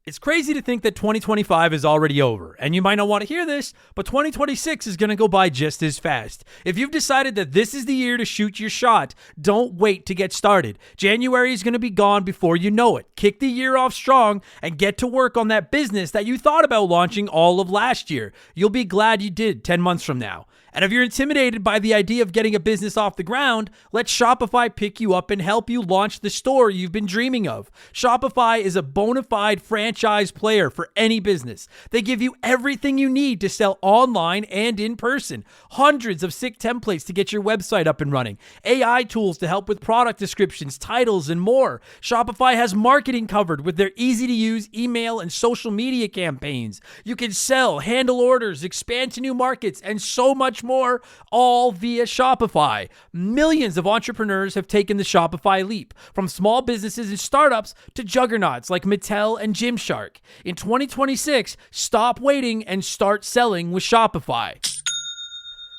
It's crazy to think that 2025 is already over, and you might not want to hear this, but 2026 is going to go by just as fast. If you've decided that this is the year to shoot your shot, don't wait to get started. January is going to be gone before you know it. Kick the year off strong and get to work on that business that you thought about launching all of last year. You'll be glad you did 10 months from now. And if you're intimidated by the idea of getting a business off the ground, let Shopify pick you up and help you launch the store you've been dreaming of. Shopify is a bona fide franchise player for any business. They give you everything you need to sell online and in person. Hundreds of sick templates to get your website up and running. AI tools to help with product descriptions, titles, and more. Shopify has marketing covered with their easy-to-use email and social media campaigns. You can sell, handle orders, expand to new markets, and so much more, all via Shopify. Millions of entrepreneurs have taken the Shopify leap, from small businesses and startups to juggernauts like Mattel and Gymshark. In 2026, stop waiting and start selling with Shopify.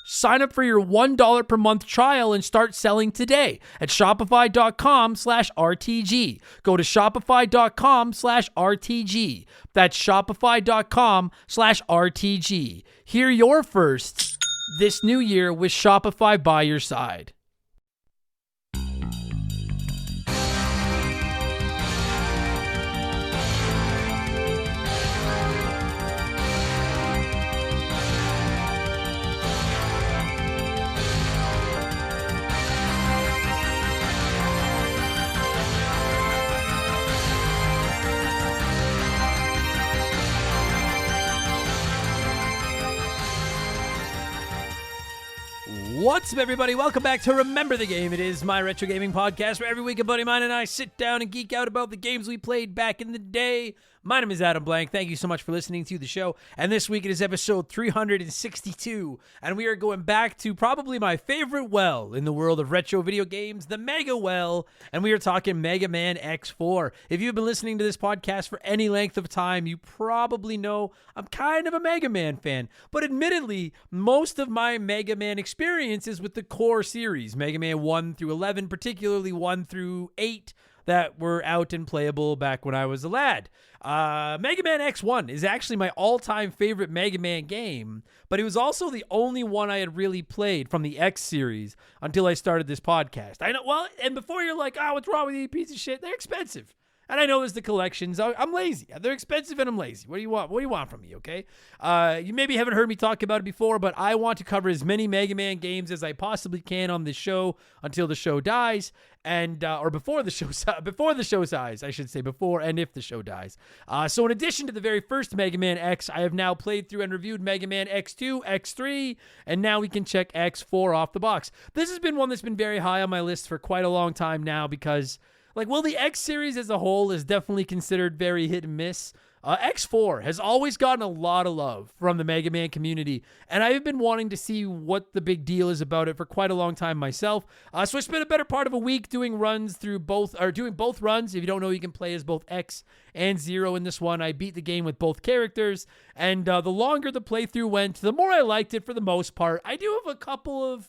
Sign up for your $1 per month trial and start selling today at shopify.com/RTG. Go to shopify.com/RTG. That's shopify.com/RTG. Hear your first this new year with Shopify by your side. What's up, everybody? Welcome back to Remember the Game. It is my retro gaming podcast where every week a buddy of mine and I sit down and geek out about the games we played back in the day. My name is Adam Blank. Thank you so much for listening to the show. And this week it is episode 362. And we are going back to probably my favorite well in the world of retro video games, the Mega Well. And we are talking Mega Man X4. If you've been listening to this podcast for any length of time, you probably know I'm kind of a Mega Man fan. But admittedly, most of my Mega Man experience is with the core series, Mega Man 1 through 11, particularly 1 through 8. That were out and playable back when I was a lad. Mega Man X1 is actually my all-time favorite Mega Man game, but it was also the only one I had really played from the X series until I started this podcast. I know, well, and before you're like, oh, what's wrong with you, piece of shit? They're expensive. And I know there's the collections. I'm lazy. They're expensive and I'm lazy. What do you want? What do you want from me, okay? You maybe haven't heard me talk about it before, but I want to cover as many Mega Man games as I possibly can on this show until the show dies, and or before the show dies, I should say, before and if the show dies. So in addition to the very first Mega Man X, I have now played through and reviewed Mega Man X2, X3, and now we can check X4 off the box. This has been one that's been very high on my list for quite a long time now because, the X series as a whole is definitely considered very hit and miss. X4 has always gotten a lot of love from the Mega Man community, and I've been wanting to see what the big deal is about it for quite a long time myself. So I spent a better part of a week doing both runs. If you don't know, you can play as both X and Zero in this one. I beat the game with both characters, and the longer the playthrough went, the more I liked it for the most part. I do have a couple of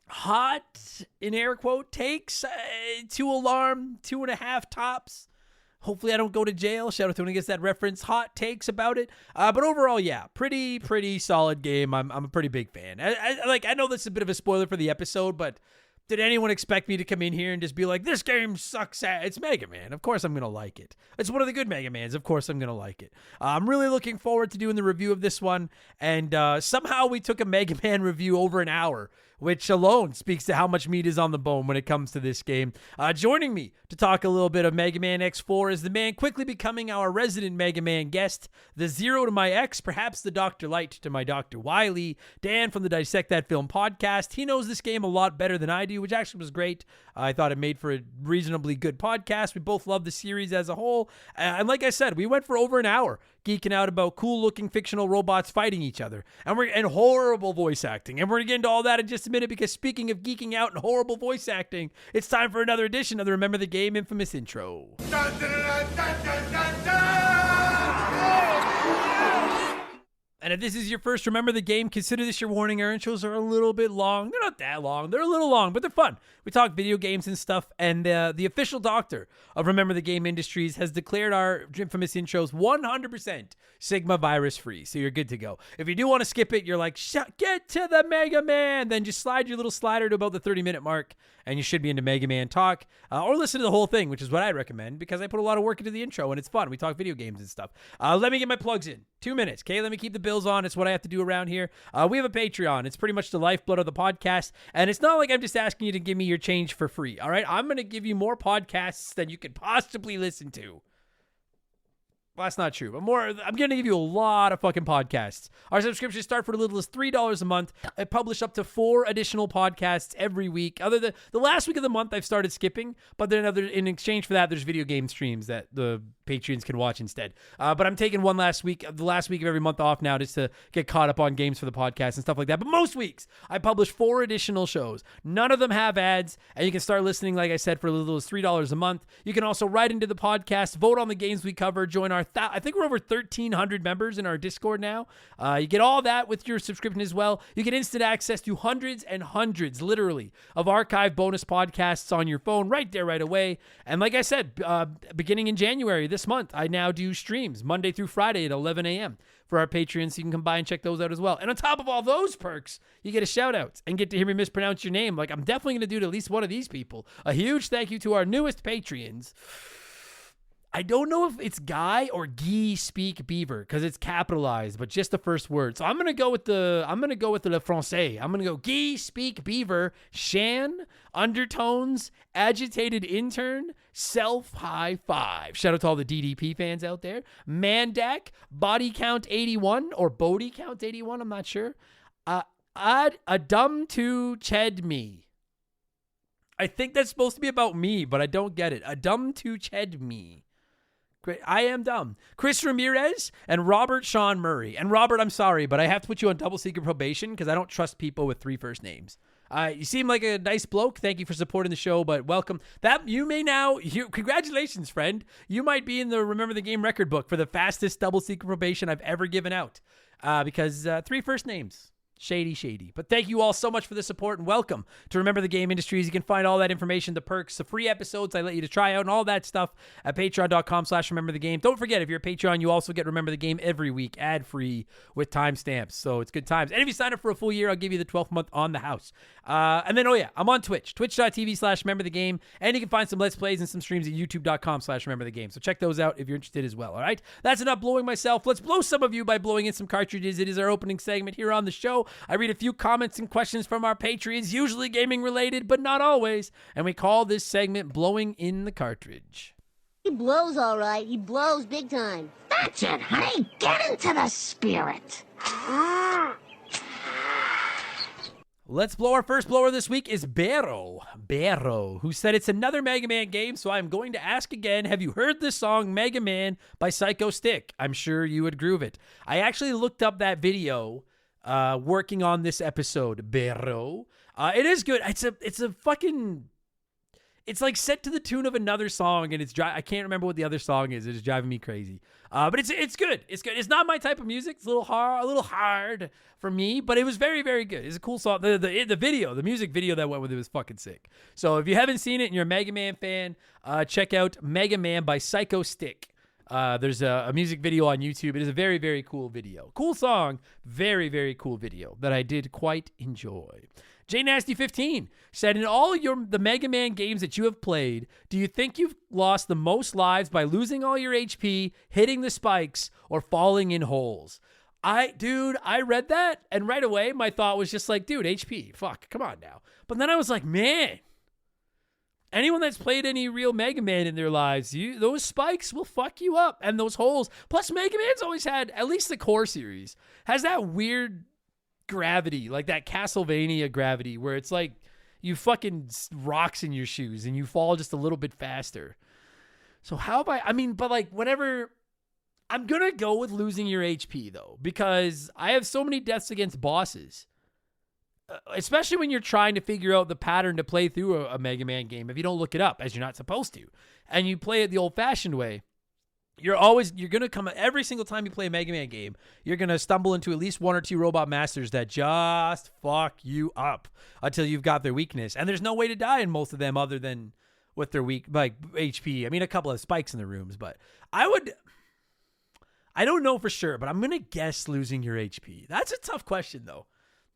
hot, in air quote, takes, 2 alarm, 2.5 tops. Hopefully I don't go to jail. Shout out to anyone who gets that reference. Hot takes about it. But overall, yeah, pretty solid game. I'm a pretty big fan. I know this is a bit of a spoiler for the episode, but did anyone expect me to come in here and just be like, this game sucks ass? It's Mega Man. Of course I'm going to like it. It's one of the good Mega Mans. Of course I'm going to like it. I'm really looking forward to doing the review of this one. And somehow we took a Mega Man review over an hour, which alone speaks to how much meat is on the bone when it comes to this game. Joining me to talk a little bit of Mega Man X4 is the man quickly becoming our resident Mega Man guest, the Zero to my X, perhaps the Dr. Light to my Dr. Wily, Dan from the Dissect That Film podcast. He knows this game a lot better than I do, which actually was great. I thought it made for a reasonably good podcast. We both love the series as a whole. And like I said, we went for over an hour geeking out about cool-looking fictional robots fighting each other and horrible voice acting. And we're going to get into all that in just a minute because speaking of geeking out and horrible voice acting, it's time for another edition of the Remember the Game infamous intro. And if this is your first Remember the Game, consider this your warning. Our intros are a little bit long. They're not that long. They're a little long, but they're fun. We talk video games and stuff, and the official doctor of Remember the Game Industries has declared our infamous intros 100% Sigma virus free, so you're good to go. If you do want to skip it, you're like, get to the Mega Man, then just slide your little slider to about the 30-minute mark, and you should be into Mega Man talk, or listen to the whole thing, which is what I recommend, because I put a lot of work into the intro, and it's fun. We talk video games and stuff. Let me get my plugs in. 2 minutes, okay? Let me keep the bills on. It's what I have to do around here. We have a Patreon. It's pretty much the lifeblood of the podcast, and it's not like I'm just asking you to give me your change for free, all right? I'm going to give you more podcasts than you could possibly listen to. Well, that's not true, but I'm going to give you a lot of fucking podcasts. Our subscriptions start for as little as $3 a month. I publish up to 4 additional podcasts every week. Other than the last week of the month, I've started skipping, but then in exchange for that, there's video game streams that the Patreons can watch instead. But I'm taking the last week of every month off now just to get caught up on games for the podcast and stuff like that. But most weeks, I publish 4 additional shows. None of them have ads, and you can start listening, like I said, for as little as $3 a month. You can also write into the podcast, vote on the games we cover, join our I think we're over 1,300 members in our Discord now. You get all that with your subscription as well. You get instant access to hundreds and hundreds, literally, of archive bonus podcasts on your phone right there, right away. And like I said, beginning in January this month, I now do streams Monday through Friday at 11 a.m. for our Patreons, so you can come by and check those out as well. And on top of all those perks, you get a shout out and get to hear me mispronounce your name. Like I'm definitely going to do to at least one of these people. A huge thank you to our newest Patreons. I don't know if it's Guy or Guy Speak Beaver because it's capitalized, but just the first word. So I'm gonna go with the Le Francais. I'm gonna go Guy Speak Beaver, Shan, Undertones, Agitated Intern, Self High Five. Shout out to all the DDP fans out there. Mandak, Body Count 81 or Bodie Count 81. I'm not sure. Adum to Ched Me. I think that's supposed to be about me, but I don't get it. Adum to Ched Me. Great. I am dumb. Chris Ramirez and Robert Sean Murray. And Robert, I'm sorry, but I have to put you on double secret probation because I don't trust people with 3 first names. You seem like a nice bloke. Thank you for supporting the show, but welcome. Congratulations, friend. You might be in the Remember the Game record book for the fastest double secret probation I've ever given out because 3 first names. Shady. But thank you all so much for the support and welcome to Remember the Game Industries. You can find all that information, the perks, the free episodes I let you to try out and all that stuff at patreon.com/rememberthegame. Don't forget, if you're a Patreon, you also get Remember the Game every week, ad-free with timestamps. So it's good times. And if you sign up for a full year, I'll give you the 12th month on the house. And then, I'm on Twitch, twitch.tv/rememberthegame. And you can find some Let's Plays and some streams at youtube.com/rememberthegame. So check those out if you're interested as well, all right? That's enough blowing myself. Let's blow some of you by blowing in some cartridges. It is our opening segment here on the show. I read a few comments and questions from our Patreons, usually gaming related, but not always. And we call this segment Blowing in the Cartridge. He blows all right. He blows big time. That's it, honey. Get into the spirit. Let's blow. Our first blower this week is Barrow, who said it's another Mega Man game, so I'm going to ask again, have you heard the song Mega Man by Psycho Stick? I'm sure you would groove it. I actually looked up that video working on this episode, Barrow. It is good. It's like set to the tune of another song, and I can't remember what the other song is. It is driving me crazy. But it's good. It's good. It's not my type of music. It's a little hard for me, but it was very, very good. It's a cool song. The music video that went with it was fucking sick. So if you haven't seen it and you're a Mega Man fan, check out Mega Man by Psycho Stick. There's a music video on YouTube. It is a very, very cool video. Cool song. Very, very cool video that I did quite enjoy. JNasty15 said, in all the Mega Man games that you have played, do you think you've lost the most lives by losing all your HP, hitting the spikes, or falling in holes? I read that, and right away my thought was just like, dude, HP, fuck, come on now. But then I was like, man, anyone that's played any real Mega Man in their lives, those spikes will fuck you up, and those holes. Plus, Mega Man's always had, at least the core series, has that weird gravity, like that Castlevania gravity, where it's like you fucking rocks in your shoes and you fall just a little bit faster. So how about, but like whenever, I'm gonna go with losing your HP though, because I have so many deaths against bosses, especially when you're trying to figure out the pattern to play through a Mega Man game if you don't look it up, as you're not supposed to, and you play it the old-fashioned way. you're going to come every single time you play a Mega Man game, you're going to stumble into at least one or two robot masters that just fuck you up until you've got their weakness. And there's no way to die in most of them other than with their weak, like HP. I mean, a couple of spikes in the rooms, but I don't know for sure, but I'm going to guess losing your HP. That's a tough question though.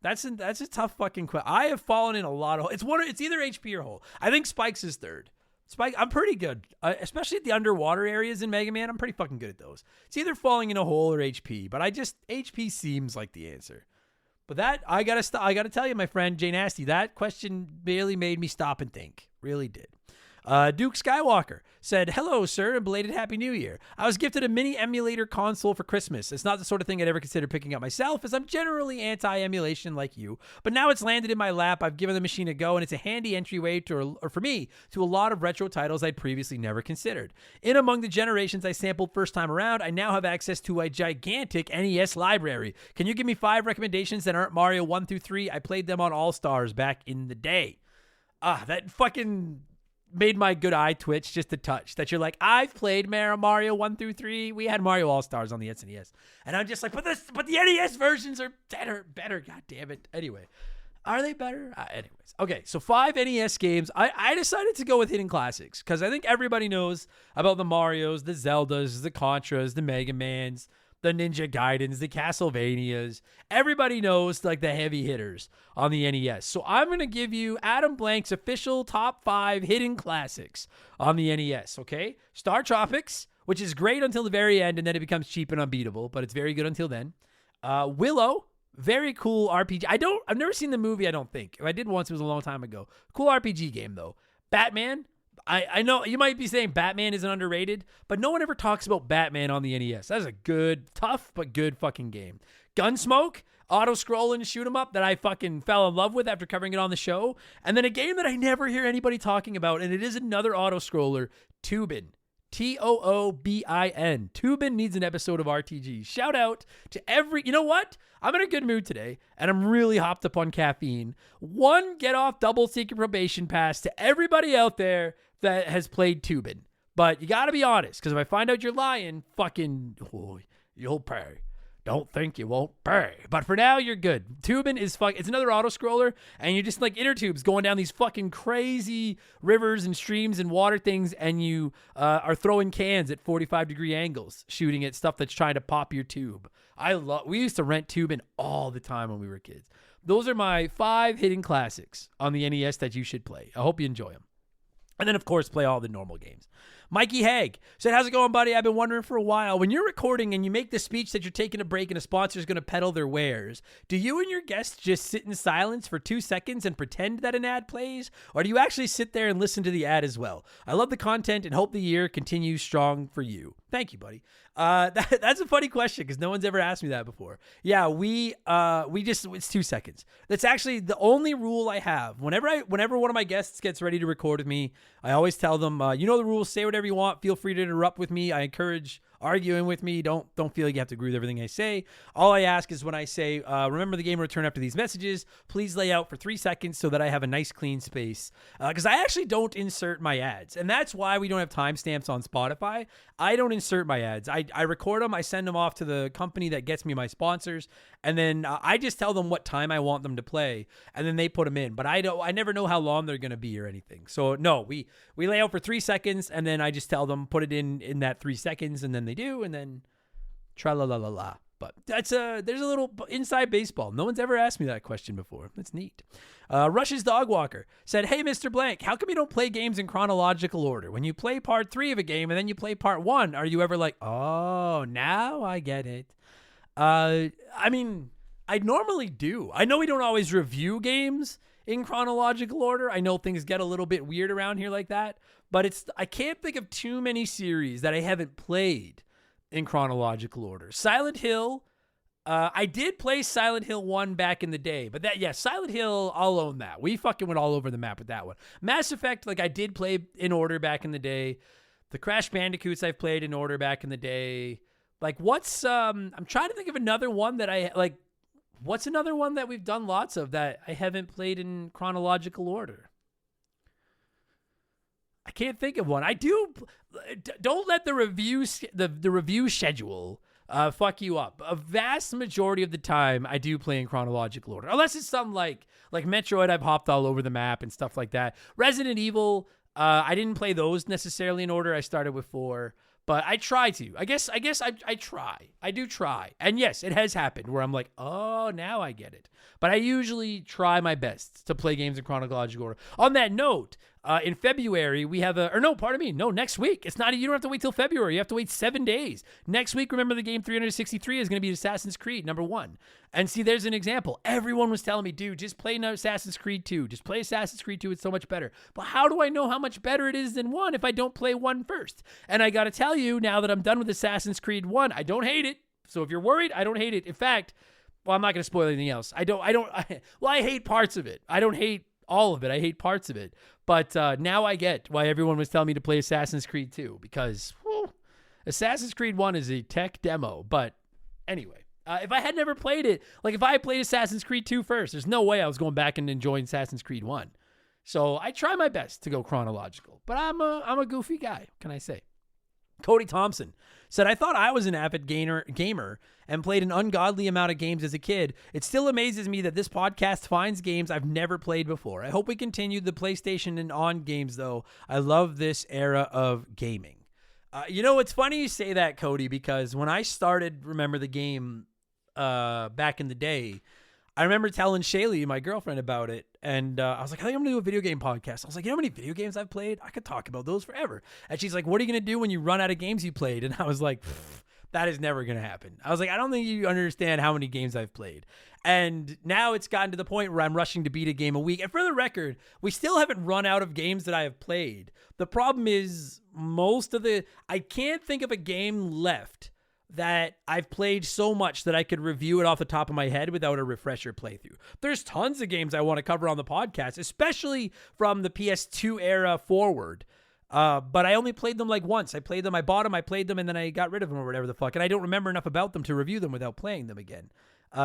That's a tough fucking question. I have fallen in a lot of, it's either HP or hole. I think spikes is third. Spike, I'm pretty good, especially at the underwater areas in Mega Man. I'm pretty fucking good at those. It's either falling in a hole or HP, but HP seems like the answer. But that, I gotta tell you, my friend Jay Nasty, that question barely made me stop and think. Really did. Duke Skywalker said, hello, sir, and belated Happy New Year. I was gifted a mini emulator console for Christmas. It's not the sort of thing I'd ever consider picking up myself, as I'm generally anti-emulation like you. But now it's landed in my lap. I've given the machine a go, and it's a handy entryway for me to a lot of retro titles I'd previously never considered. In among the generations I sampled first time around, I now have access to a gigantic NES library. Can you give me 5 recommendations that aren't Mario 1 through 3? I played them on All-Stars back in the day. That fucking made my good eye twitch just a touch, that you're like, I've played Mario 1 through 3. We had Mario All-Stars on the SNES. And I'm just like, but the NES versions are better. God damn it. Anyway, are they better? Anyways. Okay, so 5 NES games. I decided to go with hidden classics because I think everybody knows about the Marios, the Zeldas, the Contras, the Mega Mans, the Ninja Gaidens, the Castlevanias. Everybody knows like the heavy hitters on the NES. So I'm going to give you Adam Blank's official top 5 hidden classics on the NES, okay? Star Tropics, which is great until the very end, and then it becomes cheap and unbeatable, but it's very good until then. Willow, very cool RPG. I've never seen the movie, I don't think. If I did once, it was a long time ago. Cool RPG game, though. Batman, I know you might be saying Batman isn't underrated, but no one ever talks about Batman on the NES. That's a good, tough, but good fucking game. Gunsmoke, auto-scrolling shoot 'em up that I fucking fell in love with after covering it on the show. And then a game that I never hear anybody talking about, and it is another auto-scroller, Toobin. Toobin. Toobin needs an episode of RTG. Shout out to you know what? I'm in a good mood today, and I'm really hopped up on caffeine. One get off double secret probation pass to everybody out there that has played Toobin. But you gotta be honest, because if I find out you're lying, you'll pay. Don't think you won't pay. But for now, you're good. Toobin is it's another auto-scroller, and you're just like inner tubes going down these fucking crazy rivers and streams and water things, and you are throwing cans at 45-degree angles, shooting at stuff that's trying to pop your tube. We used to rent Toobin all the time when we were kids. Those are my 5 hidden classics on the NES that you should play. I hope you enjoy them. And then, of course, play all the normal games. Mikey Haig said, how's it going, buddy? I've been wondering for a while. When you're recording and you make the speech that you're taking a break and a sponsor is going to peddle their wares, do you and your guests just sit in silence for 2 seconds and pretend that an ad plays? Or do you actually sit there and listen to the ad as well? I love the content and hope the year continues strong for you. Thank you, buddy. That's a funny question because no one's ever asked me that before. Yeah, it's 2 seconds. That's actually the only rule I have. Whenever one of my guests gets ready to record with me, I always tell them, you know the rules, say whatever you want. Feel free to interrupt with me. I encourage arguing with me. Don't feel like you have to agree with everything I say. All I ask is when I say, remember the game will return after these messages, please lay out for 3 seconds so that I have a nice clean space. Because I actually don't insert my ads. And that's why we don't have timestamps on Spotify. I don't insert my ads. I record them. I send them off to the company that gets me my sponsors. And then I just tell them what time I want them to play. And then they put them in. But I never know how long they're going to be or anything. So no, we lay out for 3 seconds. And then I just tell them, put it in that 3 seconds. And then they do, and then tra-la-la-la-la. But there's a little inside baseball. No one's ever asked me that question before. That's neat. Rush's Dogwalker said, hey, Mr. Blank, how come you don't play games in chronological order? When you play part 3 of a game and then you play part 1, are you ever like, oh, now I get it? I mean, I normally do. I know we don't always review games in chronological order. I know things get a little bit weird around here like that, but I can't think of too many series that I haven't played in chronological order. Silent Hill, I did play Silent Hill 1 back in the day, but Silent Hill, I'll own that. We fucking went all over the map with that one. Mass Effect, I did play in order back in the day. The Crash Bandicoots I've played in order back in the day. I'm trying to think of another one that what's another one that we've done lots of that I haven't played in chronological order? I can't think of one. I do. Don't let the review the review schedule fuck you up. A vast majority of the time, I do play in chronological order, unless it's something like Metroid. I've hopped all over the map and stuff like that. Resident Evil, I didn't play those necessarily in order. I started with 4. But I try to. I guess I try. I do try. And yes, it has happened where I'm like, oh, now I get it. But I usually try my best to play games in chronological order. On that note, in February, we have next week. It's not, you don't have to wait till February. You have to wait 7 days. Next week, remember the game 363 is going to be Assassin's Creed #1. And see, there's an example. Everyone was telling me, dude, just play Assassin's Creed 2. Just play Assassin's Creed 2. It's so much better. But how do I know how much better it is than 1 if I don't play 1 first? And I got to tell you, now that I'm done with Assassin's Creed 1, I don't hate it. So if you're worried, I don't hate it. In fact, well, I'm not going to spoil anything else. I hate parts of it. I don't hate all of it. I hate parts of it. But now I get why everyone was telling me to play Assassin's Creed 2, because Assassin's Creed 1 is a tech demo. But anyway, if I had never played it, like if I played Assassin's Creed 2 first, there's no way I was going back and enjoying Assassin's Creed 1. So I try my best to go chronological, but I'm a goofy guy. What can I say? Cody Thompson said, I thought I was an avid gamer and played an ungodly amount of games as a kid. It still amazes me that this podcast finds games I've never played before. I hope we continue the PlayStation and on games, though. I love this era of gaming. It's funny you say that, Cody, because when I started Remember the Game back in the day, I remember telling Shaylee, my girlfriend, about it. And I was like, I think I'm going to do a video game podcast. I was like, you know how many video games I've played? I could talk about those forever. And she's like, what are you going to do when you run out of games you played? And I was like, that is never going to happen. I was like, I don't think you understand how many games I've played. And now it's gotten to the point where I'm rushing to beat a game a week. And for the record, we still haven't run out of games that I have played. The problem is I can't think of a game left that I've played so much that I could review it off the top of my head without a refresher playthrough. There's tons of games I want to cover on the podcast, especially from the PS2 era forward. But I only played them like once. I bought them, I played them, and then I got rid of them or whatever the fuck. And I don't remember enough about them to review them without playing them again.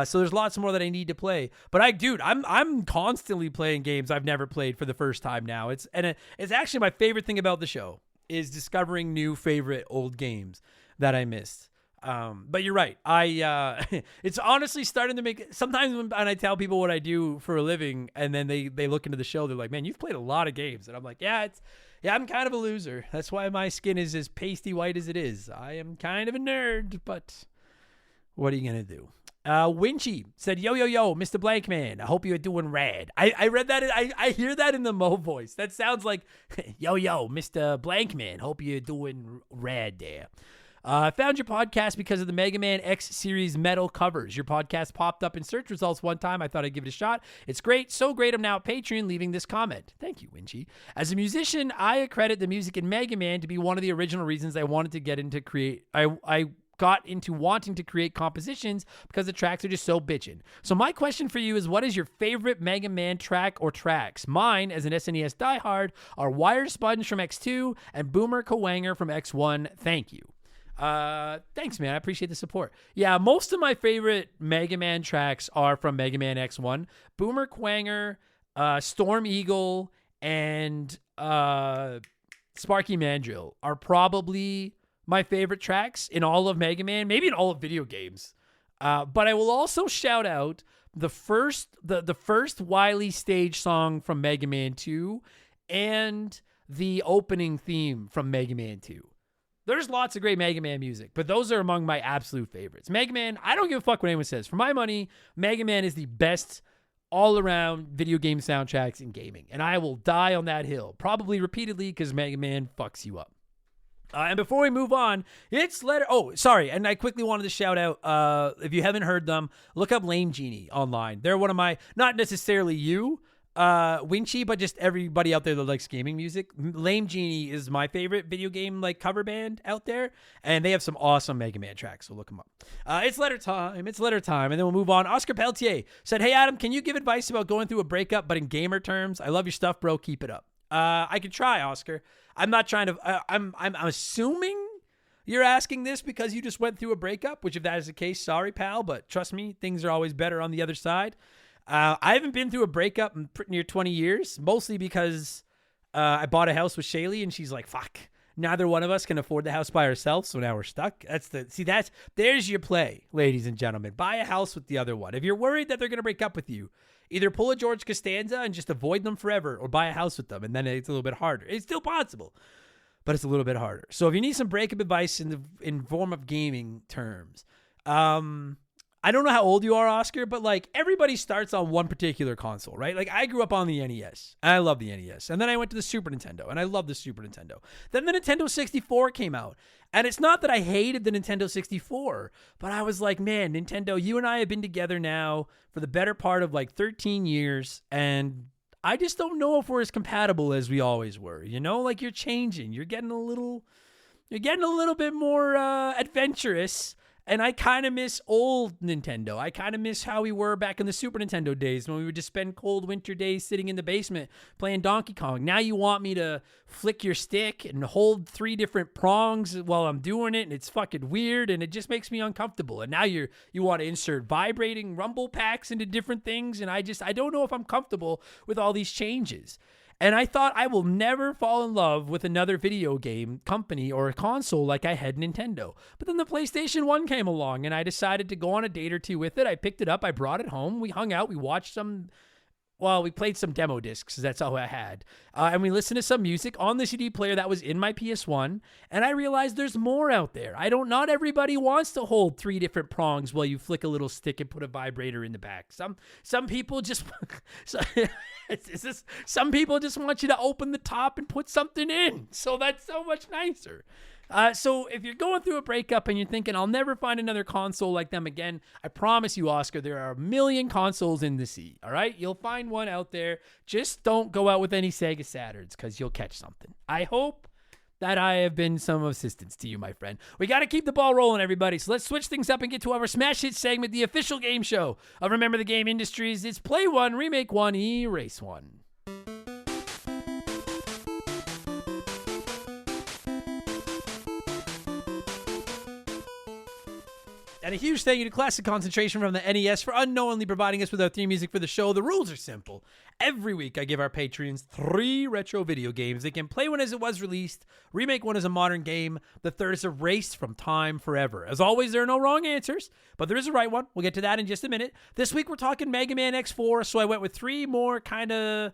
So there's lots more that I need to play. But I'm constantly playing games I've never played for the first time now. It's actually my favorite thing about the show is discovering new favorite old games that I missed. But you're right. It's honestly starting to make, sometimes when I tell people what I do for a living and then they look into the show, they're like, man, you've played a lot of games. And I'm like, I'm kind of a loser. That's why my skin is as pasty white as it is. I am kind of a nerd, but what are you going to do? Winchy said, yo, Mr. Blank Man, I hope you're doing rad. I read that. I hear that in the Mo voice. That sounds like, yo, Mr. Blank Man, hope you're doing rad there. I found your podcast because of the Mega Man X series metal covers. Your podcast popped up in search results one time. I thought I'd give it a shot. It's great. So great. I'm now at Patreon leaving this comment. Thank you, Winchy. As a musician, I accredit the music in Mega Man to be one of the original reasons I wanted to get into I got into wanting to create compositions because the tracks are just so bitchin'. So my question for you is, what is your favorite Mega Man track or tracks? Mine, as an SNES diehard, are Wire Sponge from X2 and Boomer Kawanger from X1. Thank you. Thanks, man. I appreciate the support. Yeah, most of my favorite Mega Man tracks are from Mega Man X1. Boomer Quanger, Storm Eagle, and Sparky Mandrill are probably my favorite tracks in all of Mega Man, maybe in all of video games. But I will also shout out the first Wily stage song from Mega Man 2 and the opening theme from Mega Man 2. There's lots of great Mega Man music, but those are among my absolute favorites. Mega Man, I don't give a fuck what anyone says. For my money, Mega Man is the best all-around video game soundtracks in gaming, and I will die on that hill, probably repeatedly, because Mega Man fucks you up. And before we move on, and I quickly wanted to shout out, if you haven't heard them, look up Lame Genie online. They're one of my, not necessarily you, Winchy, but just everybody out there that likes gaming music. Lame Genie is my favorite video game cover band out there, and they have some awesome Mega Man tracks, so look them up. It's letter time, and then we'll move on. Oscar Peltier said, hey Adam, can you give advice about going through a breakup, but in gamer terms? I love your stuff, bro, keep it up. I can try, Oscar. I'm not trying to, I'm assuming you're asking this because you just went through a breakup, which if that is the case, sorry pal, but trust me, things are always better on the other side. I haven't been through a breakup in pretty near 20 years, mostly because I bought a house with Shaylee, and she's like, fuck. Neither one of us can afford the house by ourselves, so now we're stuck. There's your play, ladies and gentlemen. Buy a house with the other one. If you're worried that they're going to break up with you, either pull a George Costanza and just avoid them forever, or buy a house with them, and then it's a little bit harder. It's still possible, but it's a little bit harder. So if you need some breakup advice in form of gaming terms, I don't know how old you are, Oscar, but like everybody starts on one particular console, right? Like I grew up on the NES. And I love the NES. And then I went to the Super Nintendo, and I love the Super Nintendo. Then the Nintendo 64 came out. And it's not that I hated the Nintendo 64, but I was like, man, Nintendo, you and I have been together now for the better part of like 13 years, and I just don't know if we're as compatible as we always were. You know, like you're changing. You're getting a little bit more adventurous. And I kind of miss old Nintendo. I kind of miss how we were back in the Super Nintendo days when we would just spend cold winter days sitting in the basement playing Donkey Kong. Now you want me to flick your stick and hold 3 different prongs while I'm doing it, and it's fucking weird, and it just makes me uncomfortable. And now you want to insert vibrating rumble packs into different things, and I don't know if I'm comfortable with all these changes. And I thought I will never fall in love with another video game company or a console like I had Nintendo. But then the PlayStation 1 came along, and I decided to go on a date or two with it. I picked it up. I brought it home. We hung out. We watched we played some demo discs. That's all I had. And we listened to some music on the CD player that was in my PS1. And I realized there's more out there. Not everybody wants to hold 3 different prongs while you flick a little stick and put a vibrator in the back. Some people just, some people just want you to open the top and put something in. So that's so much nicer. So if you're going through a breakup and you're thinking, I'll never find another console like them again, I promise you, Oscar, there are a million consoles in the sea, all right? You'll find one out there. Just don't go out with any Sega Saturns because you'll catch something. I hope that I have been some assistance to you, my friend. We got to keep the ball rolling, everybody. So let's switch things up and get to our Smash Hit segment, the official game show of Remember the Game Industries. It's Play 1, Remake 1, Erase 1. And a huge thank you to Classic Concentration from the NES for unknowingly providing us with our theme music for the show. The rules are simple. Every week, I give our patrons 3 retro video games. They can play one as it was released, remake one as a modern game. The third is erased from time forever. As always, there are no wrong answers, but there is a right one. We'll get to that in just a minute. This week, we're talking Mega Man X4, so I went with 3 more kind of,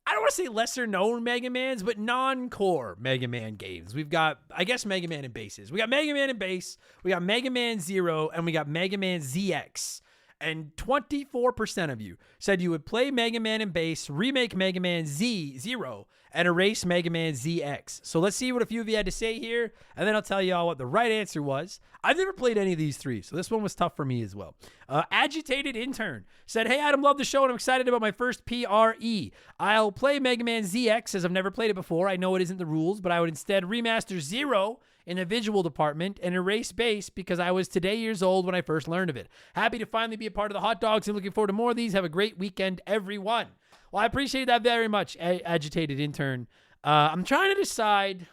I don't want to say lesser known Mega Mans, but non-core Mega Man games. We've got, I guess, Mega Man and Bases. We got Mega Man and Base, we got Mega Man Zero, and we got Mega Man ZX. And 24% of you said you would play Mega Man and Base, remake Mega Man Z0, and erase Mega Man ZX. So let's see what a few of you had to say here, and then I'll tell you all what the right answer was. I've never played any of these 3, so this one was tough for me as well. Agitated Intern said, hey, Adam, love the show, and I'm excited about my first PRE. I'll play Mega Man ZX, as I've never played it before. I know it isn't the rules, but I would instead remaster Zero in the visual department and erase Base because I was today years old when I first learned of it. Happy to finally be a part of the Hot Dogs and looking forward to more of these. Have a great weekend, everyone. Well, I appreciate that very much, Agitated Intern. I'm trying to decide,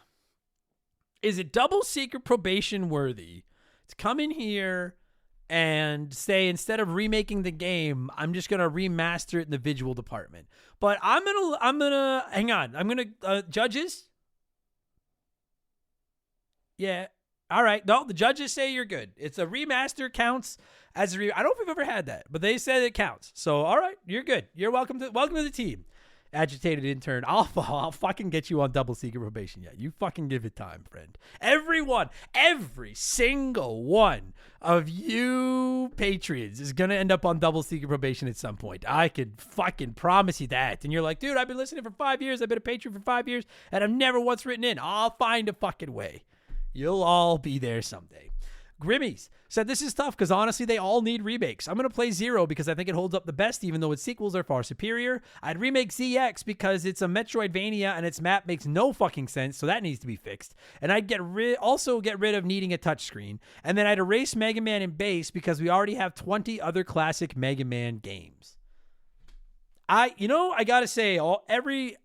is it double secret probation worthy to come in here and say, instead of remaking the game, I'm just going to remaster it in the visual department? But I'm going to hang on. I'm going to, judges. Yeah. All right. No, the judges say you're good. It's a remaster, counts as a I don't know if we've ever had that, but they said it counts. So, all right, you're good. You're welcome to the team. Agitated Intern. I'll fucking get you on double secret probation. Yeah, you fucking give it time, friend. Every single one of you patrons is going to end up on double secret probation at some point. I could fucking promise you that. And you're like, dude, I've been listening for 5 years. I've been a patron for 5 years, and I've never once written in. I'll find a fucking way. You'll all be there someday. Grimmies said, this is tough because honestly, they all need remakes. I'm going to play Zero because I think it holds up the best, even though its sequels are far superior. I'd remake ZX because it's a Metroidvania and its map makes no fucking sense, so that needs to be fixed. And I'd also get rid of needing a touchscreen. And then I'd erase Mega Man and Base because we already have 20 other classic Mega Man games. I gotta say,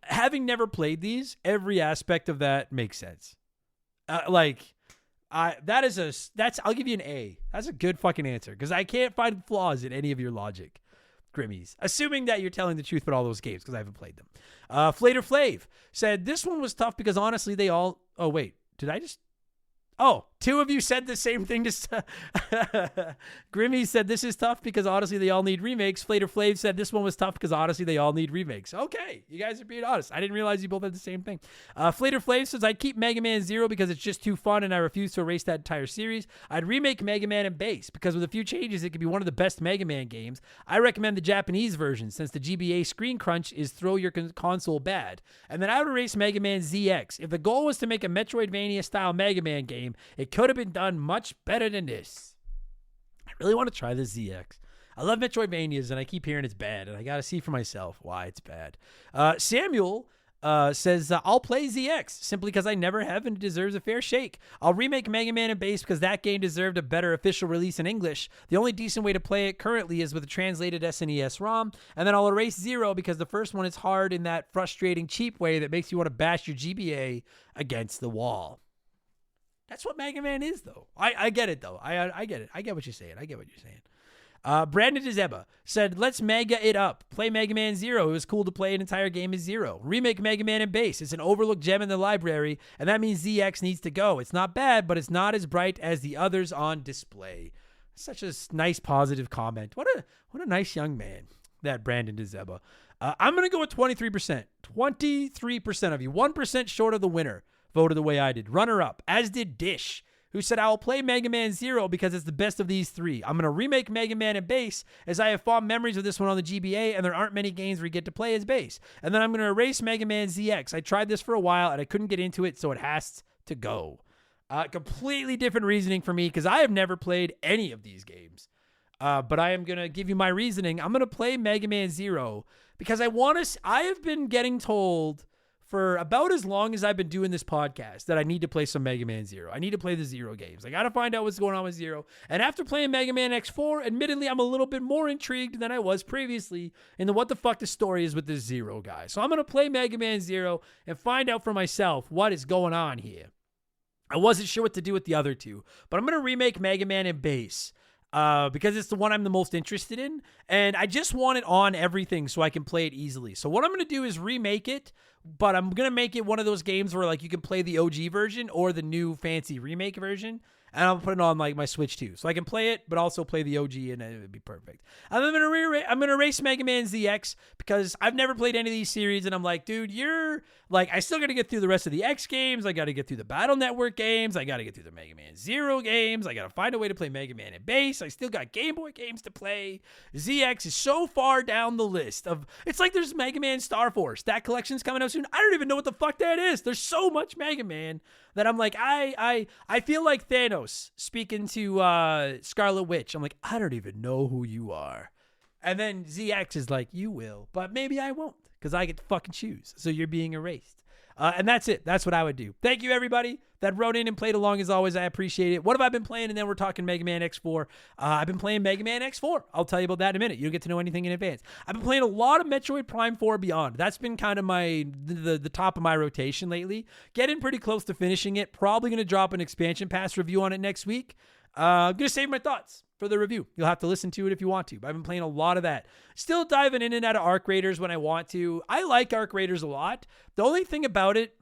having never played these, every aspect of that makes sense. I'll give you an A. That's a good fucking answer because I can't find flaws in any of your logic. Grimmies. Assuming that you're telling the truth about all those games because I haven't played them. Flater Flav said, this one was tough because honestly they all... Oh, wait. Did I just... Oh, two of you said the same thing. Grimmy said this is tough because honestly they all need remakes. Flater Flav said this one was tough because honestly they all need remakes. Okay, you guys are being honest. I didn't realize you both had the same thing. Flater Flav says, I'd keep Mega Man 0 because it's just too fun and I refuse to erase that entire series. I'd remake Mega Man and Base because with a few changes it could be one of the best Mega Man games. I recommend the Japanese version since the GBA screen crunch is throw your console bad. And then I would erase Mega Man ZX. If the goal was to make a Metroidvania style Mega Man game, it could have been done much better than this. I really want to try this ZX. I love Metroidvanias, and I keep hearing it's bad, and I got to see for myself why it's bad. Samuel says, I'll play ZX simply because I never have and it deserves a fair shake. I'll remake Mega Man and Base because that game deserved a better official release in English. The only decent way to play it currently is with a translated SNES ROM, and then I'll erase 0 because the first one is hard in that frustrating, cheap way that makes you want to bash your GBA against the wall. That's what Mega Man is, though. I get it, though. I get it. I get what you're saying. Brandon Dizeba said, let's mega it up. Play Mega Man 0. It was cool to play an entire game as 0. Remake Mega Man and Base. It's an overlooked gem in the library, and that means ZX needs to go. It's not bad, but it's not as bright as the others on display. Such a nice, positive comment. What a nice young man, that Brandon Dizeba. I'm going to go with 23%. 23% of you. 1% short of the winner. Voted the way I did. Runner up, as did Dish, who said, I will play Mega Man 0 because it's the best of these three. I'm going to remake Mega Man and Base as I have fond memories of this one on the GBA and there aren't many games where you get to play as Base. And then I'm going to erase Mega Man ZX. I tried this for a while and I couldn't get into it, so it has to go. Completely different reasoning for me because I have never played any of these games. But I am going to give you my reasoning. I'm going to play Mega Man 0 because I have been getting told for about as long as I've been doing this podcast that I need to play some Mega Man 0. I need to play the 0 games. I got to find out what's going on with 0. And after playing Mega Man X4, admittedly, I'm a little bit more intrigued than I was previously into what the fuck the story is with this 0 guy. So I'm going to play Mega Man 0 and find out for myself what is going on here. I wasn't sure what to do with the other two, but I'm going to remake Mega Man and Base. Because it's the one I'm the most interested in, and I just want it on everything so I can play it easily. So what I'm going to do is remake it, but I'm going to make it one of those games where like you can play the OG version or the new fancy remake version, and I'll put it on like my Switch too. So I can play it, but also play the OG, and it would be perfect. I'm going to erase Mega Man ZX because I've never played any of these series, and I'm like, dude, you're like, I still got to get through the rest of the X games. I got to get through the Battle Network games. I got to get through the Mega Man 0 games. I got to find a way to play Mega Man and Base. I still got Game Boy games to play. ZX is so far down the list of, it's like there's Mega Man Star Force. That collection's coming out soon. I don't even know what the fuck that is. There's so much Mega Man that I'm like, I feel like Thanos speaking to Scarlet Witch. I'm like, I don't even know who you are. And then ZX is like, you will, but maybe I won't because I get to fucking choose. So you're being erased. And that's it. That's what I would do. Thank you, everybody that wrote in and played along as always. I appreciate it. What have I been playing? And then we're talking Mega Man X4. I've been playing Mega Man X4. I'll tell you about that in a minute. You don't get to know anything in advance. I've been playing a lot of Metroid Prime 4 Beyond. That's been kind of the top of my rotation lately. Getting pretty close to finishing it. Probably going to drop an expansion pass review on it next week. I'm going to save my thoughts for the review. You'll have to listen to it if you want to. But I've been playing a lot of that. Still diving in and out of Arc Raiders when I want to. I like Arc Raiders a lot. The only thing about it,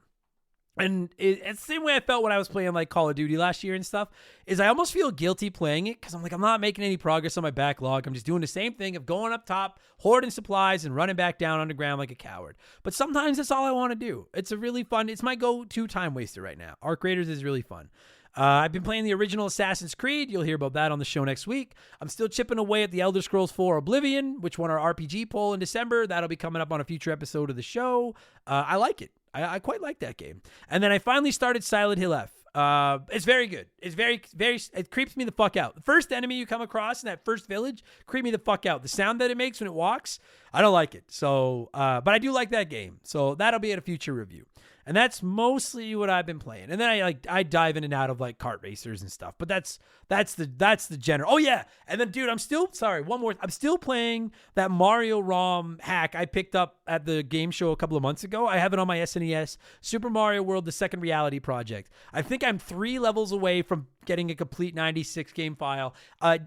and it's the same way I felt when I was playing like Call of Duty last year and stuff, is I almost feel guilty playing it because I'm like, I'm not making any progress on my backlog. I'm just doing the same thing of going up top, hoarding supplies, and running back down underground like a coward. But sometimes that's all I want to do. It's a really fun, it's my go-to time waster right now. Arc Raiders is really fun. I've been playing the original Assassin's Creed. You'll hear about that on the show next week. I'm still chipping away at the Elder Scrolls 4 Oblivion, which won our RPG poll in December. That'll be coming up on a future episode of the show. I like it. I quite like that game. And then I finally started Silent Hill F. It's very good. It's very, it creeps me the fuck out. The first enemy you come across in that first village creep me the fuck out. The sound that it makes when it walks, I don't like it. So, but I do like that game. So that'll be at a future review. And that's mostly what I've been playing. And then I dive in and out of like kart racers and stuff. But that's the general. Oh yeah. And then dude, I'm still playing that Mario ROM hack I picked up at the game show a couple of months ago. I have it on my SNES, Super Mario World: The Second Reality Project. I think I'm 3 levels away from getting a complete 96 game file.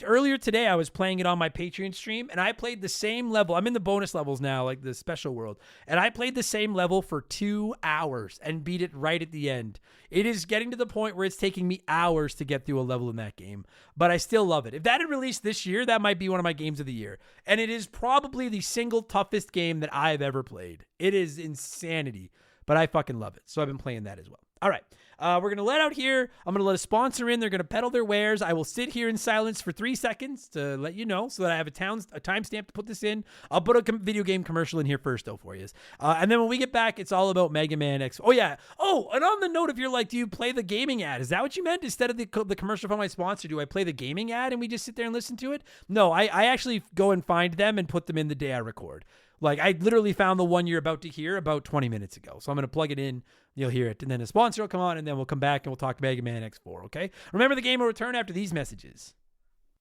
Earlier today, I was playing it on my Patreon stream, and I played the same level. I'm in the bonus levels now, like the special world, and I played the same level for 2 hours and beat it right at the end. It is getting to the point where it's taking me hours to get through a level in that game, but I still love it. If that had released this year, that might be one of my games of the year, and it is probably the single toughest game that I've ever played. It is insanity, but I fucking love it, so I've been playing that as well. All right, we're going to let out here. I'm going to let a sponsor in. They're going to peddle their wares. I will sit here in silence for 3 seconds to let you know so that I have a timestamp to put this in. I'll put a video game commercial in here first, though, for you. And then when we get back, it's all about Mega Man X. Oh, yeah. Oh, and on the note, if you're like, do you play the gaming ad? Is that what you meant? Instead of the commercial from my sponsor, do I play the gaming ad and we just sit there and listen to it? No, I actually go and find them and put them in the day I record. Like, I literally found the one you're about to hear about 20 minutes ago. So I'm going to plug it in. You'll hear it. And then a sponsor will come on, and then we'll come back and we'll talk Mega Man X4, okay? Remember, the game will return after these messages.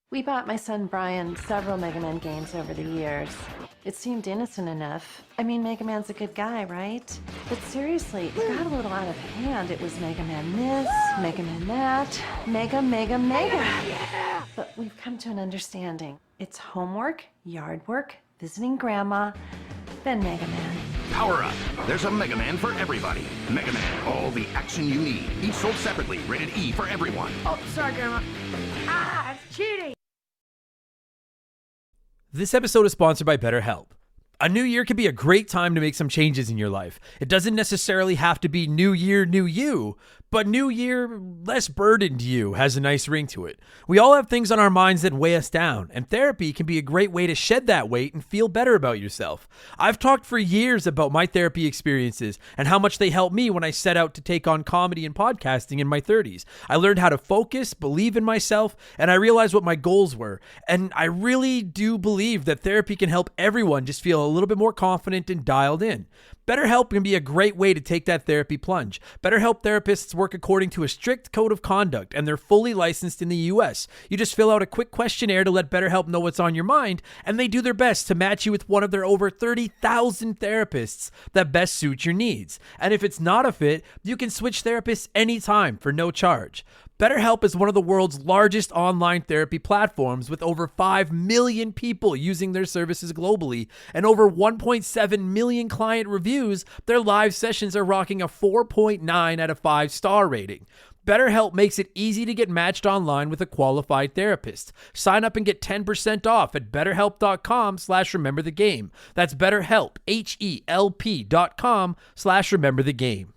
We bought my son Brian several Mega Man games over the years. It seemed innocent enough. I mean, Mega Man's a good guy, right? But seriously, it got a little out of hand. It was Mega Man this, Mega Man that, Mega. But we've come to an understanding. It's homework, yard work, visiting grandma, then Mega Man. Power up. There's a Mega Man for everybody. Mega Man, all the action you need. Each sold separately, rated E for everyone. Oh, sorry, Grandma. Ah, it's cheating. This episode is sponsored by BetterHelp. A new year can be a great time to make some changes in your life. It doesn't necessarily have to be new year, new you, but new year, less burdened you has a nice ring to it. We all have things on our minds that weigh us down, and therapy can be a great way to shed that weight and feel better about yourself. I've talked for years about my therapy experiences and how much they helped me when I set out to take on comedy and podcasting in my 30s. I learned how to focus, believe in myself, and I realized what my goals were. And I really do believe that therapy can help everyone just feel a little bit more confident and dialed in. BetterHelp can be a great way to take that therapy plunge. BetterHelp therapists work according to a strict code of conduct, and they're fully licensed in the U.S. You just fill out a quick questionnaire to let BetterHelp know what's on your mind, and they do their best to match you with one of their over 30,000 therapists that best suit your needs. And if it's not a fit, you can switch therapists anytime for no charge. BetterHelp is one of the world's largest online therapy platforms with over 5 million people using their services globally and over 1.7 million client reviews. Their live sessions are rocking a 4.9 out of 5 star rating. BetterHelp makes it easy to get matched online with a qualified therapist. Sign up and get 10% off at betterhelp.com/rememberthegame. That's BetterHelp, HELP.com/rememberthegame.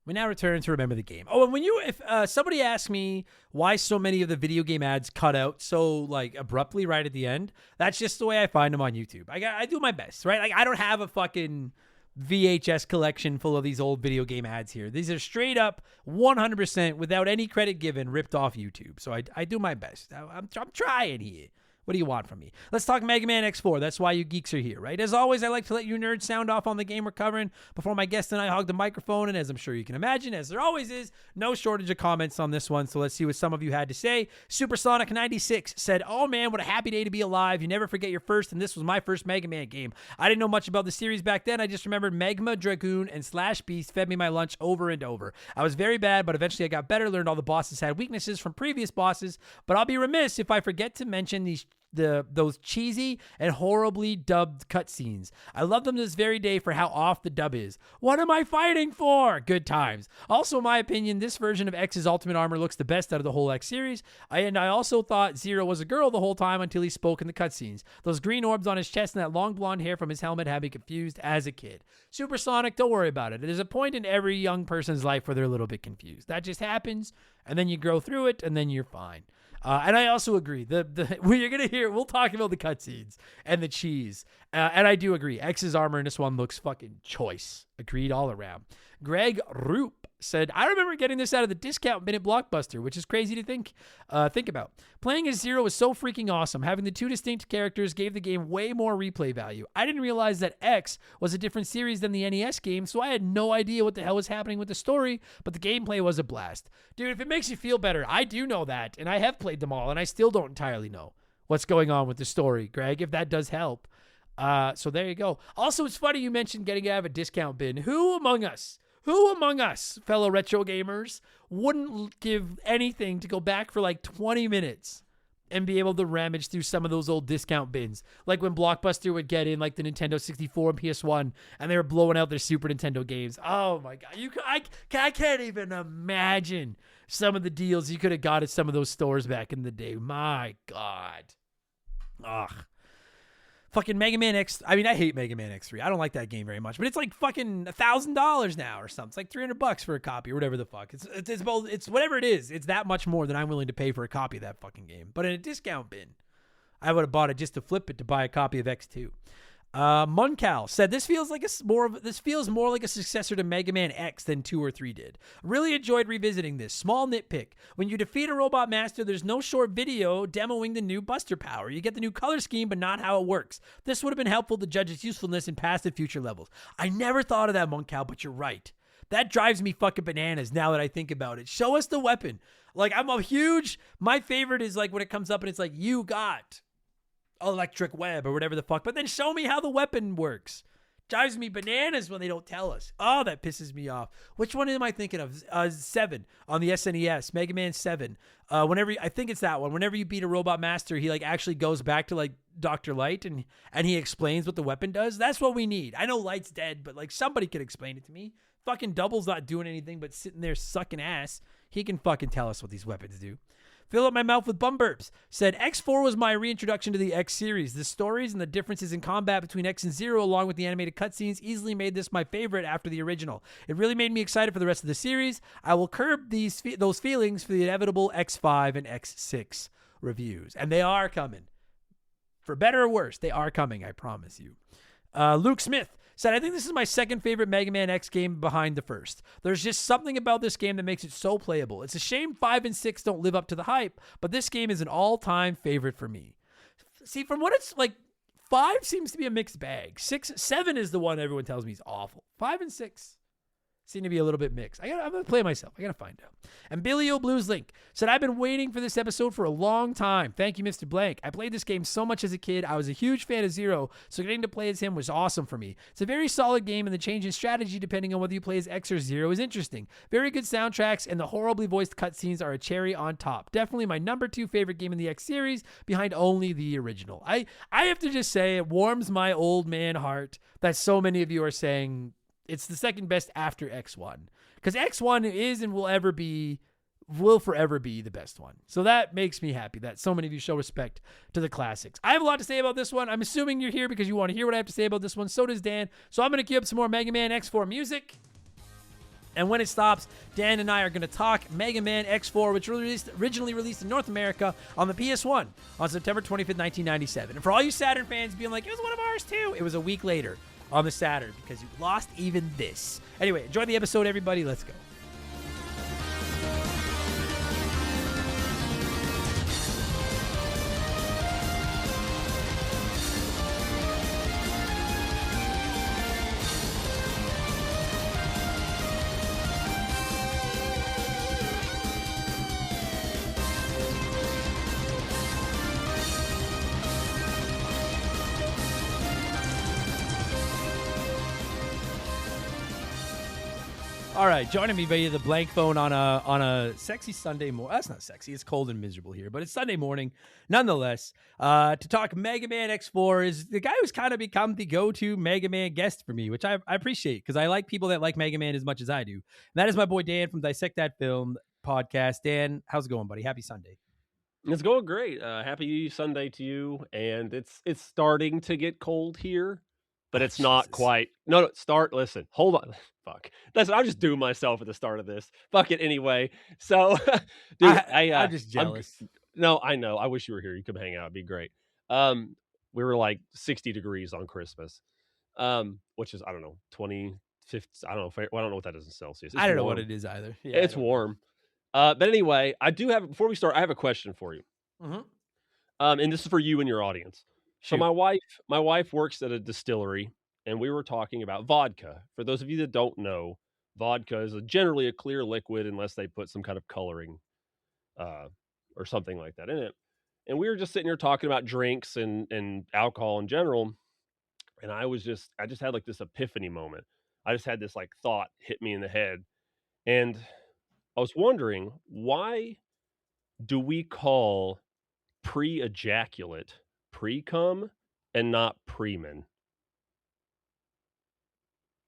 We now return to Remember the Game. Oh, and if somebody asks me why so many of the video game ads cut out so like abruptly right at the end, that's just the way I find them on YouTube. I do my best, right? Like, I don't have a fucking VHS collection full of these old video game ads here. These are straight up 100% without any credit given, ripped off YouTube. So I do my best. I'm trying here. What do you want from me? Let's talk Mega Man X4. That's why you geeks are here, right? As always, I like to let you nerds sound off on the game we're covering before my guest and I hog the microphone. And as I'm sure you can imagine, as there always is, no shortage of comments on this one. So let's see what some of you had to say. Supersonic96 said, "Oh man, what a happy day to be alive. You never forget your first, and this was my first Mega Man game. I didn't know much about the series back then. I just remembered Magma, Dragoon, and Slash Beast fed me my lunch over and over. I was very bad, but eventually I got better, learned all the bosses had weaknesses from previous bosses, but I'll be remiss if I forget to mention those cheesy and horribly dubbed cutscenes. I love them this very day for how off the dub is. What am I fighting for? Good times. Also, in my opinion, this version of X's Ultimate Armor looks the best out of the whole X series. I also thought Zero was a girl the whole time until he spoke in the cutscenes. Those green orbs on his chest and that long blonde hair from his helmet had me confused as a kid. Supersonic, don't worry about it. There's a point in every young person's life where they're a little bit confused. That just happens, and then you grow through it, and then you're fine. And I also agree. You're going to hear, we'll talk about the cutscenes and the cheese. And I do agree. X's armor in this one looks fucking choice. Agreed all around. Greg Roop said, "I remember getting this out of the discount bin at Blockbuster, which is crazy to think about. Playing as Zero was so freaking awesome. Having the two distinct characters gave the game way more replay value. I didn't realize that X was a different series than the NES game, so I had no idea what the hell was happening with the story, but the gameplay was a blast." Dude, if it makes you feel better, I do know that, and I have played them all, and I still don't entirely know what's going on with the story, Greg, if that does help. So there you go. Also, it's funny you mentioned getting out of a discount bin. Who among us Who among us, fellow retro gamers, wouldn't give anything to go back for like 20 minutes and be able to rummage through some of those old discount bins? Like when Blockbuster would get in like the Nintendo 64 and PS1 and they were blowing out their Super Nintendo games. Oh my God. I can't even imagine some of the deals you could have got at some of those stores back in the day. My God. Ugh. Fucking Mega Man X. I mean, I hate Mega Man X3. I don't like that game very much, but it's like fucking $1,000 now or something. It's like $300 for a copy or whatever the fuck. It's both. It's whatever it is. It's that much more than I'm willing to pay for a copy of that fucking game. But in a discount bin, I would have bought it just to flip it to buy a copy of X2. Muncal said this feels more like a successor to Mega Man X than 2 or 3 did. Really enjoyed revisiting this. Small nitpick: when you defeat a robot master, there's no short video demoing the new Buster power. You get the new color scheme, but not how it works. This would have been helpful to judge its usefulness in past and future levels. I never thought of that, Muncal, but you're right. That drives me fucking bananas now that I think about it. Show us the weapon. Like, my favorite is like when it comes up and it's like, you got electric web or whatever the fuck, but then show me how the weapon works. Drives me bananas when they don't tell us. Oh, that pisses me off. Which one am I thinking of? 7 on the SNES, Mega Man 7. I think it's that one. Whenever you beat a robot master, he like actually goes back to like Dr. Light and he explains what the weapon does. That's what we need. I know Light's dead, but like somebody could explain it to me. Fucking Double's not doing anything but sitting there sucking ass. He can fucking tell us what these weapons do. Fill up my mouth with bum burps. Said X4 was my reintroduction to the X series. The stories and the differences in combat between X and Zero, along with the animated cutscenes, easily made this my favorite after the original. It really made me excited for the rest of the series. I will curb those feelings for the inevitable X5 and X6 reviews. And they are coming. For better or worse, they are coming, I promise you. Luke Smith said, I think this is my second favorite Mega Man X game behind the first. There's just something about this game that makes it so playable. It's a shame 5 and 6 don't live up to the hype, but this game is an all-time favorite for me. See, from what it's like, 5 seems to be a mixed bag. 7 is the one everyone tells me is awful. 5 and 6 seem to be a little bit mixed. I'm going to play it myself. I got to find out. And Billy O Blues Link said, I've been waiting for this episode for a long time. Thank you, Mr. Blank. I played this game so much as a kid. I was a huge fan of Zero, so getting to play as him was awesome for me. It's a very solid game, and the change in strategy depending on whether you play as X or Zero is interesting. Very good soundtracks, and the horribly voiced cutscenes are a cherry on top. Definitely my number 2 favorite game in the X series, behind only the original. I have to just say, it warms my old man heart that so many of you are saying it's the second best after X1. Because X1 is and will forever be the best one. So that makes me happy that so many of you show respect to the classics. I have a lot to say about this one. I'm assuming you're here because you want to hear what I have to say about this one. So does Dan. So I'm going to queue up some more Mega Man X4 music. And when it stops, Dan and I are going to talk Mega Man X4, which was originally released in North America on the PS1 on September 25th, 1997. And for all you Saturn fans being like, it was one of ours too, it was a week later on the Saturn because you lost even this. Anyway, enjoy the episode, everybody. Let's go. All right, joining me via the blank phone on a sexy Sunday morning. That's not sexy. It's cold and miserable here, but it's Sunday morning nonetheless. To talk Mega Man X4 is the guy who's kind of become the go-to Mega Man guest for me, which I appreciate because I like people that like Mega Man as much as I do. And that is my boy Dan from Dissect That Film podcast. Dan, how's it going, buddy? Happy Sunday. It's going great. Happy Sunday to you. And it's starting to get cold here, but it's not quite. No, listen, hold on. Fuck. I'll just do myself at the start of this. Fuck it anyway. So, dude, I'm just jealous. No, I know. I wish you were here. You could hang out. It'd be great. We were like 60 degrees on Christmas, which is, I don't know, 20, 50. I don't know. Well, I don't know what that is in Celsius. I don't know what it is either. Yeah, it's warm. But anyway, I do have, before we start, I have a question for you. Mm-hmm. And this is for you and your audience. Shoot. So my wife works at a distillery, and we were talking about vodka. For those of you that don't know, vodka is generally a clear liquid unless they put some kind of coloring or something like that in it. And we were just sitting here talking about drinks and alcohol in general. And I just had like this epiphany moment. I just had this like thought hit me in the head, and I was wondering, why do we call pre-ejaculate pre-cum and not premen?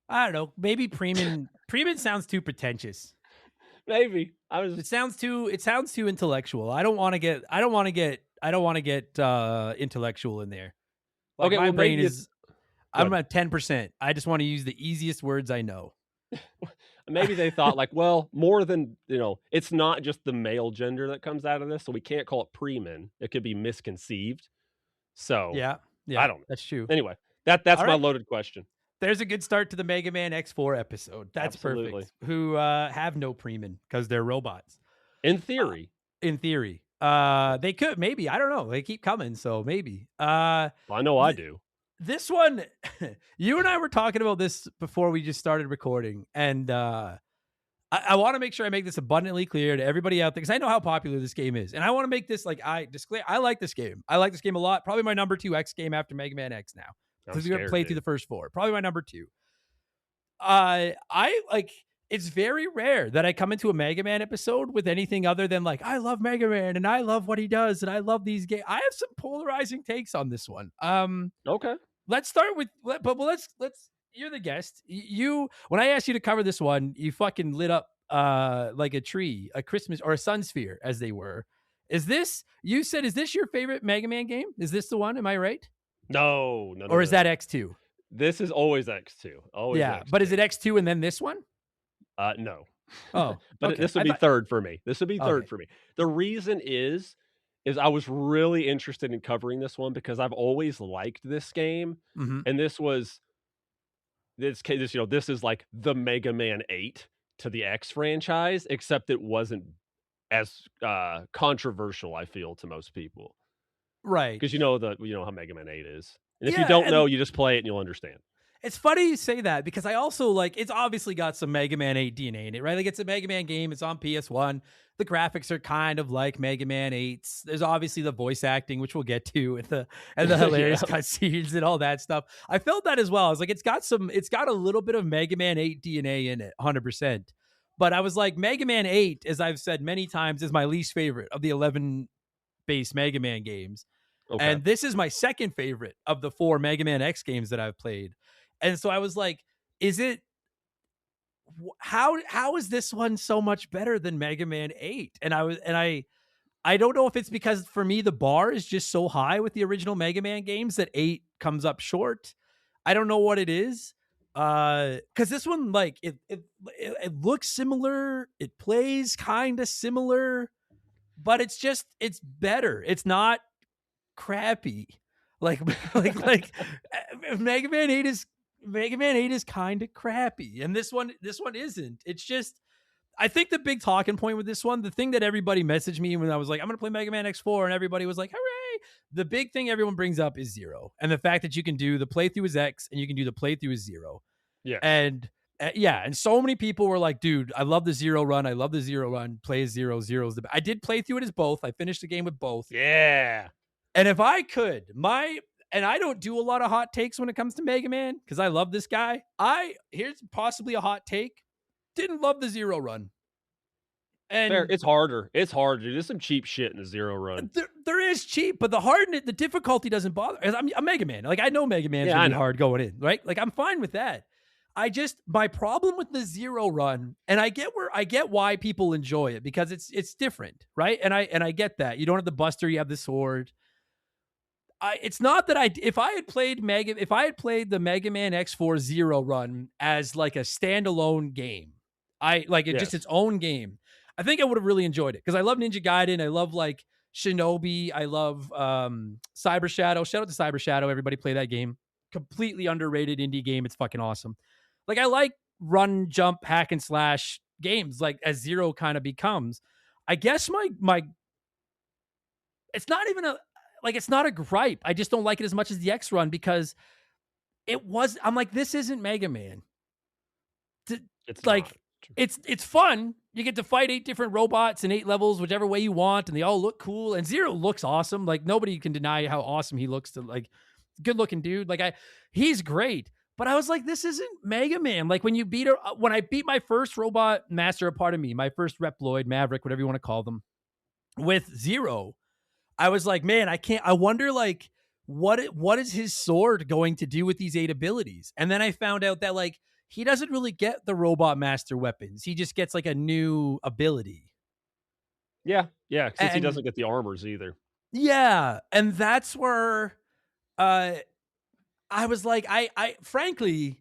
I don't know. Maybe premen. Premen sounds too pretentious. Maybe I was. It sounds too intellectual. I don't want to get intellectual in there. Like Okay, my well, brain maybe is. I'm at 10%. I just want to use the easiest words I know. Maybe they thought like, well, more than, it's not just the male gender that comes out of this, so we can't call it premen. It could be misconceived. So Yeah, I don't know. that's true. Anyway, that's All my right. loaded question. There's a good start to the Mega Man X4 episode. That's Absolutely. perfect. Who have no premen because they're robots. In theory. In theory. They could, maybe. I don't know. They keep coming, so maybe. I know I do. This one, you and I were talking about this before we just started recording, and I want to make sure I make this abundantly clear to everybody out there, because I know how popular this game is, and I want to make this I like this game. I like this game a lot. Probably my number 2 X game after Mega Man X now, because we played through the first 4. Probably my number 2. I like. It's very rare that I come into a Mega Man episode with anything other than like, I love Mega Man and I love what he does and I love these games. I have some polarizing takes on this one. Okay. Let's start with, but let's. You're the guest. You, when I asked you to cover this one, you fucking lit up like a tree, a Christmas or a sun sphere, as they were. Is this? You said, is this your favorite Mega Man game? Is this the one? Am I right? No. Or is that X2? This is always X2. Always. Yeah, X2. but is it X2 and then this one? No. Oh, but okay. this would be third for me. This would be third Okay. for me. The reason is I was really interested in covering this one because I've always liked this game, and this is like the Mega Man 8 to the X franchise, except it wasn't as controversial, I feel, to most people. Right. Because you know how Mega Man 8 is. And if you don't know, you just play it and you'll understand. It's funny you say that, because I also like, it's obviously got some Mega Man 8 DNA in it, right? Like, it's a Mega Man game. It's on PS1. The graphics are kind of like Mega Man 8's. There's obviously the voice acting, which we'll get to, and the hilarious cutscenes and all that stuff. I felt that as well. I was like, it's got a little bit of Mega Man 8 DNA in it, 100%. But I was like, Mega Man 8, as I've said many times, is my least favorite of the 11 base Mega Man games. Okay. And this is my second favorite of the 4 Mega Man X games that I've played. And so I was like, how is this one so much better than Mega Man 8? And I don't know if it's because for me, the bar is just so high with the original Mega Man games that 8 comes up short. I don't know what it is. Cause this one, like it looks similar. It plays kind of similar, but it's better. It's not crappy. Like Mega Man 8 is kind of crappy, and this one isn't. It's just, I think the big talking point with this one, the thing that everybody messaged me when I was like, I'm gonna play Mega Man X4, and everybody was like, hooray! The big thing everyone brings up is Zero, and the fact that you can do the playthrough as X and you can do the playthrough as Zero. Yeah, and and so many people were like, dude, I love the Zero run. I love the Zero run. Play as Zero. Zero's the. I did play through it as both. I finished the game with both. Yeah, and if I could, and I don't do a lot of hot takes when it comes to Mega Man because I love this guy. Here's possibly a hot take. Didn't love the Zero run. And fair. It's harder. There's some cheap shit in the Zero run. There is cheap, but the difficulty doesn't bother. I'm a Mega Man. Like, I know Mega Man's gonna be hard going in, right? Like, I'm fine with that. My problem with the Zero run, and I get why people enjoy it, because it's different, right? And I get that. You don't have the Buster, you have the sword. It's not that if I had played the Mega Man X4 Zero run as like a standalone game, just its own game, I think I would have really enjoyed it, because I love Ninja Gaiden, I love like Shinobi, I love Cyber Shadow. Shout out to Cyber Shadow, everybody play that game. Completely underrated indie game. It's fucking awesome. Like, I like run, jump, hack and slash games, like as Zero kind of becomes. I guess my it's not even it's not a gripe. I just don't like it as much as the X run, because I'm like, this isn't Mega Man. It's fun. You get to fight 8 different robots in 8 levels, whichever way you want, and they all look cool. And Zero looks awesome. Like, nobody can deny how awesome he looks. Good looking dude. Like, he's great. But I was like, this isn't Mega Man. Like when I beat my first robot master, a part of me, my first Reploid, Maverick, whatever you want to call them, with Zero, I was like, man, I wonder like what is his sword going to do with these 8 abilities? And then I found out that like he doesn't really get the robot master weapons. He just gets like a new ability. Yeah, since he And doesn't get the armors either. yeah, and that's where uh I was like, I frankly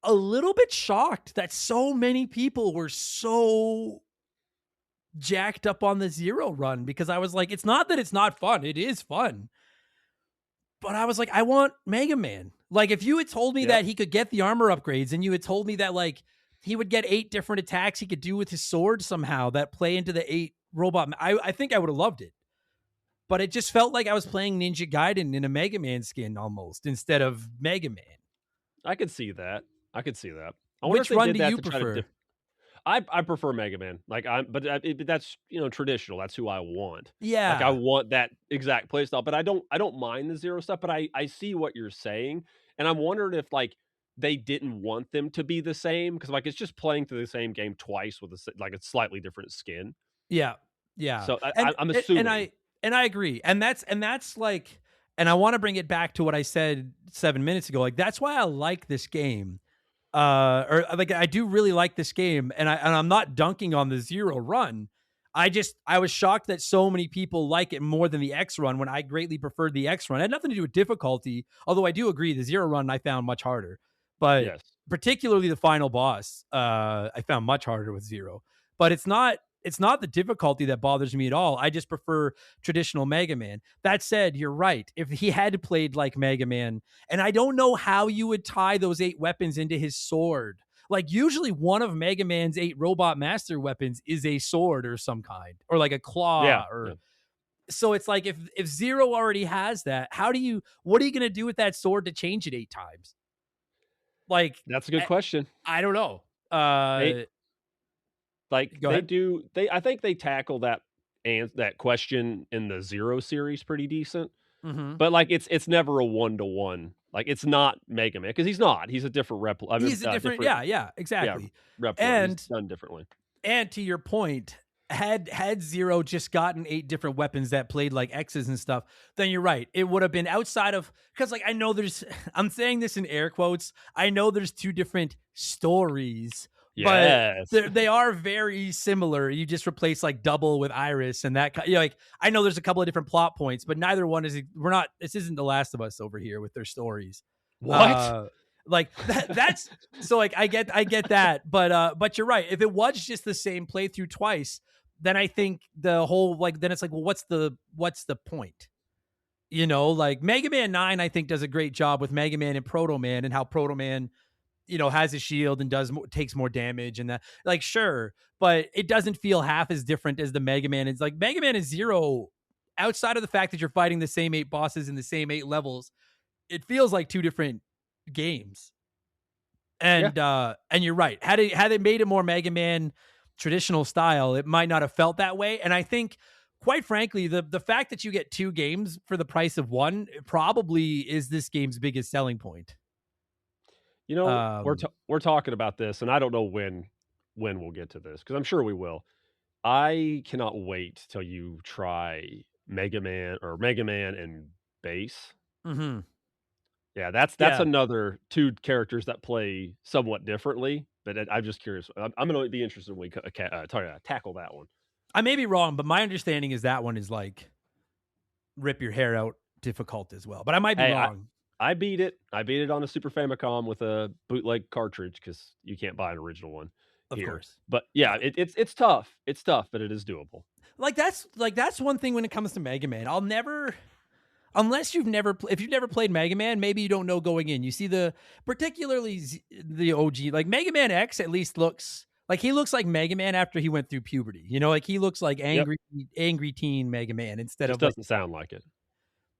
a little bit shocked that so many people were so jacked up on the Zero run, because I was like, it's not that it's not fun. It is fun. But I was like, I want Mega Man. Like if you had told me that he could get the armor upgrades, and you had told me that like he would get 8 different attacks he could do with his sword somehow that play into the 8 robot, I think I would have loved it. But it just felt like I was playing Ninja Gaiden in a Mega Man skin almost, instead of Mega Man. I could see that. I wonder Which if they run did do that you to try to prefer? I prefer Mega Man. Like but that's traditional. That's who I want. Like I Yeah. want that exact play style. But I don't mind the Zero stuff. But I see what you're saying, and I'm wondering if like they didn't want them to be the same, because like it's just playing through the same game twice with like a slightly different skin. Yeah. Yeah. So And I'm and assuming. I agree. And that's like, and I want to bring it back to what I said 7 minutes ago. Like that's why I like this game. Or like I do really like this game, and I'm not dunking on the Zero run. I was shocked that so many people like it more than the X run, when I greatly preferred the X run. It had nothing to do with difficulty, although I do agree the Zero run I found much harder. But Yes. particularly the final boss, I found much harder with Zero. But it's not the difficulty that bothers me at all. I just prefer traditional Mega Man. That said, you're right. If he had played like Mega Man, and I don't know how you would tie those 8 weapons into his sword. Like usually one of Mega Man's 8 robot master weapons is a sword or some kind, or like a Yeah. claw, Yeah. or so it's like if Zero already has that, what are you going to do with that sword to change it 8 times? Like That's a good question. I don't know. They like Go they ahead. do they I think they tackle that question in the Zero series pretty decent. Mhm. But, like, it's never a one-to-one. Like, it's not Mega Man, because he's not. He's a different I mean, He's a different, different yeah, yeah, exactly. Reploid. He's And done differently. to your point, had Zero just gotten 8 different weapons that played like X's and stuff, then you're right. It would have been outside of, because like I know there's I'm saying this in air quotes. I know there's 2 different stories, but Yes. they are very similar. You just replace like Double with Iris, and that like I know there's a couple of different plot points, but neither one is, this isn't The Last of Us over here with their stories. What? Like that's so like I get that, but you're right. If it was just the same playthrough twice, then I think the whole like then it's like, well, what's the point? Like Mega Man 9 I think does a great job with Mega Man and Proto Man, and how Proto Man has a shield and takes more damage, and that, like, sure, but it doesn't feel half as different as the Mega Man. It's like Mega Man is Zero, outside of the fact that you're fighting the same 8 bosses in the same 8 levels. It feels like 2 different games. Yeah. And you're right. Had it made it more Mega Man traditional style, it might not have felt that way. And I think, quite frankly, the fact that you get 2 games for the price of one probably is this game's biggest selling point. You know, Um, we're talking about this, and I don't know when we'll get to this, because I'm sure we will. I cannot wait till you try Mega Man and Bass. mhm. Yeah, that's Yeah. another 2 characters that play somewhat differently, but I'm just curious. I'm gonna be interested when we tackle that one. I may be wrong, but my understanding is that one is like rip your hair out difficult as well. But I might be Hey, wrong. I beat it. I beat it on a Super Famicom with a bootleg cartridge, because you can't buy an original one Of here. course. But yeah, it's tough. It's tough, but it is doable. Like that's one thing when it comes to Mega Man. I'll never, unless if you've never played Mega Man, maybe you don't know going in. You see particularly the OG, like Mega Man X at least looks like Mega Man after he went through puberty. Like he looks like Yep. angry teen Mega Man instead Just of like, doesn't sound like it.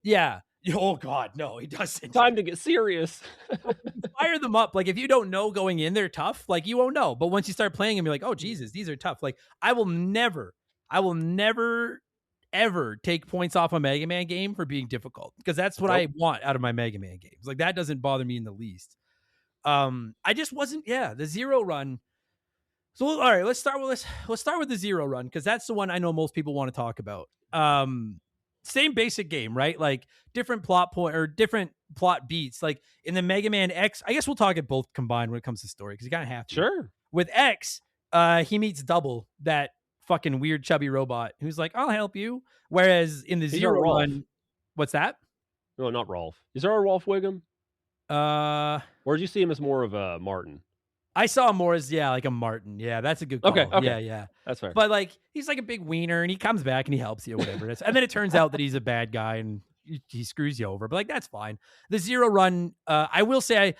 yeah. Oh God, no, he doesn't. Time to get serious. Fire them up. Like if you don't know going in, they're tough. Like you won't know. But once you start playing them, you're like, oh Jesus, these are tough. Like I will never ever take points off a Mega Man game for being difficult, because that's what I Nope. want out of my Mega Man games. Like that doesn't bother me in the least. I just wasn't. Yeah, the Zero Run. So all right, let's start with the Zero Run because that's the one I know most people want to talk about. Same basic game, right? Like different plot point or different plot beats. Like in the Mega Man X, I guess we'll talk it both combined when it comes to story because you kind of have to. Sure. With X, he meets Double, that fucking weird chubby robot who's like, "I'll help you." Whereas in the Zero Run, what's that? No, not Rolf. Is there a Rolf Wiggum? Or did you see him as more of a Martin? I saw him more as like a Martin. Yeah, that's a good call. Okay. Yeah. That's fair. But like he's like a big wiener and he comes back and he helps you, whatever it is. And then it turns out that he's a bad guy and he screws you over. But like that's fine. The Zero Run, I will say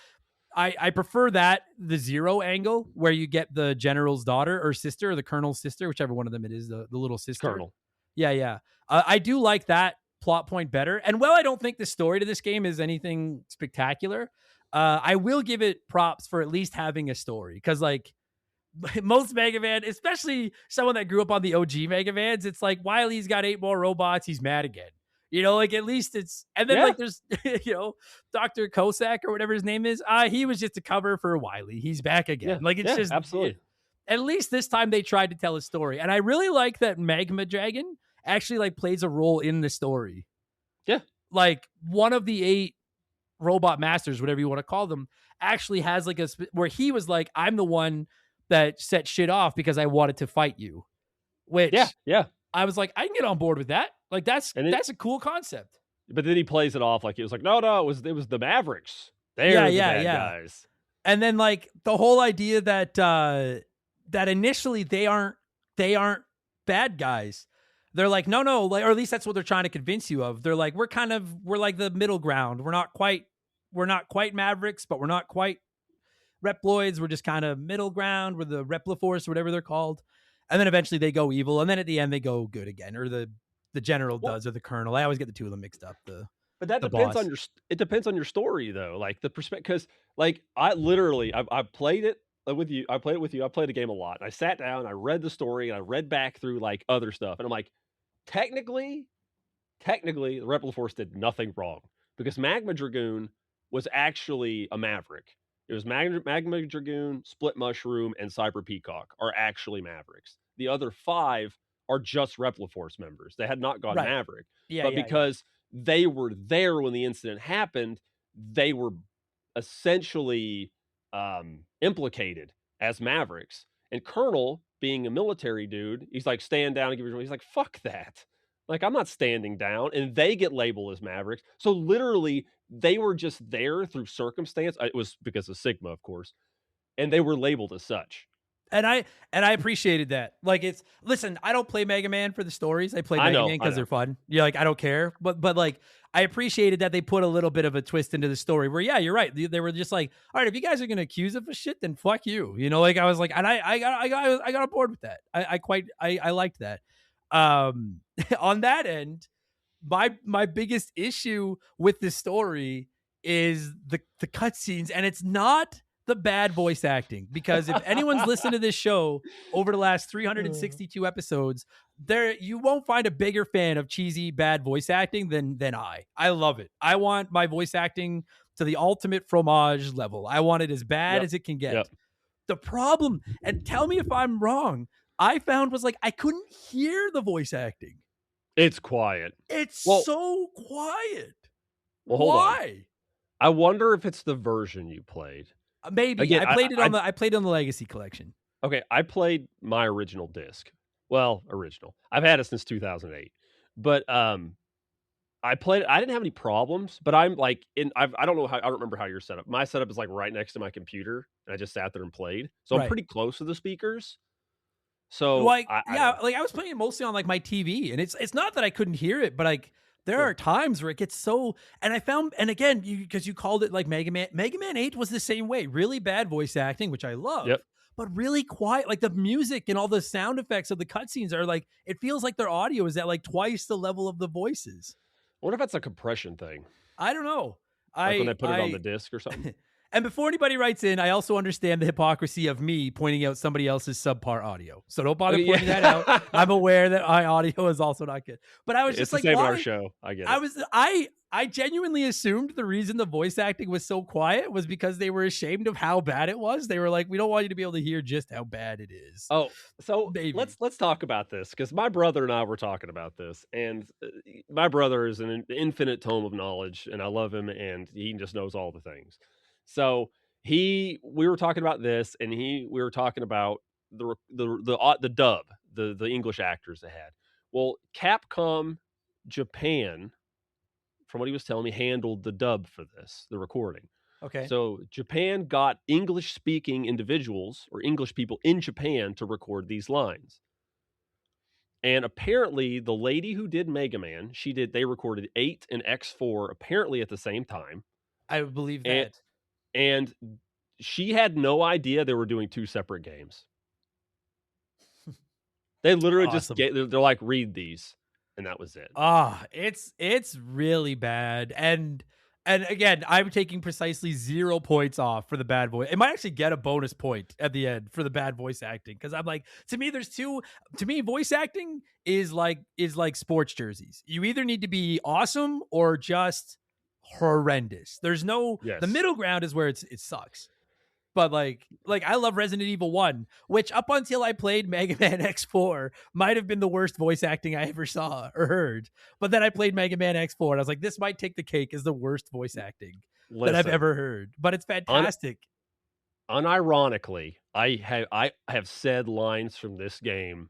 I prefer the Zero angle where you get the general's daughter or sister or the colonel's sister, whichever one of them it is, the little sister. Colonel. Yeah. I do like that plot point better. And while I don't think the story to this game is anything spectacular, I will give it props for at least having a story. Because like most Mega Man, especially someone that grew up on the OG Mega Mans, it's like Wily's got 8 more robots. He's mad again. Like at least it's, and then like there's, Dr. Cossack or whatever his name is. He was just a cover for Wily. He's back again. Yeah. Like it's just absolutely. At least this time they tried to tell a story. And I really like that Magma Dragon actually like plays a role in the story. Yeah. Like one of the 8 robot masters, whatever you want to call them, actually has like where he was like, I'm the one that set shit off because I wanted to fight you. Which I was like, I can get on board with that. Like that's a cool concept. But then he plays it off like it was like, no, it was the Mavericks. They're the bad guys. And then like the whole idea that that initially they aren't bad guys. They're like, no, like, or at least that's what they're trying to convince you of. They're like, we're like the middle ground. We're not quite Mavericks, but we're not quite Reploids. We're just kind of middle ground. We're the Repliforce, whatever they're called. And then eventually they go evil. And then at the end they go good again, or the general does, or the colonel. I always get the two of them mixed up. But that depends on it depends on your story though. Like the perspective, because like I played it with you. I played it with you. I played the game a lot. And I sat down, I read the story, and I read back through like other stuff. And I'm like, technically, the Repliforce did nothing wrong because Magma Dragoon was actually a Maverick. It was Magma Dragoon, Split Mushroom, and Cyber Peacock are actually Mavericks. The other 5 are just Repliforce members. They had not gone Maverick. Because they were there when the incident happened, they were essentially implicated as Mavericks. And Colonel, being a military dude, he's like, stand down and give your... He's like, fuck that. Like, I'm not standing down. And they get labeled as Mavericks. So literally, they were just there through circumstance. It was because of Sigma, of course. And they were labeled as such. And I appreciated that. Like listen, I don't play Mega Man for the stories. I play Mega Man because they're fun. Like, I don't care. But like, I appreciated that they put a little bit of a twist into the story where, yeah, you're right. They were just like, all right, if you guys are going to accuse us of shit, then fuck you. Like I was like, and I got on board with that. I liked that. On that end, my biggest issue with the story is the cutscenes, and it's not the bad voice acting, because if anyone's listened to this show over the last 362 episodes, you won't find a bigger fan of cheesy bad voice acting than I love it. I want my voice acting to the ultimate fromage level. I want it as bad as it can get. The problem, and tell me if I'm wrong, I found was like I couldn't hear the voice acting. It's quiet. It's so quiet. Well, hold Why? on. I wonder if it's the version you played. Maybe. Again, I played it on the Legacy Collection. Okay, I played my original disc. Well, original. I've had it since 2008. But I played it. I didn't have any problems, but I'm like I don't remember how you're set up. My setup is like right next to my computer, and I just sat there and played. So I'm pretty close to the speakers. So like I was playing it mostly on like my TV, and it's not that I couldn't hear it, but like there are times where it gets so, and I found, and again, because you called it like Mega Man 8 was the same way. Really bad voice acting, which I love, but really quiet. Like the music and all the sound effects of the cutscenes are like, it feels like their audio is at like twice the level of the voices. I wonder if that's a compression thing. I don't know. Like when they put it on the disc or something. And before anybody writes in, I also understand the hypocrisy of me pointing out somebody else's subpar audio. So don't bother pointing that out. I'm aware that my audio is also not good. But I was just It's the like, same on why? our show. I get it. I genuinely assumed the reason the voice acting was so quiet was because they were ashamed of how bad it was. They were like, we don't want you to be able to hear just how bad it is. Oh, so Maybe. let's talk about this, because my brother and I were talking about this, and my brother is an infinite tome of knowledge, and I love him, and he just knows all the things. So we were talking about this, and we were talking about the dub, the English actors they had. Well, Capcom Japan, from what he was telling me, handled the dub for this, the recording. Okay. So Japan got English-speaking individuals or English people in Japan to record these lines. And apparently the lady who did Mega Man, they recorded 8 and X4 apparently at the same time. I would believe that. And she had no idea they were doing 2 separate games. They literally Awesome. they're like, read these. And that was it. It's really bad. And again, I'm taking precisely 0 points off for the bad voice. It might actually get a bonus point at the end for the bad voice acting, because I'm like, to me, voice acting is like sports jerseys. You either need to be awesome or just horrendous. There's no the middle ground is where it sucks. But like I love Resident Evil 1, which up until I played Mega Man X4 might have been the worst voice acting I ever saw or heard. But then I played Mega Man X4 and I was like, this might take the cake as the worst voice acting that I've ever heard. But it's fantastic. Unironically, I have said lines from this game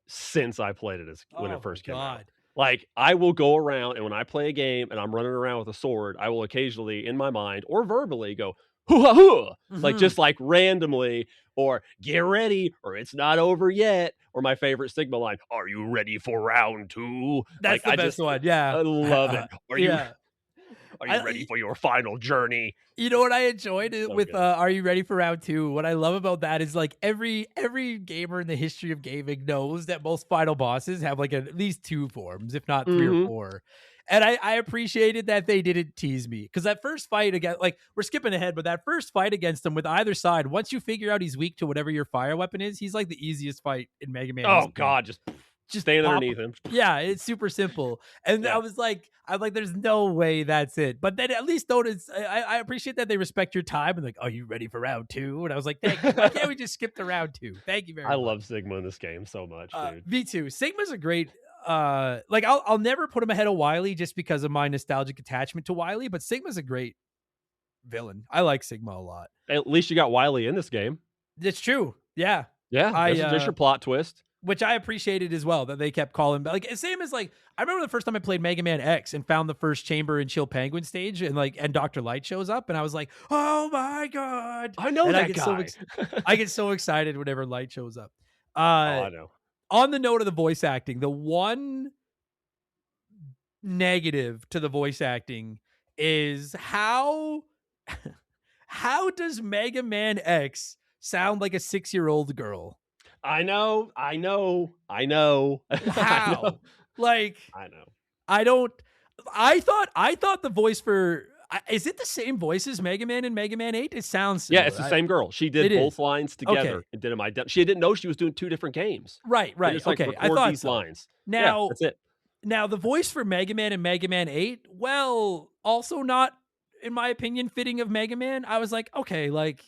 since I played it when it first came out. Like, I will go around, and when I play a game and I'm running around with a sword, I will occasionally, in my mind or verbally, go, hoo-ha-hoo, like just like randomly, or get ready, or it's not over yet, or my favorite Sigma line, are you ready for round 2? That's like, the best one, yeah. I love it. Are you ready for your final journey? You know what I enjoyed with Are You Ready for Round 2? What I love about that is like every gamer in the history of gaming knows that most final bosses have like at least 2 forms, if not 3 or 4. And I appreciated that they didn't tease me, because that first fight against, like, we're skipping ahead, but that first fight against him with either side, once you figure out he's weak to whatever your fire weapon is, he's like the easiest fight in Mega Man. Oh God, just stand underneath him. Yeah, it's super simple. And I'm like, there's no way that's it. But then at least notice, I appreciate that they respect your time and like, are you ready for round 2? And I was like, thank you. Why can't we just skip to round 2? Thank you very much. I love Sigma in this game so much, dude. Me too. Sigma's a great. Like I'll never put him ahead of Wily just because of my nostalgic attachment to Wily, but Sigma's a great villain. I like Sigma a lot. At least you got Wily in this game. It's true. Yeah. Yeah. That's your plot twist. Which I appreciated as well, that they kept calling, like, same as like, I remember the first time I played Mega Man X and found the first chamber and Chill Penguin stage, and Dr. Light shows up, and I was like, oh my God. I know that guy. I get so excited whenever Light shows up. I know. On the note of the voice acting, the one negative to the voice acting is how does Mega Man X sound like a 6-year-old girl? I know. How? I know. Like, I know. I thought the voice for, is it the same voice as Mega Man and Mega Man 8? It sounds similar. Yeah, it's the same girl. She did both lines together and did them. She didn't know she was doing 2 different games. Right. Like, okay, I thought these so. lines. Now, that's it. Now, the voice for Mega Man and Mega Man 8, well, also not, in my opinion, fitting of Mega Man. I was like, okay, like,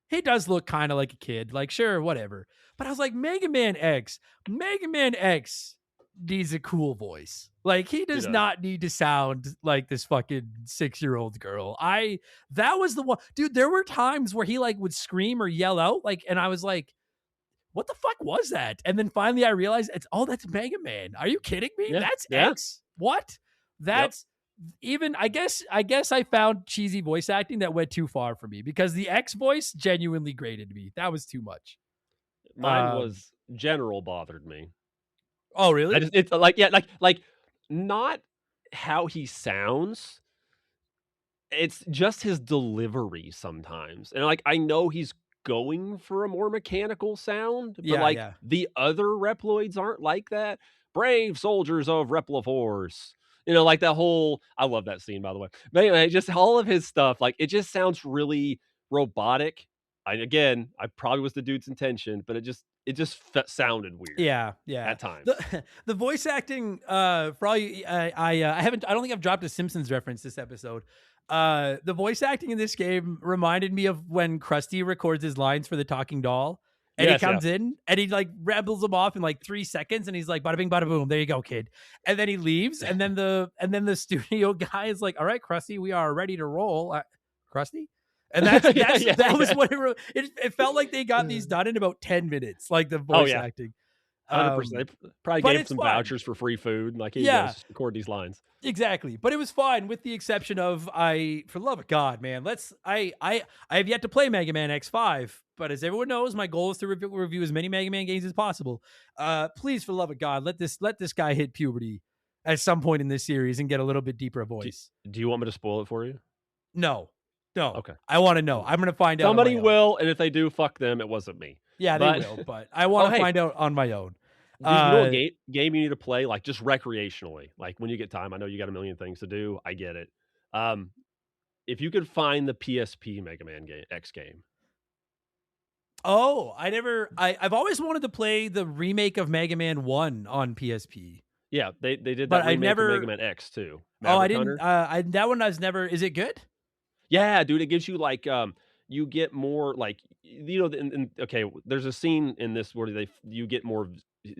he does look kind of like a kid. Like, sure, whatever. But I was like, Mega Man X needs a cool voice. Like, he does not need to sound like this fucking 6-year-old girl. That was the one. Dude, there were times where he, like, would scream or yell out, like, and I was like, what the fuck was that? And then finally I realized that's Mega Man. Are you kidding me? Yeah. That's X. What? That's even, I guess I found cheesy voice acting that went too far for me, because the X voice genuinely grated me. That was too much. Mine was General bothered me. Oh, really? It's like not how he sounds. It's just his delivery sometimes. And like, I know he's going for a more mechanical sound, but the other Reploids aren't like that. Brave soldiers of Replivores. You know, like that whole I love that scene, by the way. But anyway, just all of his stuff, like, it just sounds really robotic. I probably was the dude's intention, but it just sounded weird Yeah, yeah. at times. The voice acting, for all you, I don't think I've dropped a Simpsons reference this episode. The voice acting in this game reminded me of when Krusty records his lines for the talking doll. And Yes, he comes yeah. in and he like rambles them off in like 3 seconds, and he's like, bada bing, bada boom. There you go, kid. And then he leaves, and then the studio guy is like, all right, Krusty, we are ready to roll. Krusty? And that was what it felt like. They got these done in about 10 minutes, like the Oh, voice yeah. acting. 100%. They probably but gave him it's some fun. vouchers for free food. Like, here you Yeah. go, just record these lines. Exactly. But it was fine, with the exception of, for love of God, man, I have yet to play Mega Man X5, but as everyone knows, my goal is to review as many Mega Man games as possible. Please, for love of God, let this guy hit puberty at some point in this series and get a little bit deeper voice. Do you want me to spoil it for you? No. Okay. I want to know. I'm going to find out. Somebody will, and if they do, fuck them. It wasn't me. Yeah, they will, but I want to find out on my own. You know a game you need to play, like, just recreationally, like, when you get time. I know you got a million things to do. I get it. If you could find the PSP Mega Man X game. Oh, I've always wanted to play the remake of Mega Man 1 on PSP. Yeah, they did But that remake of Mega Man X too. I Maverick didn't. Hunter. That one I was never. Is it good? Yeah, dude, it gives you like you get more like okay, there's a scene in this where you get more of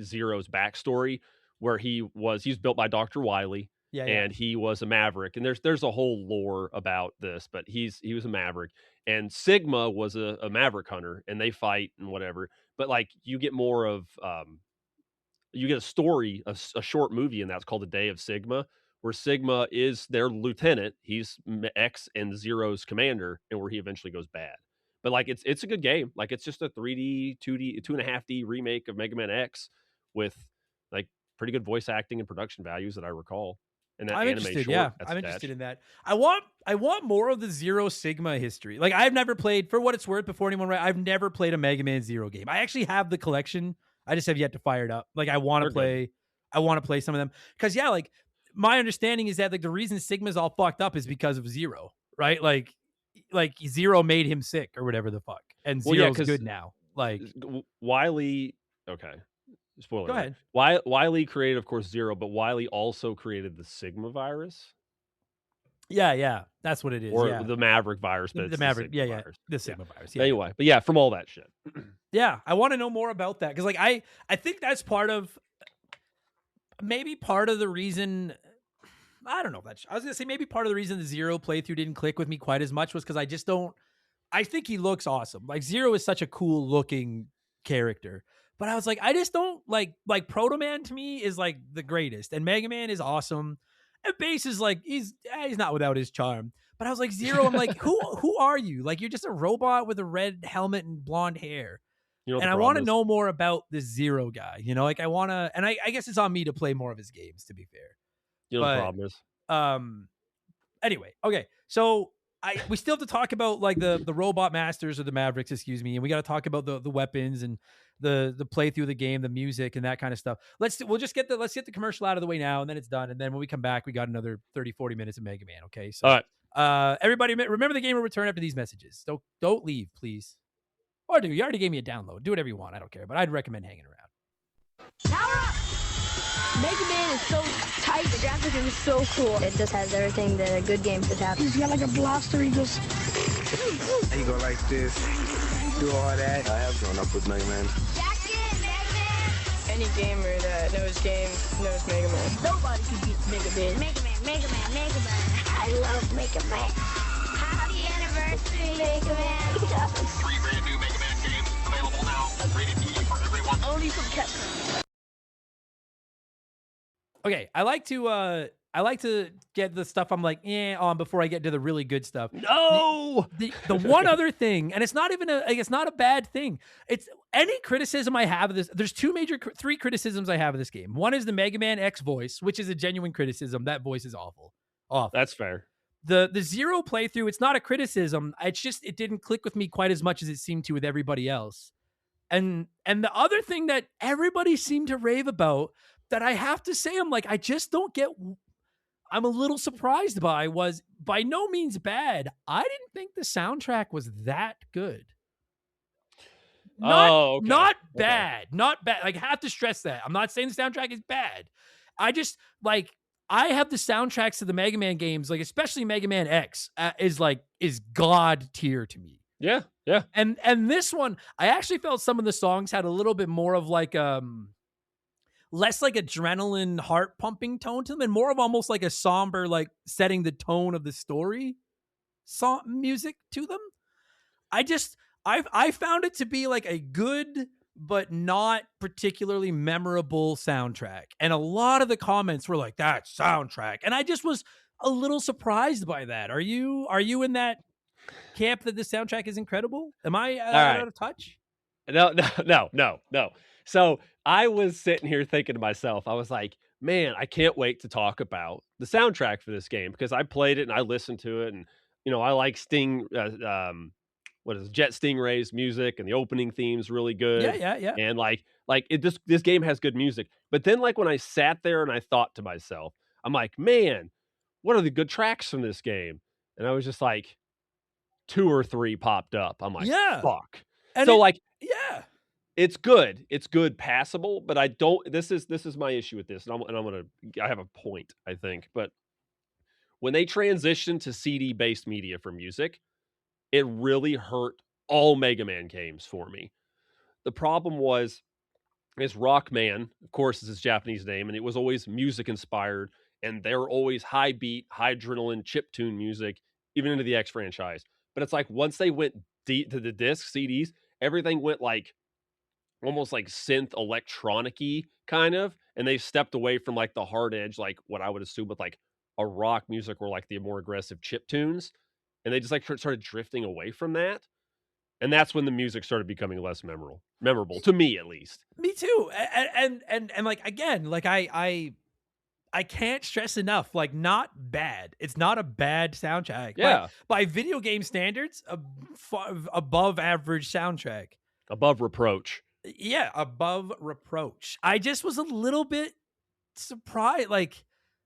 Zero's backstory where he's built by Dr. Wily. Yeah, and he was a Maverick, and there's a whole lore about this, but he was a Maverick, and Sigma was a Maverick hunter, and they fight and whatever. But like you get more of you get a story, a short movie, and that's called The Day of Sigma, where Sigma is their lieutenant. He's X and Zero's commander, and where he eventually goes bad. But like it's a good game. Like it's just a 3D, 2D, 2.5D remake of Mega Man X with like pretty good voice acting and production values that I recall. And that I'm anime interested. short Yeah, that's I'm attached. interested in that. I want more of the Zero Sigma history. Like I've never played, for what it's worth, before anyone, I've never played a Mega Man Zero game. I actually have the collection. I just have yet to fire it up. Like I want to play. I want to play some of them because like my understanding is that like the reason Sigma's all fucked up is because of Zero, right? Like Zero made him sick or whatever the fuck, and Zero's good now. Like Wily. Okay. Spoiler. Go ahead. Wily created, of course, Zero, but Wily also created the Sigma virus. Yeah, that's what it is. Or the Maverick virus, but the it's Maverick, the Sigma virus. The Sigma virus. Yeah. Anyway, but yeah, from all that shit. Yeah, I want to know more about that because, like, I think that's maybe part of the reason. I don't know. I was gonna say maybe part of the reason the Zero playthrough didn't click with me quite as much was because I just don't. I think he looks awesome. Like Zero is such a cool looking character. But I was like, I just don't like Proto Man to me is like the greatest, and Mega Man is awesome, and Bass is like he's not without his charm. But I was like Zero, I'm like who are you? Like you're just a robot with a red helmet and blonde hair, and I want to know more about this Zero guy. You know, like I want to, and I guess it's on me to play more of his games. To be fair, You know what the problem is. Anyway, okay, so. We still have to talk about like the robot masters or the Mavericks, excuse me, and we got to talk about the weapons and the playthrough of the game, the music and that kind of stuff. Let's get the commercial out of the way now, and then it's done. And then when we come back, we got another 30-40 minutes of Mega Man. Okay, so all right, everybody, remember the game will return after these messages. Don't leave, please. Or you already gave me a download. Do whatever you want. I don't care, but I'd recommend hanging around. Power up! Mega Man is so tight, the graphics are so cool. It just has everything that a good game should have. He's got like a blaster, he goes... He go like this, do all that. I have grown up with Mega Man. Any gamer that knows games knows Mega Man. Nobody can beat Mega Man. Mega Man, Mega Man, Mega Man. I love Mega Man. Happy anniversary, Mega Man. 3 brand new Mega Man games available now. Rated E for everyone. Only from Capcom. Okay, I like to get the stuff I'm like on before I get to the really good stuff. No, the one other thing, and it's not even it's not a bad thing. It's any criticism I have of this. There's three criticisms I have of this game. One is the Mega Man X voice, which is a genuine criticism. That voice is awful. That's fair. The Zero playthrough, it's not a criticism. It's just it didn't click with me quite as much as it seemed to with everybody else. And the other thing that everybody seemed to rave about, that I have to say, I'm like, I just don't get I'm a little surprised by was by no means bad. I didn't think the soundtrack was that good. Not bad. Not bad. Like, I have to stress that. I'm not saying the soundtrack is bad. I just like I have the soundtracks to the Mega Man games, like especially Mega Man X, is god tier to me. Yeah, yeah. And this one, I actually felt some of the songs had a little bit more of like less like adrenaline heart pumping tone to them and more of almost like a somber, like setting the tone of the story song music to them. I found it to be like a good but not particularly memorable soundtrack. And a lot of the comments were like, that soundtrack. And I just was a little surprised by that. Are you in that camp that the soundtrack is incredible? Am I out of touch? No. So I was sitting here thinking to myself, I was like, man, I can't wait to talk about the soundtrack for this game because I played it and I listened to it. And, I like Jet Stingray's music, and the opening theme's really good. Yeah. And this game has good music. But then when I sat there and I thought to myself, I'm like, man, what are the good tracks from this game? And I was just like, 2 or 3 popped up. I'm like, yeah, fuck. And so yeah, it's good. It's good, passable. But I don't. This is my issue with this, and I have a point, I think. But when they transition to CD based media for music, it really hurt all Mega Man games for me. The problem is Rockman, of course, is his Japanese name, and it was always music inspired, and they're always high beat, high adrenaline, chiptune music, even into the X franchise. But it's like once they went deep to the disc CDs, everything went like almost like synth electronic-y kind of, and they stepped away from like the hard edge, like what I would assume with like a rock music or like the more aggressive chip tunes. And they just like started drifting away from that. And that's when the music started becoming less memorable to me, at least. Me too. And like, again, like I can't stress enough, like, not bad. It's not a bad soundtrack. Yeah. By video game standards, above average soundtrack. Above reproach. Yeah, above reproach. I just was a little bit surprised, like,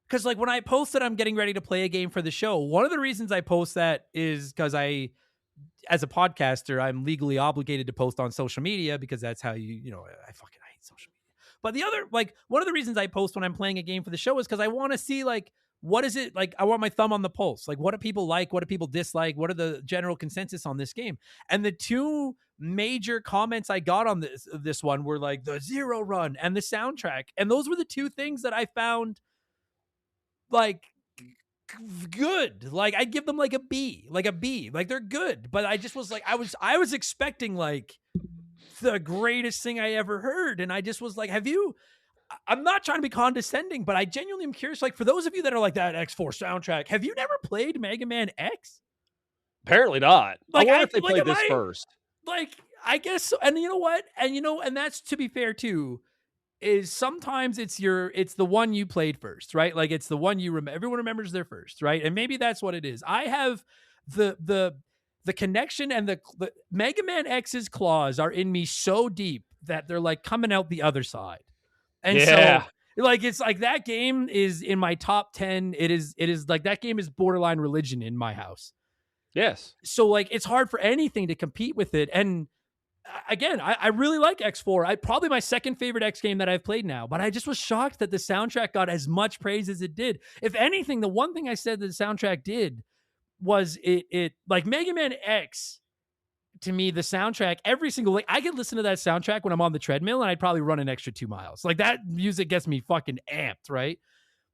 because like when I posted I'm getting ready to play a game for the show, one of the reasons I post that is because as a podcaster, I'm legally obligated to post on social media because that's how I fucking hate social media. But the other, like, one of the reasons I post when I'm playing a game for the show is because I want to see, like, what is it, like, I want my thumb on the pulse. Like, what do people like? What do people dislike? What are the general consensus on this game? And the 2 major comments I got on this one were like the Zero Run and the soundtrack. And those were the 2 things that I found like good. Like, I'd give them like a B. Like, they're good. But I just was like, I was expecting like the greatest thing I ever heard. And I just was like, I'm not trying to be condescending, but I genuinely am curious. Like, for those of you that are like, that X4 soundtrack, have you never played Mega Man X? Apparently not. Like, I wonder if they played this first. Like, I guess so. And you know what? And that's, to be fair too, is sometimes it's the one you played first, right? Like, it's the one everyone remembers their first, right? And maybe that's what it is. I have the connection, and the Mega Man X's claws are in me so deep that they're like coming out the other side. And so like, it's like that game is in my top 10. It is like that game is borderline religion in my house. Yes. So like, it's hard for anything to compete with it. And again, I really like X4. Probably my second favorite X game that I've played now, but I just was shocked that the soundtrack got as much praise as it did. If anything, the one thing I said that the soundtrack did was it like Mega Man X, to me, the soundtrack, every single, like, I could listen to that soundtrack when I'm on the treadmill and I'd probably run an extra 2 miles. Like, that music gets me fucking amped, right?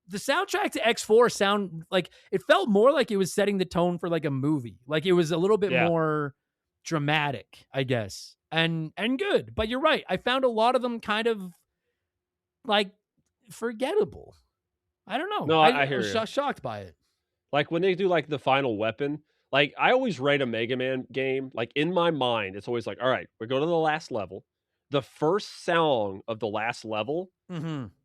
The soundtrack to X4 sound like, it felt more like it was setting the tone for like a movie. Like, it was a little bit more dramatic, I guess. And good. But you're right. I found a lot of them kind of like forgettable. I don't know. No, I hear was you. Shocked by it. Like, when they do like the final weapon, like, I always rate a Mega Man game, like, in my mind, it's always like, all right, we go to the last level. The first song of the last level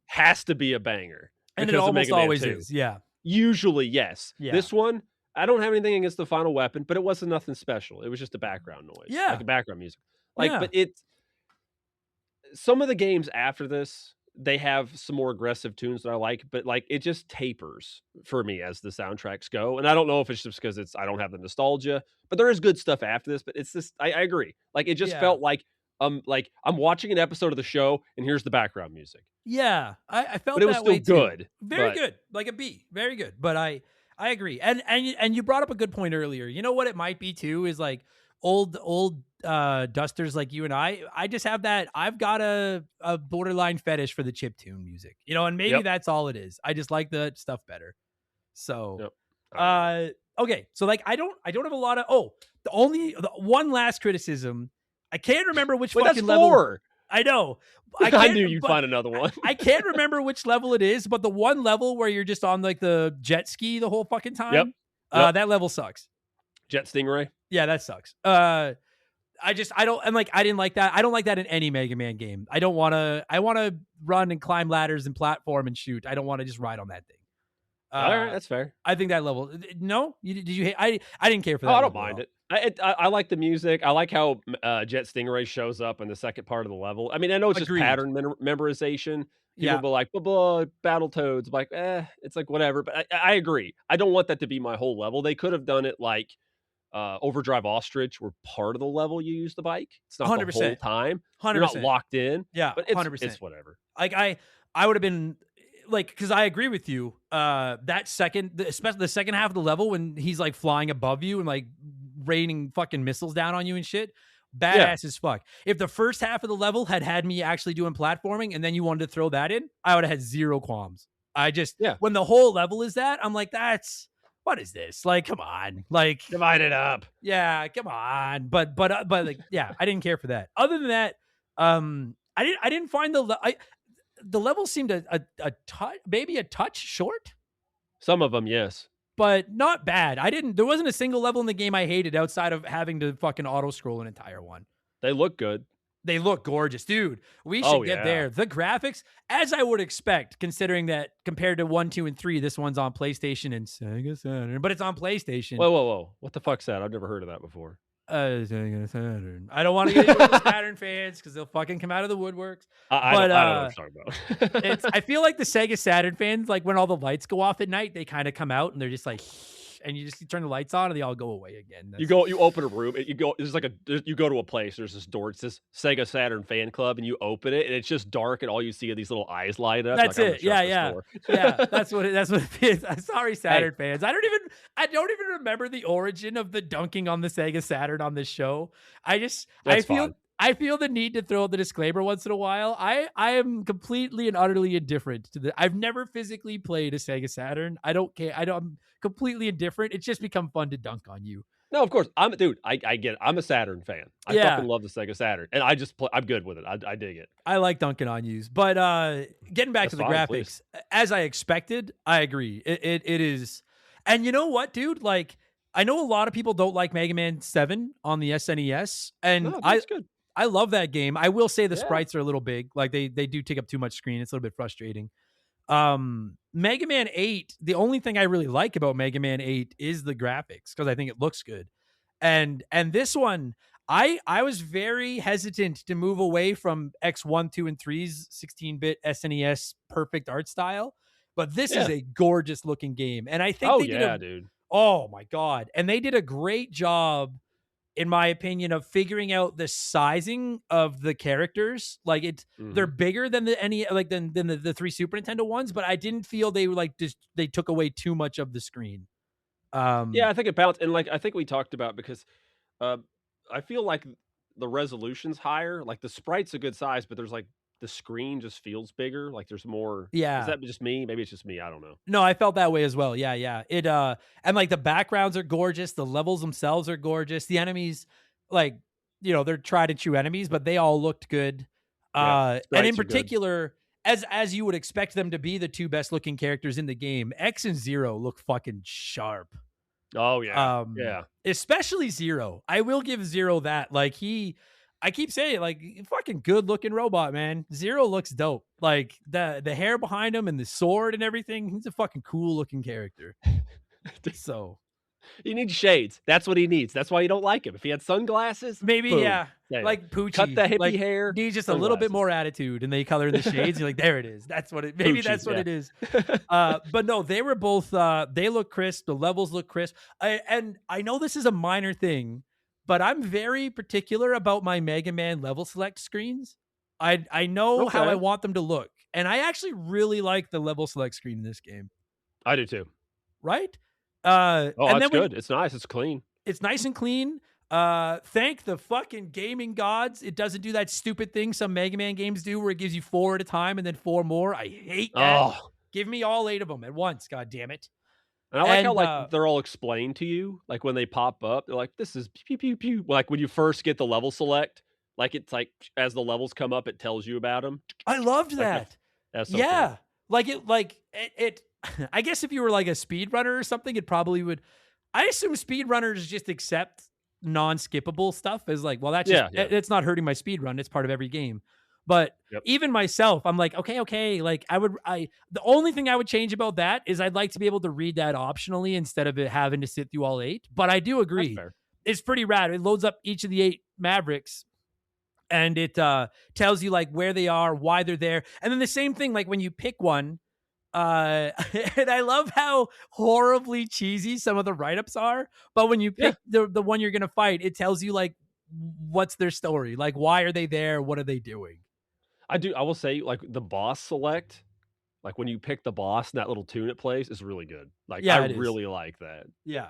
has to be a banger. And it almost always is. Yeah. Usually, yes. Yeah. This one, I don't have anything against the final weapon, but it wasn't nothing special. It was just a background noise. Yeah. Like a background music. Like, Yeah. but some of the games after this, they have some more aggressive tunes that I like, but like it just tapers for me as the soundtracks go. And I don't know if it's just because I don't have the nostalgia, but there is good stuff after this. But it's just I agree. Like it just felt like I'm watching an episode of the show and here's the background music. Yeah, I felt But it was that still way too. good. Very but- good, like a B, very good. But I agree, and you brought up a good point earlier. You know what it might be too is like old dusters like you and I just have that. I've got a borderline fetish for the chiptune music, you know, and maybe that's all it is. I just like the stuff better. So, okay, so like I don't have a lot of the one last criticism. I can't remember which fucking that's level. 4. I know. I knew you'd find another one. I can't remember which level it is, but the one level where you're just on like the jet ski the whole fucking time. Yep. That level sucks. Jet Stingray. Yeah, that sucks. I didn't like that. I don't like that in any Mega Man game. I want to run and climb ladders and platform and shoot. I don't want to just ride on that thing. All right, that's fair. I think that level. No, did you hate? I didn't care for that. I don't mind it. I like the music. I like how Jet Stingray shows up in the second part of the level. I mean, I know it's just pattern memorization. People be like, blah, blah, Battletoads. Like, it's like whatever. But I agree. I don't want that to be my whole level. They could have done it like Overdrive Ostrich, where part of the level you use the bike. It's not 100%. The whole time. 100%. You're not locked in. Yeah, but 100%. It's whatever. Like I would have been like, because I agree with you. Especially the second half of the level when he's like flying above you and like raining fucking missiles down on you and shit. Badass as fuck. If the first half of the level had me actually doing platforming and then you wanted to throw that in, I would have had zero qualms. When the whole level is that, I'm like, what is this? Like, come on, like divide it up. Yeah, come on. But like, yeah, I didn't care for that. Other than that, I didn't find the level seemed a touch, maybe a touch short. Some of them, yes. But not bad. There wasn't a single level in the game I hated outside of having to fucking auto scroll an entire one. They look good. They look gorgeous, dude. We should get there. The graphics, as I would expect, considering that compared to 1, 2, and 3, this one's on PlayStation and Sega Saturn, but it's on PlayStation. Whoa. What the fuck's that? I've never heard of that before. Sega Saturn. I don't want to get into the Saturn fans because they'll fucking come out of the woodworks. I don't know what you're talking about. I feel like the Sega Saturn fans, like when all the lights go off at night, they kind of come out and they're just like, and you turn the lights on and they all go away again. You open a room, you go to a place, there's this door, it says Sega Saturn Fan Club, and you open it and it's just dark and all you see are these little eyes light up. That's it. Yeah. That's what it is. Sorry, Saturn fans. I don't even remember the origin of the dunking on the Sega Saturn on this show. I feel the need to throw the disclaimer once in a while. I am completely and utterly indifferent to I've never physically played a Sega Saturn. I don't care. I'm completely indifferent. It's just become fun to dunk on you. No, of course. I get it. I'm a Saturn fan. I fucking love the Sega Saturn. And I'm good with it. I dig it. I like dunking on yous. But getting back to the graphics, as I expected, I agree. It is. And you know what, dude? Like, I know a lot of people don't like Mega Man 7 on the SNES. And that's good. I love that game. I will say the sprites are a little big. Like they do take up too much screen. It's a little bit frustrating. Mega Man 8, the only thing I really like about Mega Man 8 is the graphics because I think it looks good. And this one, I was very hesitant to move away from X1, 2, and 3's 16-bit SNES perfect art style. But this is a gorgeous looking game. And I think dude. Oh my God. And they did a great job, in my opinion, of figuring out the sizing of the characters. Like they're bigger than the 3 Super Nintendo ones, but I didn't feel they were they took away too much of the screen. I think it balanced, and like I think we talked about because I feel like the resolution's higher. Like the sprite's a good size, but there's like the screen just feels bigger. Like there's more. Yeah. Is that just me? Maybe it's just me. I don't know. No, I felt that way as well. Yeah. It and like the backgrounds are gorgeous. The levels themselves are gorgeous. The enemies, like, they're tried and true enemies, but they all looked good. And in particular, as you would expect them to be the two best looking characters in the game, X and Zero look fucking sharp. Oh yeah. Especially Zero. I will give Zero that. Like I keep saying, like, fucking good looking robot, man. Zero looks dope. Like the hair behind him and the sword and everything. He's a fucking cool looking character. So He needs shades. That's what he needs. That's why you don't like him. If he had sunglasses, Maybe, boom, yeah. there. Like Poochie. Cut the hippie like, hair. Needs just a little bit sunglasses. more attitude, and they color in the shades. You're like, there it is. That's what it. Maybe Poochie, that's what yeah. it is. But no, they were both. They look crisp. The levels look crisp. And I know this is a minor thing, but I'm very particular about my Mega Man level select screens. I know how Okay. I want them to look, and I actually really like the level select screen in this game. I do too. Right? Oh, and that's then good. It's nice. It's clean. It's nice and clean. Thank the fucking gaming gods. It doesn't do that stupid thing some Mega Man games do where it gives you 4 at a time and then 4 more. I hate that. Oh, Give me all 8 of them at once. God damn it. and I like how And, like they're all explained to you. Like when they pop up, they're like, "This is pew pew pew." Like when you first get the level select, like it's like as the levels come up, it tells you about them. I loved Like that. that's so Yeah. cool. Like it I guess if you were like a speedrunner or something, it probably would. I assume speedrunners just accept non-skippable stuff as like, well, that's just, Yeah. it's not hurting my speed run. It's part of every game. But Yep. even myself, I'm like, okay. Like the only thing I would change about that is I'd like to be able to read that optionally instead of it having to sit through all 8. But I do That's agree. fair. It's pretty rad. It loads up each of the 8 Mavericks and it tells you like where they are, why they're there. And then the same thing, like when you pick one, and I love how horribly cheesy some of the write-ups are. But when you pick the one you're gonna fight, it tells you like what's their story, like why are they there, what are they doing. I will say, like the boss select, like when you pick the boss and that little tune it plays is really good. Like Yeah, I it is. really like that. Yeah,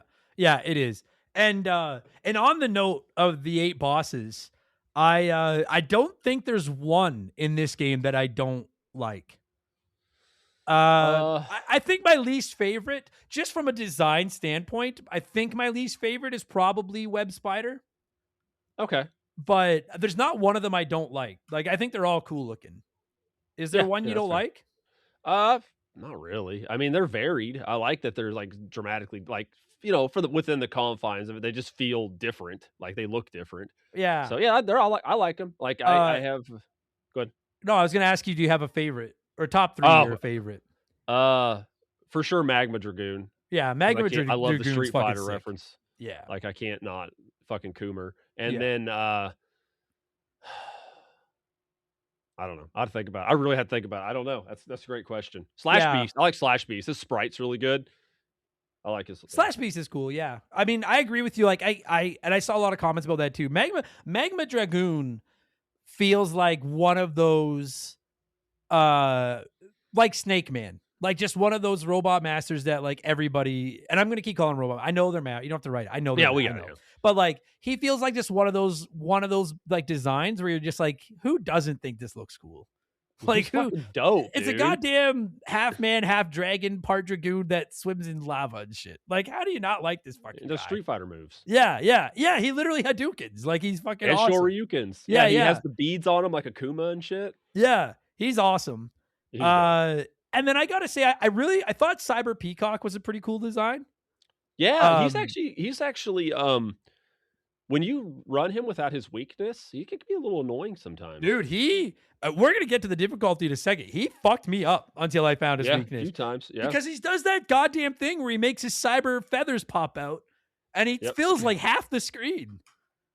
it is. And on the note of the 8 bosses, I don't think there's one in this game that I don't like. I think my least favorite, just from a design standpoint, I think my least favorite is probably Web Spider. Okay. But there's not one of them I don't like. Like I think they're all cool looking. Is there one you that's don't fair. like? Not really. I mean, they're varied. I like that they're like dramatically, like for the within the confines of it, they just feel different. Like they look different. Yeah. So yeah, they're all like I like them. Like I have. Good. No, I was gonna ask you, do you have a favorite or top 3 your favorite? For sure, Magma Dragoon. Yeah, Magma Dragoon. I love the Street Fighter reference. Yeah. Like I can't not fucking Coomer. And Yeah. then I don't know. I'd think about it. I really had to think about it. I don't know. That's a great question. Slash Beast. I like Slash Beast. His sprite's really good. I like his Slash Beast is cool, yeah. I mean, I agree with you. Like I saw a lot of comments about that too. Magma Dragoon feels like one of those like Snake Man. Like just one of those robot masters that like everybody, and I'm gonna keep calling robot. I know they're mad. You don't have to write it. I know. Yeah, they're we mad, got I know. it. But like he feels like just one of those like designs where you're just like, who doesn't think this looks cool? Like who? Dope. It's dude. a goddamn half man, half dragon, part dragoon that swims in lava and shit. Like, how do you not like this fucking The guy? Street Fighter moves. Yeah. He literally Hadoukens. Like he's fucking And awesome. Shoryukens. Yeah, he yeah. has the beads on him like Akuma and shit. Yeah, he's awesome. He's dope. And then I gotta say, I thought Cyber Peacock was a pretty cool design. Yeah, he's actually when you run him without his weakness, he can be a little annoying sometimes. Dude, we're gonna get to the difficulty in a second. He fucked me up until I found his a weakness. few times. Yeah, Because he does that goddamn thing where he makes his cyber feathers pop out, and he fills like half the screen.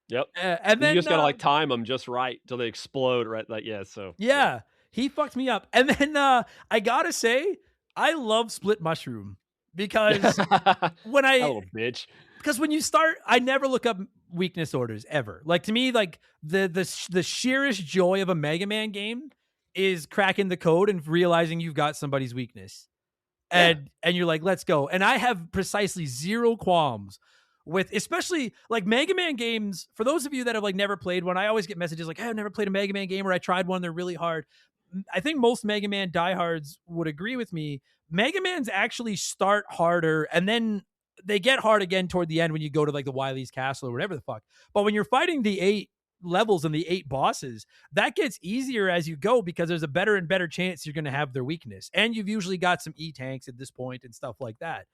Yep. And then you just gotta like time them just right till they explode. Right, like So yeah, he fucked me up. And then I gotta say, I love Split Mushroom because when that little bitch. Because when you start, I never look up weakness orders ever. Like to me, like the sheerest joy of a Mega Man game is cracking the code and realizing you've got somebody's weakness, and you're like, let's go. And I have precisely zero qualms with, especially like Mega Man games. For those of you that have like never played one, I always get messages like, hey, I've never played a Mega Man game, or I tried one, they're really hard. I think most Mega Man diehards would agree with me. Mega Man's actually start harder and then they get hard again toward the end when you go to like the Wily's castle or whatever the fuck. But when you're fighting the 8 levels and the 8 bosses, that gets easier as you go because there's a better and better chance you're going to have their weakness. And you've usually got some E-tanks at this point and stuff like that.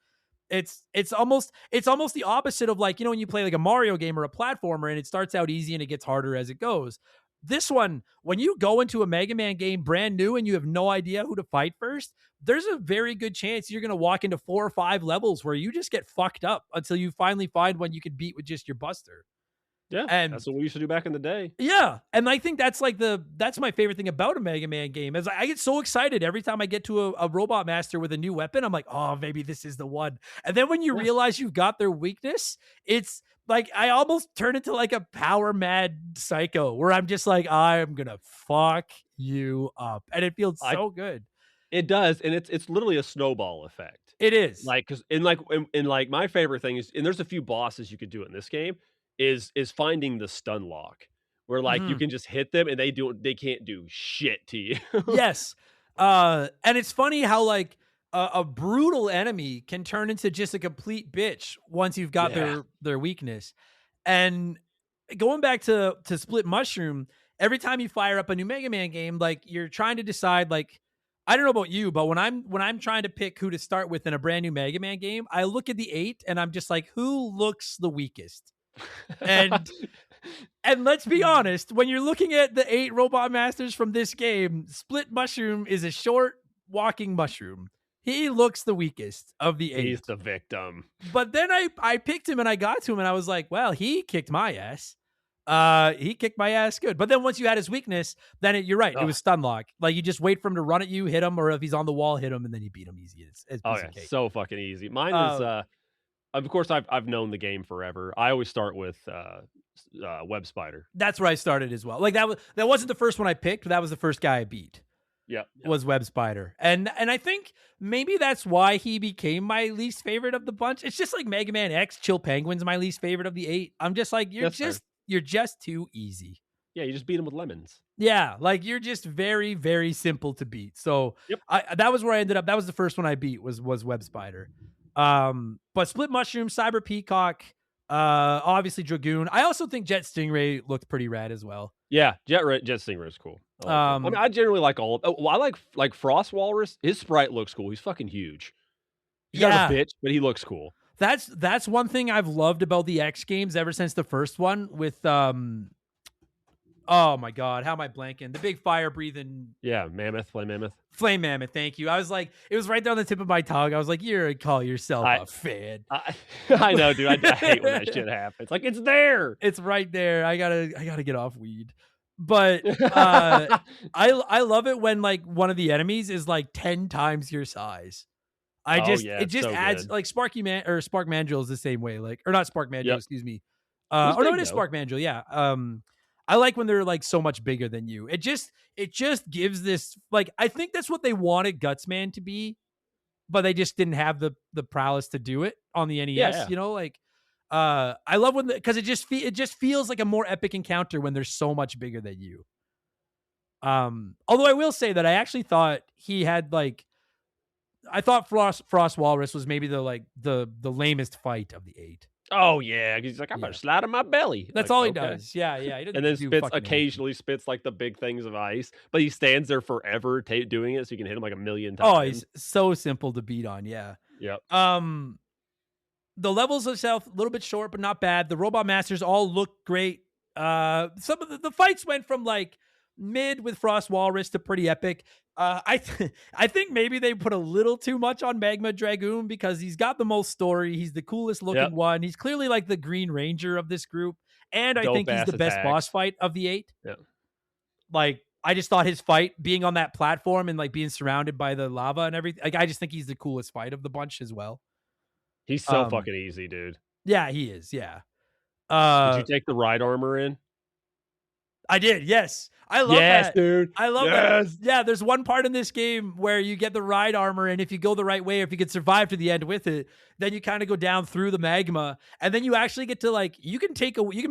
It's almost the opposite of like, when you play like a Mario game or a platformer and it starts out easy and it gets harder as it goes. This one, when you go into a Mega Man game brand new and you have no idea who to fight first, there's a very good chance you're going to walk into 4 or 5 levels where you just get fucked up until you finally find one you can beat with just your buster. Yeah, And that's what we used to do back in the day. yeah, and I think that's that's my favorite thing about a Mega Man game is I get so excited every time I get to a Robot Master with a new weapon. I'm like, oh, maybe this is the one. And then when you realize you've got their weakness, it's like I almost turn into like a power mad psycho where I'm just like, I'm gonna fuck you up, and it feels so good. It does, and it's literally a snowball effect. It is Like, because in my favorite thing is, and there's a few bosses you could do in this game, is finding the stun lock, where like you can just hit them and they can't do shit to you. Yes. And it's funny how like a brutal enemy can turn into just a complete bitch once you've got their weakness. And going back to Split Mushroom, every time you fire up a new Mega Man game, like you're trying to decide, like, I don't know about you, but when I'm trying to pick who to start with in a brand new Mega Man game, I look at the 8 and I'm just like, who looks the weakest? And let's be honest, when you're looking at the 8 Robot Masters from this game, Split Mushroom is a short walking mushroom. He looks the weakest of the 8. He's the victim. But then I picked him and I got to him and I was like, well, he kicked my ass. He kicked my ass good. But then once you had his weakness, then you're right. It was stun lock. Like you just wait for him to run at you, hit him, or if he's on the wall, hit him, and then you beat him easy. It's piece of cake. So fucking easy. Mine is of course I've known the game forever. I always start with Web Spider. That's where I started as well. Like that wasn't the first one I picked, but that was the first guy I beat. Yeah. Was Web Spider. And I think maybe that's why he became my least favorite of the bunch. It's just like Mega Man X, Chill Penguin's my least favorite of the 8. I'm just like, you're just too easy. Yeah, you just beat him with lemons. Yeah, like you're just very, very simple to beat. So that was where I ended up. That was the first one I beat was Web Spider. But Split Mushroom, Cyber Peacock, obviously Dragoon. I also think Jet Stingray looked pretty rad as well. Yeah, Jet Stingray is cool. I mean, I generally like all. I like Frost Walrus. His sprite looks cool. He's fucking huge. He's not a bitch, but he looks cool. That's one thing I've loved about the X games ever since the first one with oh my god, how am I blanking? The big fire breathing. Yeah, Flame Mammoth. Thank you. I was like, it was right down the tip of my tongue. I was like, call yourself a fan. I know, dude. I hate when that shit happens. Like it's there. It's right there. I gotta get off weed. But I love it when like one of the enemies is like 10 times your size. It just adds good. Like Spark Mandrill is the same way. Like, or not Spark Mandrill, excuse me. It is Spark Mandrill. Yeah. I like when they're like so much bigger than you. It just gives this, like, I think that's what they wanted Gutsman to be, but they just didn't have the prowess to do it on the NES. You know, like, I love when because it just feels like a more epic encounter when they're so much bigger than you. Although I will say that I actually thought he had like, I thought Frost Walrus was maybe the lamest fight of the 8. Oh yeah, he's like, I'm gonna slide on my belly. That's like, all he does. Yeah. He and then occasionally spits like the big things of ice, but he stands there forever doing it, so you can hit him like a million times. Oh, he's so simple to beat on. Yeah. Yep. The levels itself a little bit short, but not bad. The Robot Masters all look great. Some of the fights went from like mid with Frost Walrus to pretty epic. I think maybe they put a little too much on Magma Dragoon because he's got the most story. He's the coolest looking one. He's clearly like the Green Ranger of this group. And I think he's the best boss fight of the 8. Yeah. Like, I just thought his fight being on that platform and like being surrounded by the lava and everything. Like, I just think he's the coolest fight of the bunch as well. He's so fucking easy, dude. Yeah, he is. Yeah. Did you take the ride armor in? I did. Yes. I love that. Dude. I love that. Yeah, there's one part in this game where you get the ride armor, and if you go the right way, or if you can survive to the end with it, then you kind of go down through the magma, and then you actually get to like, you can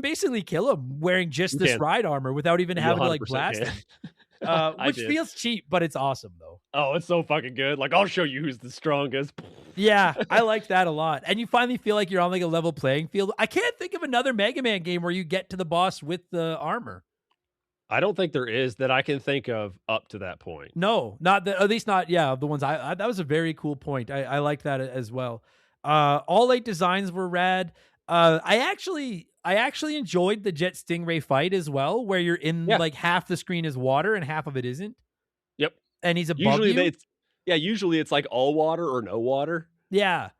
basically kill him wearing just this ride armor without even having to like blast him. Which feels cheap, but it's awesome though. Oh, it's so fucking good. Like, I'll show you who's the strongest. Yeah, I like that a lot. And you finally feel like you're on like a level playing field. I can't think of another Mega Man game where you get to the boss with the armor. I don't think there is that I can think of up to that point. No, not that, at least not. Yeah, the ones I that was a very cool point. I like that as well. All 8 designs were rad. I actually enjoyed the Jet Stingray fight as well, where you're in Yeah. like half the screen is water and half of it isn't, Yep. and he's above you. Usually it's like all water or no water. Yeah.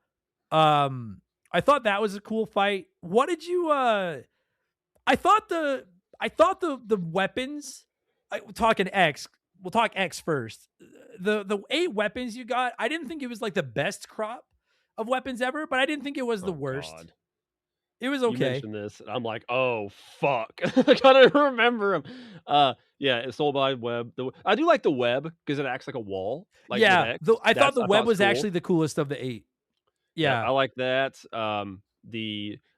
I thought that was a cool fight. What did you I thought the weapons talking X, we'll talk X first. The 8 weapons you got, I didn't think it was like the best crop of weapons ever, but I didn't think it was the worst. God. It was You okay. mentioned this, and I'm like, oh fuck, I gotta remember him. Yeah, it's sold by web. I do like the web because it acts like a wall. Like with Yeah, X. I thought the web was cool. actually the coolest of the 8. Yeah. I like that.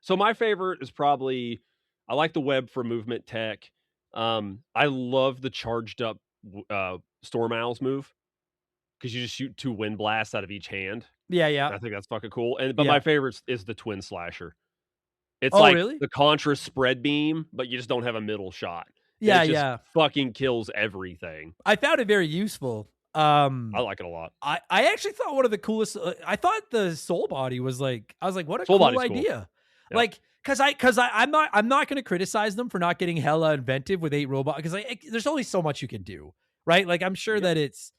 So my favorite is probably, I like the web for movement tech. I love the charged up Storm Owls move because you just shoot 2 wind blasts out of each hand. Yeah, And I think that's fucking cool. But Yeah. my favorite is the twin slasher. It's Oh, like really? the Contra spread beam, but you just don't have a middle shot. Yeah, It just yeah. fucking kills everything. I found it very useful. I like it a lot. I actually thought one of the coolest. I thought the Soul Body was like. I was like, what a Soul cool Body's cool. idea! Yeah. Like, I'm not going to criticize them for not getting hella inventive with 8 robots because there's only so much you can do, right? Like, I'm sure that it's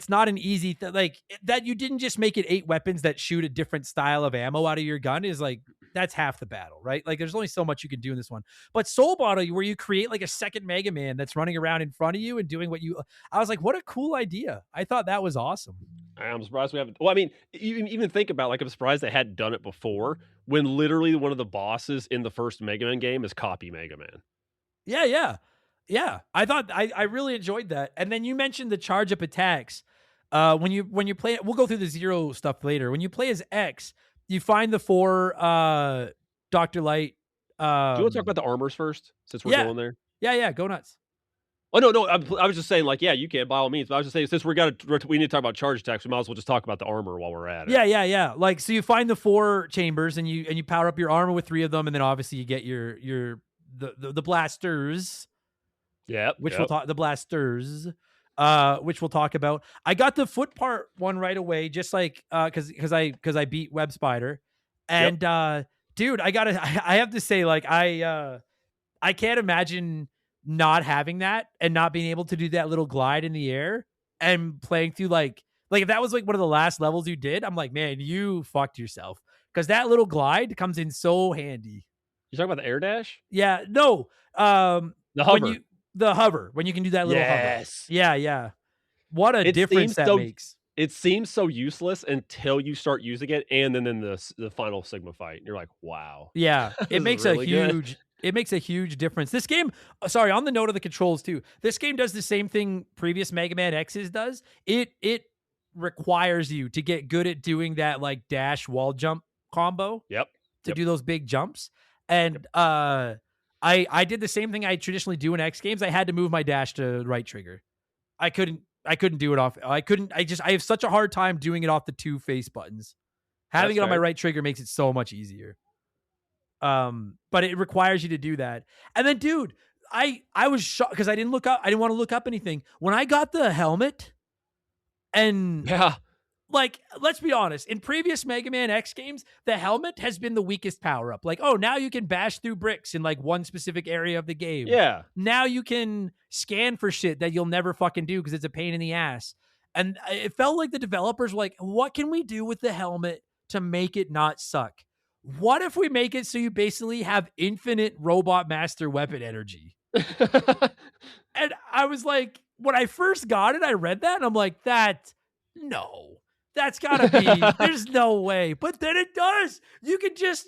not an easy that you didn't just make it 8 weapons that shoot a different style of ammo out of your gun is like that's half the battle, right? Like, there's only so much you can do in this one. But Soul Body, where you create like a second Mega Man that's running around in front of you and doing what you, I was like, what a cool idea! I thought that was awesome. I'm surprised we haven't. Well, I mean, even think about, like, I'm surprised they hadn't done it before when literally one of the bosses in the first Mega Man game is copy Mega Man. Yeah. I thought I really enjoyed that. And then you mentioned the charge up attacks. When you play it, we'll go through the Zero stuff later. When you play as X, you find the 4 Dr. Light. Do you want to talk about the armors first, since we're going there? Yeah, go nuts. Oh no, I was just saying, like, yeah, you can by all means. But I was just saying, since we need to talk about charge attacks, we might as well just talk about the armor while we're at it. Yeah. Like, so you find the 4 chambers and you power up your armor with 3 of them, and then obviously you get the blasters. Yeah, we'll talk the blasters. Which we'll talk about. I got the foot part one right away, just like because I beat Web Spider, and dude, I have to say, like, I can't imagine not having that and not being able to do that little glide in the air and playing through like if that was like one of the last levels you did, I'm like, man, you fucked yourself, because that little glide comes in so handy. You talking about the air dash? Yeah, no, the hover. The hover, when you can do that little hover. Yeah. What a difference that makes. It seems so useless until you start using it, and then in the final Sigma fight, and you're like, wow. Yeah, it makes really it makes a huge difference. This game, sorry, on the note of the controls too, this game does the same thing previous Mega Man X's does. It requires you to get good at doing that like dash wall jump combo. To do those big jumps. And I did the same thing I traditionally do in X games. I had to move my dash to right trigger. I couldn't do it off. I have such a hard time doing it off the 2 face buttons. Having it on my right trigger makes it so much easier. But it requires you to do that. And then, dude, I was shocked because I didn't want to look up anything. When I got the helmet, and like, let's be honest, in previous Mega Man X games, the helmet has been the weakest power up. Like, oh, now you can bash through bricks in like one specific area of the game. Yeah. Now you can scan for shit that you'll never fucking do because it's a pain in the ass. And it felt like the developers were like, what can we do with the helmet to make it not suck? What if we make it so you basically have infinite Robot Master weapon energy? And I was like, when I first got it, I read that and I'm like, that's gotta be, there's no way. But then it does. You can just,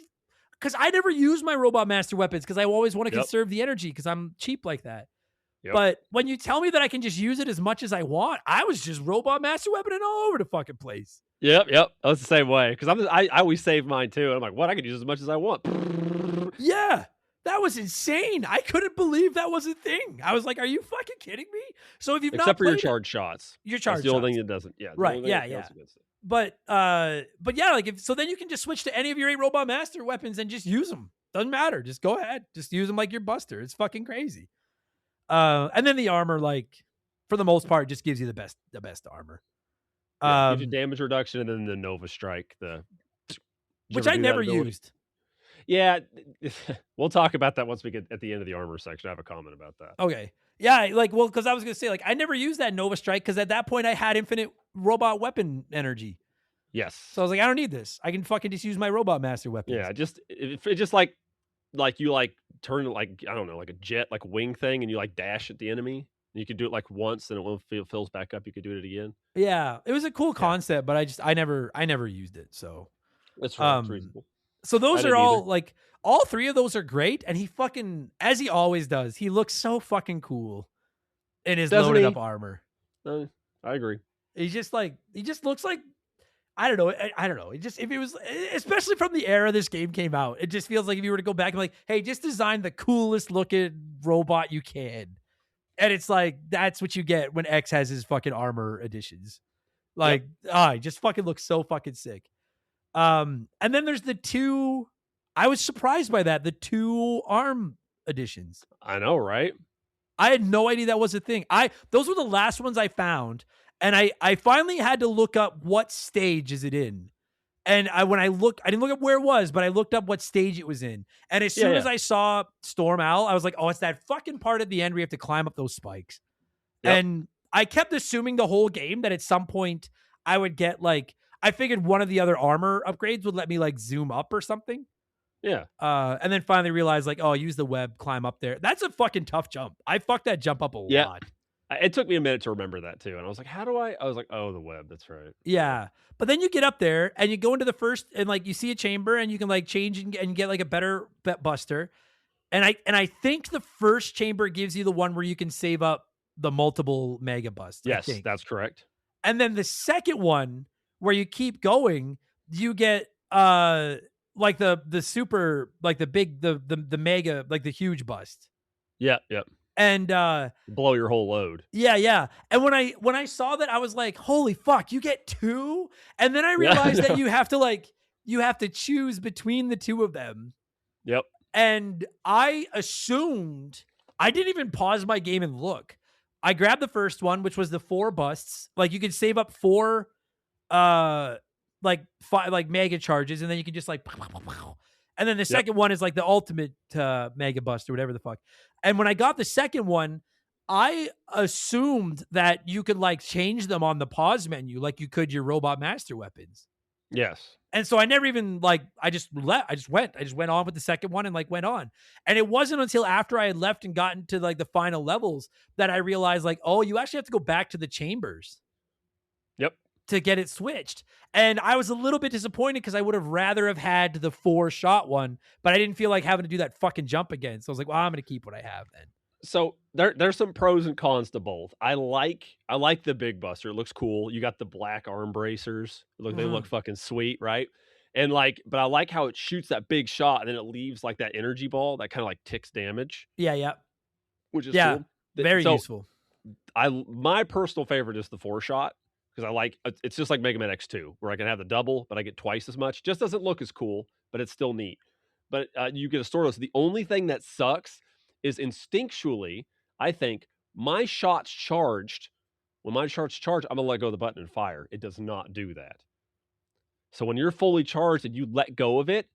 because I never use my Robot Master weapons because I always want to conserve the energy because I'm cheap like that. But when you tell me that I can just use it as much as I want, I was just Robot Master weaponing all over the fucking place. Yep. I was the same way because I always save mine too. And I'm like, what? I can use as much as I want. Yeah, that was insane. I couldn't believe that was a thing. I was like, are you fucking kidding me? So if you've except not for your played charge shots, your charge that's the only shots. thing that doesn't. Yeah. Right. Yeah. But yeah, like so then you can just switch to any of your 8 Robot Master weapons and just use them. Doesn't matter. Just go ahead. Just use them like your Buster. It's fucking crazy. And then the armor, like, for the most part, just gives you the best armor. Gives you damage reduction, and then the Nova Strike, which I never used. Yeah, we'll talk about that once we get at the end of the armor section. I have a comment about that. Okay. Yeah, like, well, because I was gonna say, like, I never used that Nova Strike because at that point I had infinite robot weapon energy. Yes. So I was like, I don't need this. I can fucking just use my robot master weapons. Yeah, it just like you like turn it like I don't know, like a jet, like wing thing, and you like dash at the enemy. You could do it like once, and it won't fills back up. You could do it again. Yeah, it was a cool concept, but I never used it. So That's right. It's reasonable. So those I are didn't all either. like all three of those are great, and he fucking, as he always does, he looks so fucking cool in his Doesn't loaded he? up armor. I agree. He just looks like, I don't know. I don't know. It just, if it was, especially from the era this game came out, it just feels like if you were to go back and like, hey, just design the coolest looking robot you can. And it's like, that's what you get when X has his fucking armor editions. Like, he just fucking looks so fucking sick. And then there's the two, I was surprised by that, the two arm editions. I know, right? I had no idea that was a thing. Those were the last ones I found. And I finally had to look up what stage is it in. And I didn't look up where it was, but I looked up what stage it was in. And as soon as I saw Storm Owl, I was like, oh, it's that fucking part at the end where you have to climb up those spikes. Yep. And I kept assuming the whole game that at some point I would get like, I figured one of the other armor upgrades would let me like zoom up or something. Yeah. And then finally realized like, oh, use the web, climb up there. That's a fucking tough jump. I fucked that jump up a lot. It took me a minute to remember that too. And I was like, I was like, oh, the web. That's right. Yeah. But then you get up there and you go into the first and like you see a chamber and you can like change and get like a better buster. And I think the first chamber gives you the one where you can save up the multiple mega bust. Yes, that's correct. And then the second one where you keep going, you get like the super, like the big, the mega, like the huge bust. Yep. And blow your whole load. Yeah. And when I saw that, I was like, holy fuck, you get two? And then I realized that you have to choose between the two of them. Yep. And I assumed, I didn't even pause my game and look. I grabbed the first one, which was the 4 busts. Like you could save up 4 like 5 like mega charges, and then you can just like and then the second one is like the ultimate mega bust or whatever the fuck. And when I got the second one, I assumed that you could like change them on the pause menu like you could your robot master weapons. Yes. And so I never even like, I just went on with the second one and like went on. And it wasn't until after I had left and gotten to like the final levels that I realized like, oh, you actually have to go back to the chambers. Yep. To get it switched. And I was a little bit disappointed because I would have rather have had the 4-shot one, but I didn't feel like having to do that fucking jump again. So I was like, well, I'm going to keep what I have then. So there's some pros and cons to both. I like the big buster. It looks cool. You got the black arm bracers. They look fucking sweet, right? And like, but I like how it shoots that big shot and then it leaves like that energy ball that kind of like ticks damage. Yeah. Which is cool. Very useful. My personal favorite is the 4-shot. Because I like, it's just like Mega Man X2, where I can have the double, but I get twice as much. Just doesn't look as cool, but it's still neat. But you get a Stordos. The only thing that sucks is instinctually, I think, my shot's charged. When my shot's charged, I'm going to let go of the button and fire. It does not do that. So when you're fully charged and you let go of it,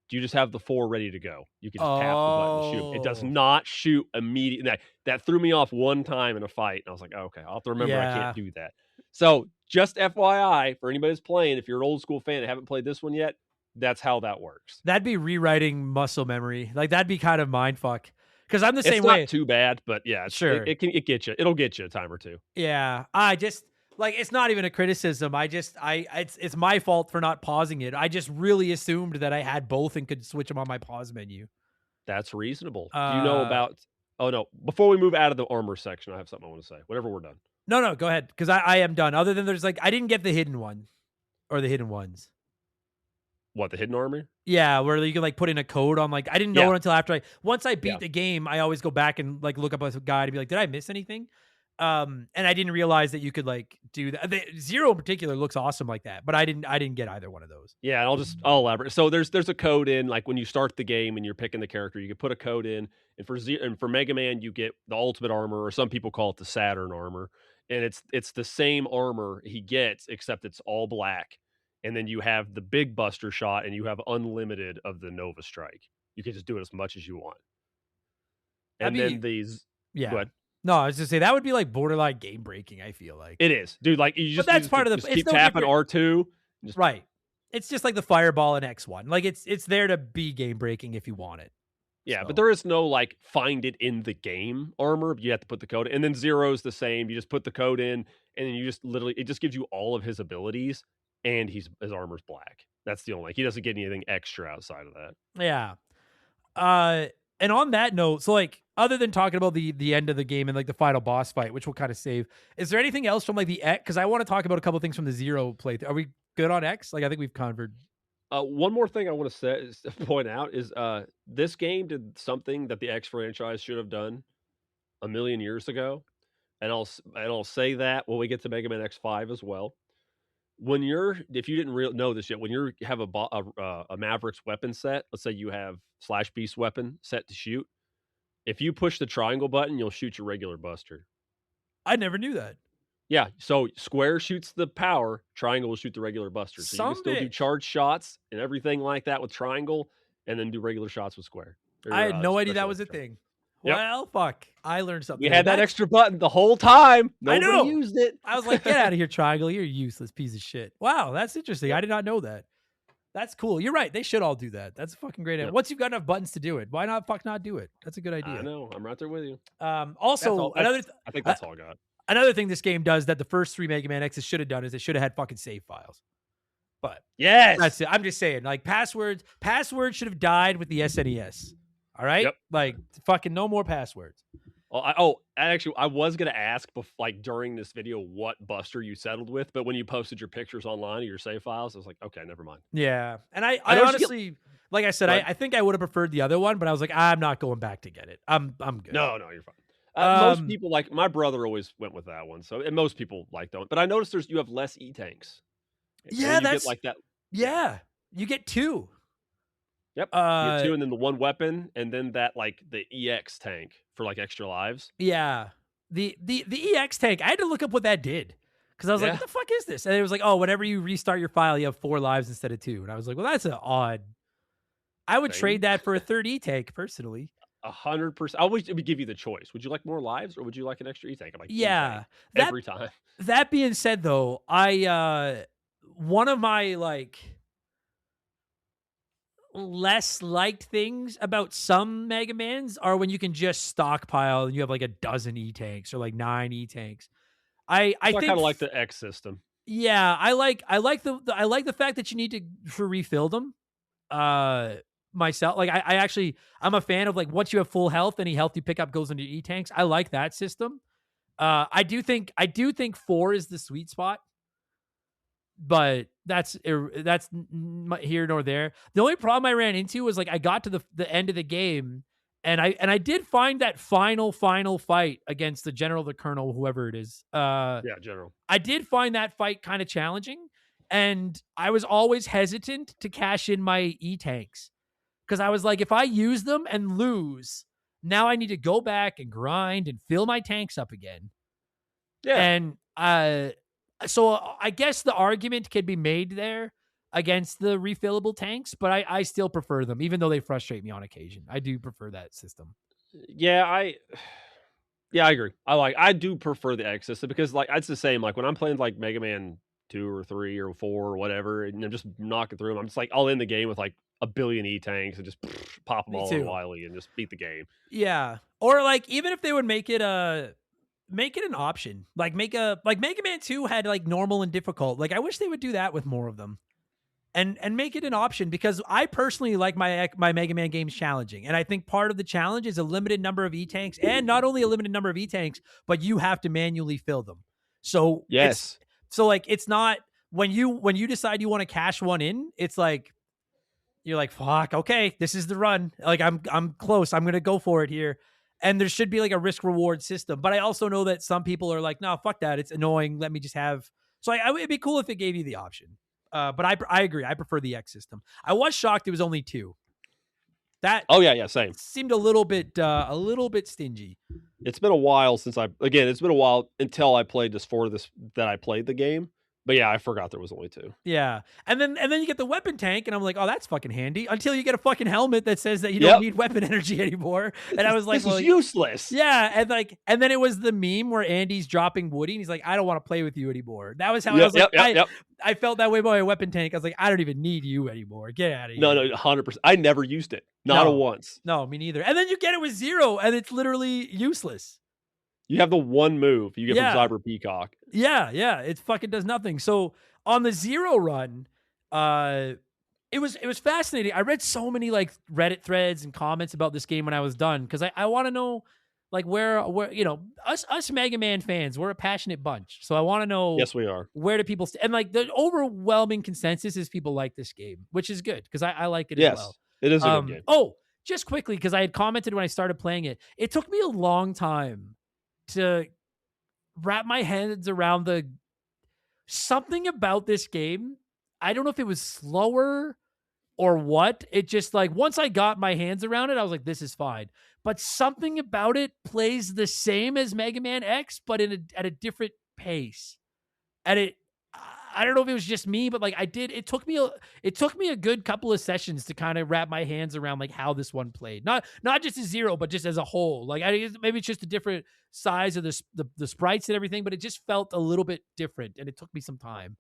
you just have the 4 ready to go. You can just tap the button and shoot. It does not shoot immediately. That threw me off one time in a fight. And I was like, okay, I'll have to remember I can't do that. So just FYI, for anybody who's playing, if you're an old school fan and haven't played this one yet, that's how that works. That'd be rewriting muscle memory. Like that'd be kind of mindfuck. Because I'm the same it's way. Not too bad, but yeah, sure. It gets you. It'll get you a time or two. Yeah. I just like, it's not even a criticism. It's my fault for not pausing it. I just really assumed that I had both and could switch them on my pause menu. That's reasonable. Do you know about, oh no, before we move out of the armor section, I have something I want to say. Whenever we're done. No, go ahead. Because I am done. Other than there's like, I didn't get the hidden one or the hidden ones. What, the hidden armor? Yeah, where you can like put in a code on like, I didn't know it until after once I beat the game, I always go back and like look up a guide to be like, did I miss anything? And I didn't realize that you could like do that. The Zero in particular looks awesome like that, but I didn't get either one of those. Yeah, I'll elaborate. So there's a code in, like when you start the game and you're picking the character, you can put a code in, and for Mega Man you get the ultimate armor, or some people call it the Saturn armor, and it's the same armor he gets except it's all black, and then you have the big Buster Shot, and you have unlimited of the Nova Strike. You can just do it as much as you want. And then these, yeah. go ahead. No, I was just say that would be like borderline game breaking. I feel like It is, dude. Like you just, that's you part of the. just It's keep no tapping different. R2. Right. It's just like the Fireball in X1. Like it's there to be game breaking if you want it. Yeah, So. but there is no like find it in the game armor. You have to put the code in. And then Zero's the same. You just put the code in, and then you just literally, it just gives you all of his abilities, and his armor's black. That's the only, like, he doesn't get anything extra outside of that. Yeah. And on that note, so like other than talking about the end of the game and like the final boss fight, which we'll kind of save, is there anything else from like the X? Because I want to talk about a couple things from the Zero playthrough. Are we good on X? Like I think we've covered. One more thing I want to point out is this game did something that the X franchise should have done a million years ago, and I'll say that when we get to Mega Man X5 as well. When if you didn't know this yet, when you have a Maverick's weapon set, let's say you have Slash Beast weapon set to shoot, if you push the triangle button, you'll shoot your regular Buster. I never knew that. Yeah, so square shoots the power, triangle will shoot the regular Buster. So you can still do charge shots and everything like that with triangle, and then do regular shots with square. I had no idea that was a thing. Yep. Well, fuck. I learned something. We had that extra button the whole time. Nobody I know. Used it. I was like, get out of here, triangle. You're a useless piece of shit. Wow, that's interesting. I did not know that. That's cool. You're right. They should all do that. That's a fucking great idea. Once you've got enough buttons to do it, why not not do it? That's a good idea. I know. I'm right there with you. Also, I think that's all I got. Another thing this game does that the first 3 Mega Man X's should have done is it should have had fucking save files. But yes, that's it. I'm just saying, like passwords should have died with the SNES. All right, yep. Like fucking no more passwords. Actually, I was gonna ask like during this video what Buster you settled with, but when you posted your pictures online of your save files, I was like, okay, never mind. Yeah, and I honestly, like I said, I think I would have preferred the other one, but I was like, I'm not going back to get it. I'm good. No, you're fine. Most people, like my brother, always went with that one. So, and most people like that one. But I noticed you have less E tanks. Yeah, that's get like that. Yeah, you get 2. Yep, you get 2, and then the one weapon, and then that like the EX tank for like extra lives. Yeah, the EX tank. I had to look up what that did because I was like, what the fuck is this? And it was like, oh, whenever you restart your file, you have 4 lives instead of 2. And I was like, well, that's an odd. I would trade that for a 3rd E tank personally. 100%. I would give you the choice. Would you like more lives or would you like an extra E-tank? I'm like, yeah, every time. That being said, though, one of my like less liked things about some Mega Mans are when you can just stockpile and you have like a dozen E-tanks or like 9 E-tanks. I think kind of like the X system. Yeah, I like the fact that you need to refill them. Myself, like I'm a fan of like once you have full health, any health you pick up goes into E-tanks. I like that system. I do think 4 is the sweet spot, but that's here nor there. The only problem I ran into was like I got to the end of the game, and I did find that final fight against the general, the colonel, whoever it is. General. I did find that fight kind of challenging, and I was always hesitant to cash in my E-tanks. Because I was like, if I use them and lose, now I need to go back and grind and fill my tanks up again. Yeah. And so I guess the argument can be made there against the refillable tanks, but I still prefer them, even though they frustrate me on occasion. I do prefer that system. Yeah, I agree. I do prefer the X system because like it's the same. Like when I'm playing like Mega Man 2 or 3 or 4 or whatever, and I'm just knocking through them, I'm just like I'll end the game with like a billion E-tanks and just pop them all on Wily and just beat the game. Yeah. Or like even if they would make it an option. Like Mega Man 2 had like normal and difficult. Like I wish they would do that with more of them. And make it an option because I personally like my Mega Man games challenging. And I think part of the challenge is a limited number of E-tanks, and not only a limited number of E-tanks, but you have to manually fill them. So yes. So like it's not when you decide you want to cash one in, it's like you're like, fuck, okay, this is the run. Like I'm close. I'm gonna go for it here. And there should be like a risk reward system. But I also know that some people are like, no, fuck that. It's annoying. Let me just have. So it'd be cool if it gave you the option. But I agree. I prefer the X system. I was shocked it was only 2. That same. Seemed a little bit stingy. It's been a while since it's been a while until I played that I played the game. But yeah, I forgot there was only 2. Yeah. And then you get the weapon tank, and I'm like, oh, that's fucking handy. Until you get a fucking helmet that says that you don't need weapon energy anymore. And I was like, this is useless. Yeah, and then it was the meme where Andy's dropping Woody, and he's like, I don't want to play with you anymore. That was how I was like, I felt that way about my weapon tank. I was like, I don't even need you anymore. Get out of here. No, 100%. I never used it. Not a once. No, me neither. And then you get it with Zero, and it's literally useless. You have the one move you get from Cyber Peacock. Yeah, it fucking does nothing. So on the Zero run, it was fascinating. I read so many like Reddit threads and comments about this game when I was done, because I want to know like where us Mega Man fans, we're a passionate bunch. So I want to know. Yes, we are. Where do people and like the overwhelming consensus is people like this game, which is good because I like it as well. It is a good game. Oh, just quickly, because I had commented when I started playing it. It took me a long time to wrap my hands around something about this game. I don't know if it was slower or what. It just like, once I got my hands around it, I was like, this is fine. But something about it plays the same as Mega Man X, but at a different pace. And I don't know if it was just me, but like it took me a good couple of sessions to kind of wrap my hands around like how this one played. Not just as Zero, but just as a whole. Like maybe it's just a different size of the sprites and everything, but it just felt a little bit different, and it took me some time.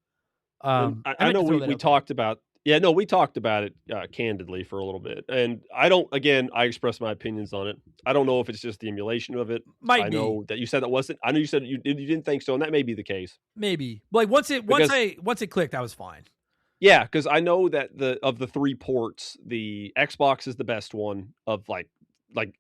I know we talked about we talked about it candidly for a little bit, and I expressed my opinions on it. I don't know if it's just the emulation of it. I know that you said that wasn't. I know you said you didn't think so, and that may be the case. Maybe like once it clicked, I was fine. Yeah, because I know that of the 3 ports, the Xbox is the best one of like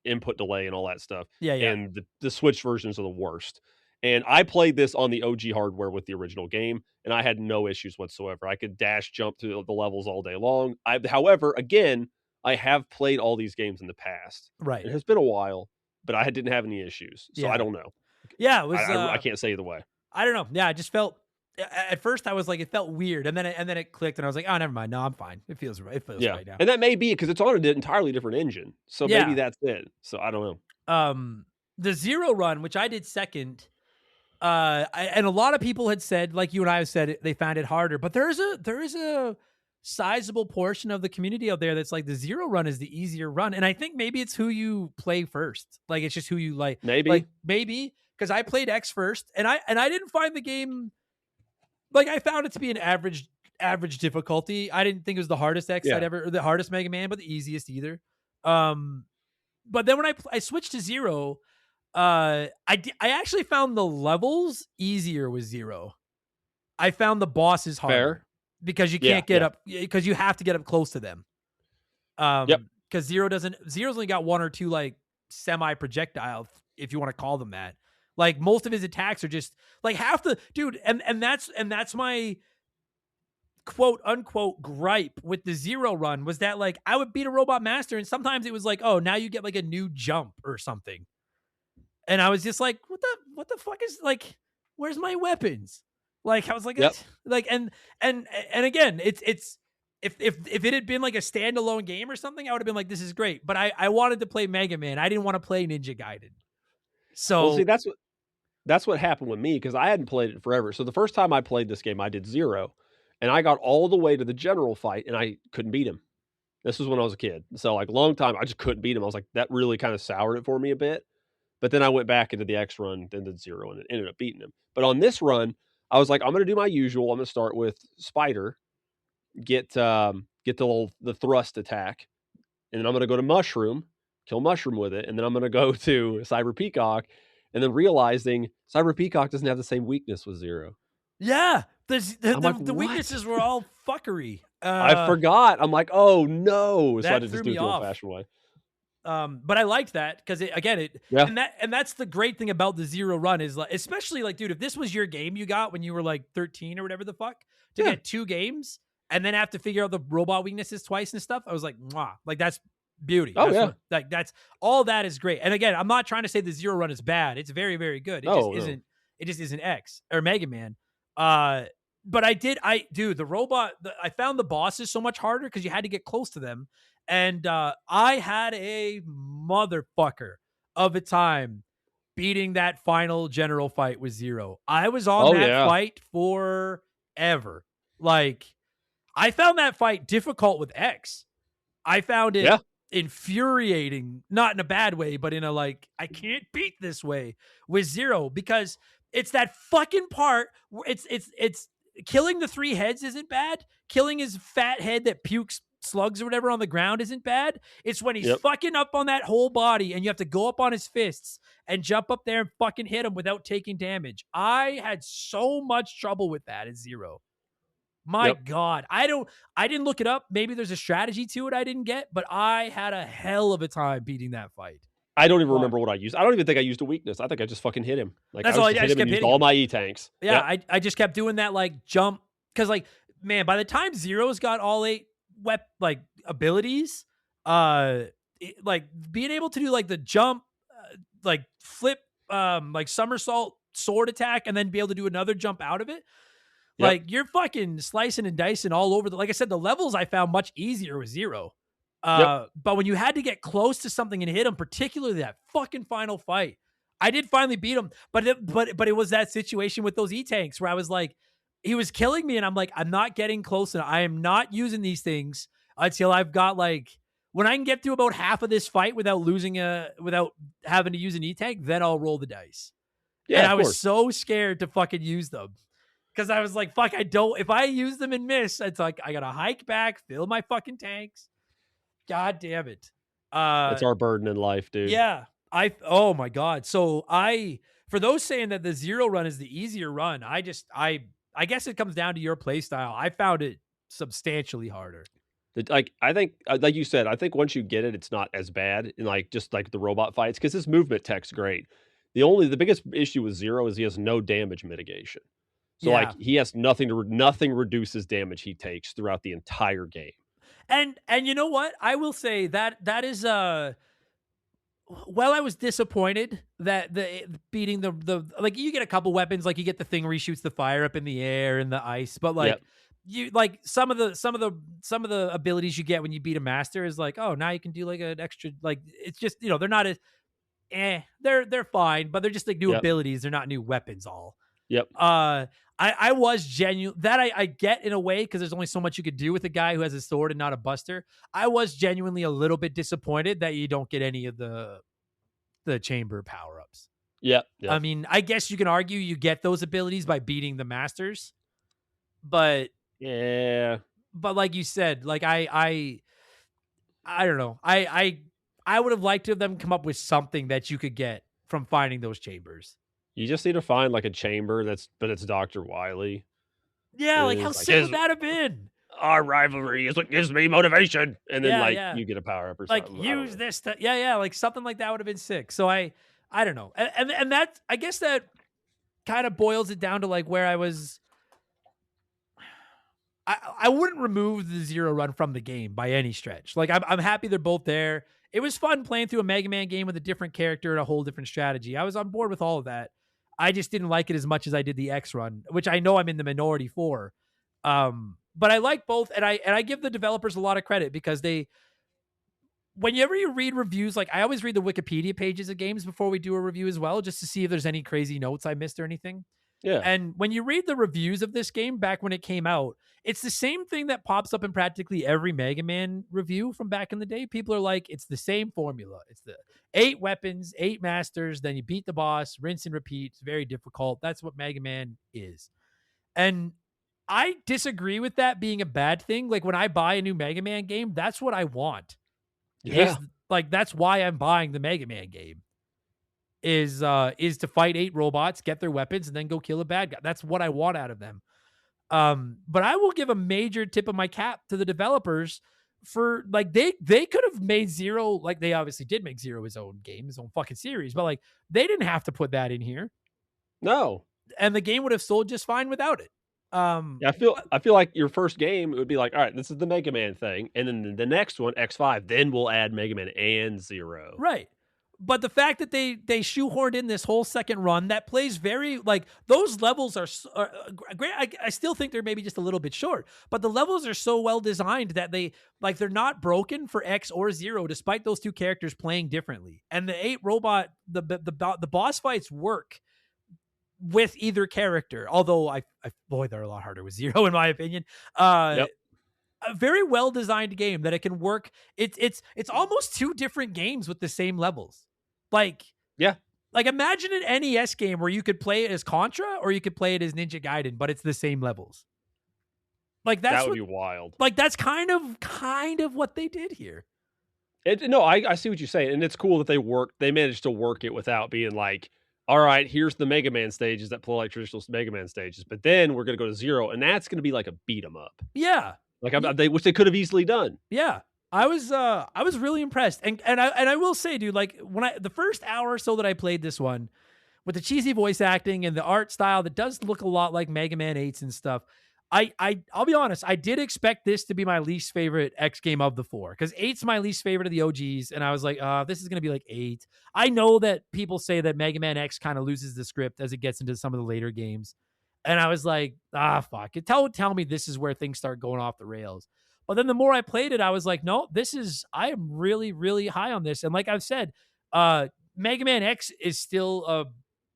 input delay and all that stuff. Yeah. And the Switch versions are the worst. And I played this on the OG hardware with the original game, and I had no issues whatsoever. I could dash jump through the levels all day long. However, again, I have played all these games in the past. Right. It has been a while, but I didn't have any issues. So I don't know. Yeah, it was. I can't say either way. I don't know. Yeah, I just felt. At first, I was like, it felt weird, and then it clicked, and I was like, oh, never mind. No, I'm fine. It feels right. It feels right now. And that may be because it's on an entirely different engine. So maybe that's it. So I don't know. The Zero run, which I did second. And a lot of people had said, like you and I have said, they found it harder. But there is a sizable portion of the community out there that's like the Zero run is the easier run, and I think maybe it's who you play first. Like it's just who you like. Maybe because I played X first, and I didn't find the game. Like I found it to be an average difficulty. I didn't think it was the hardest X I'd ever, or the hardest Mega Man, but the easiest either. But then when I switched to Zero. I actually found the levels easier with Zero. I found the bosses harder because you can't get up, because you have to get up close to them. Because Zero's only got 1 or 2 like semi projectile, if you want to call them that. Like most of his attacks are just like half the dude, and that's my quote unquote gripe with the Zero run was that like I would beat a robot master, and sometimes it was like, oh, now you get like a new jump or something. And I was just like, what the fuck is like, where's my weapons? Like, I was like, like, and again, it's if it had been like a standalone game or something, I would have been like, this is great. But I wanted to play Mega Man. I didn't want to play Ninja Gaiden. So see, that's what happened with me, because I hadn't played it forever. So the first time I played this game, I did Zero, and I got all the way to the general fight, and I couldn't beat him. This was when I was a kid. So like long time, I just couldn't beat him. I was like, that really kind of soured it for me a bit. But then I went back into the X run, then did Zero, and ended up beating him. But on this run, I was like, I'm going to do my usual. I'm going to start with Spider, get the thrust attack, and then I'm going to go to Mushroom, kill Mushroom with it, and then I'm going to go to Cyber Peacock, and then realizing Cyber Peacock doesn't have the same weakness with Zero. Yeah, the weaknesses were all fuckery. I forgot. I'm like, oh no! So I had to threw just do me it the off. old-fashioned way. But I liked that because and that's the great thing about the Zero run is like, especially like, dude, if this was your game you got when you were like 13 or whatever the fuck, to get 2 games and then have to figure out the robot weaknesses twice and stuff, I was like, mwah, like that's beauty. Oh, That's all that is great. And again, I'm not trying to say the Zero run is bad. It's very, very good. It just isn't X or Mega Man. But the robot, I found the bosses so much harder because you had to get close to them. And I had a motherfucker of a time beating that final general fight with Zero. I was on that fight forever. ever. Like, I found that fight difficult with X. I found it Yeah. infuriating, not in a bad way, but in a like, I can't beat this way with Zero, because it's that fucking part where it's killing the 3 heads isn't bad. Killing his fat head that pukes slugs or whatever on the ground isn't bad. It's when he's Yep. fucking up on that whole body and you have to go up on his fists and jump up there and fucking hit him without taking damage. I had so much trouble with that at Zero. My God. I didn't look it up. Maybe there's a strategy to it I didn't get, but I had a hell of a time beating that fight. I don't even remember what I used. I don't even think I used a weakness. I think I just fucking hit him. Like, That's I all just I hit just him and kept used hitting all him. my E-tanks. Yeah, I just kept doing that like jump, because like, man, by the time Zero's got all 8 like abilities, like being able to do like the jump, like flip, like somersault sword attack, and then be able to do another jump out of it. Like, you're fucking slicing and dicing all over like I said, the levels I found much easier with Zero. But when you had to get close to something and hit him, particularly that fucking final fight, I did finally beat him. But it was that situation with those E-tanks where I was like, he was killing me, and I'm like, I'm not getting close enough. I am not using these things until I've got like, when I can get through about half of this fight without without having to use an E-tank, then I'll roll the dice. Yeah, and I of was course. so scared to fucking use them. Because I was like, fuck, if I use them and miss, it's like, I got to hike back, fill my fucking tanks. God damn it. It's our burden in life, dude. Yeah. Oh my God. So for those saying that the Zero run is the easier run, I guess it comes down to your play style. I found it substantially harder. Like, I think, like you said, I think once you get it, it's not as bad in like, just like the robot fights, because his movement tech's great. The biggest issue with Zero is he has no damage mitigation. So like, he has nothing reduces damage he takes throughout the entire game. And you know what? I will say that is well, I was disappointed that beating the like, you get a couple weapons, like you get the thing where he shoots the fire up in the air and the ice, but like you like some of the abilities you get when you beat a master is like, oh, now you can do like an extra, like, it's just, they're not as they're fine, but they're just like new abilities, they're not new weapons all. I was genuine that I get in a way, because there's only so much you could do with a guy who has a sword and not a buster. I was genuinely a little bit disappointed that you don't get any of the chamber power-ups. I mean, I guess you can argue you get those abilities by beating the masters, but like you said, like I don't know. I would have liked to have them come up with something that you could get from finding those chambers. You just need to find like a chamber but it's Dr. Wily. Yeah, like how sick would that have been? Our rivalry is what gives me motivation. And then you get a power up or like, something. use this to, like something like that would have been sick. So I don't know. And that, I guess that kind of boils it down to like where I was. I wouldn't remove the Zero run from the game by any stretch. Like, I'm happy they're both there. It was fun playing through a Mega Man game with a different character and a whole different strategy. I was on board with all of that. I just didn't like it as much as I did the X run, which I know I'm in the minority for. But I like both, and I give the developers a lot of credit, because whenever you read reviews, like I always read the Wikipedia pages of games before we do a review as well, just to see if there's any crazy notes I missed or anything. Yeah. And when you read the reviews of this game back when it came out, it's the same thing that pops up in practically every Mega Man review from back in the day. People are like, it's the same formula. It's the 8 weapons, 8 masters, then you beat the boss, rinse and repeat. It's very difficult. That's what Mega Man is. And I disagree with that being a bad thing. Like, when I buy a new Mega Man game, that's what I want. Yeah. Like, that's why I'm buying the Mega Man game. Is to fight 8 robots, get their weapons, and then go kill a bad guy. That's what I want out of them. But I will give a major tip of my cap to the developers for, like, they could have made Zero, like they obviously did make Zero his own game, his own fucking series, but like they didn't have to put that in here. No. And the game would have sold just fine without it. I feel like your first game, it would be like, all right, this is the Mega Man thing, and then the next one, X5, then we'll add Mega Man and Zero. Right. But the fact that they shoehorned in this whole second run that plays very, like, those levels are great. I still think they're maybe just a little bit short, but the levels are so well designed that they're not broken for X or Zero, despite those two characters playing differently. And the 8 robot, the boss fights work with either character. Although boy, they're a lot harder with Zero in my opinion. A very well designed game that it can work. It's almost two different games with the same levels. Like imagine an NES game where you could play it as Contra or you could play it as Ninja Gaiden, but it's the same levels. Like that would be wild. Like that's kind of what they did here. I see what you're saying, and it's cool that they managed to work it without being like, all right, here's the Mega Man stages that play like traditional Mega Man stages, but then we're gonna go to Zero, and that's gonna be like a beat 'em up. Yeah, which they could have easily done. Yeah, I was really impressed, and I will say, dude, like when the first hour or so that I played this one, with the cheesy voice acting and the art style that does look a lot like Mega Man 8s and stuff. I'll be honest, I did expect this to be my least favorite X game of the four, because 8's my least favorite of the OGs, and I was like, this is going to be like 8. I know that people say that Mega Man X kind of loses the script as it gets into some of the later games, and I was like, fuck it. Tell me this is where things start going off the rails. But then the more I played it, I was like, no, I am really, really high on this. And like I've said, Mega Man X is still a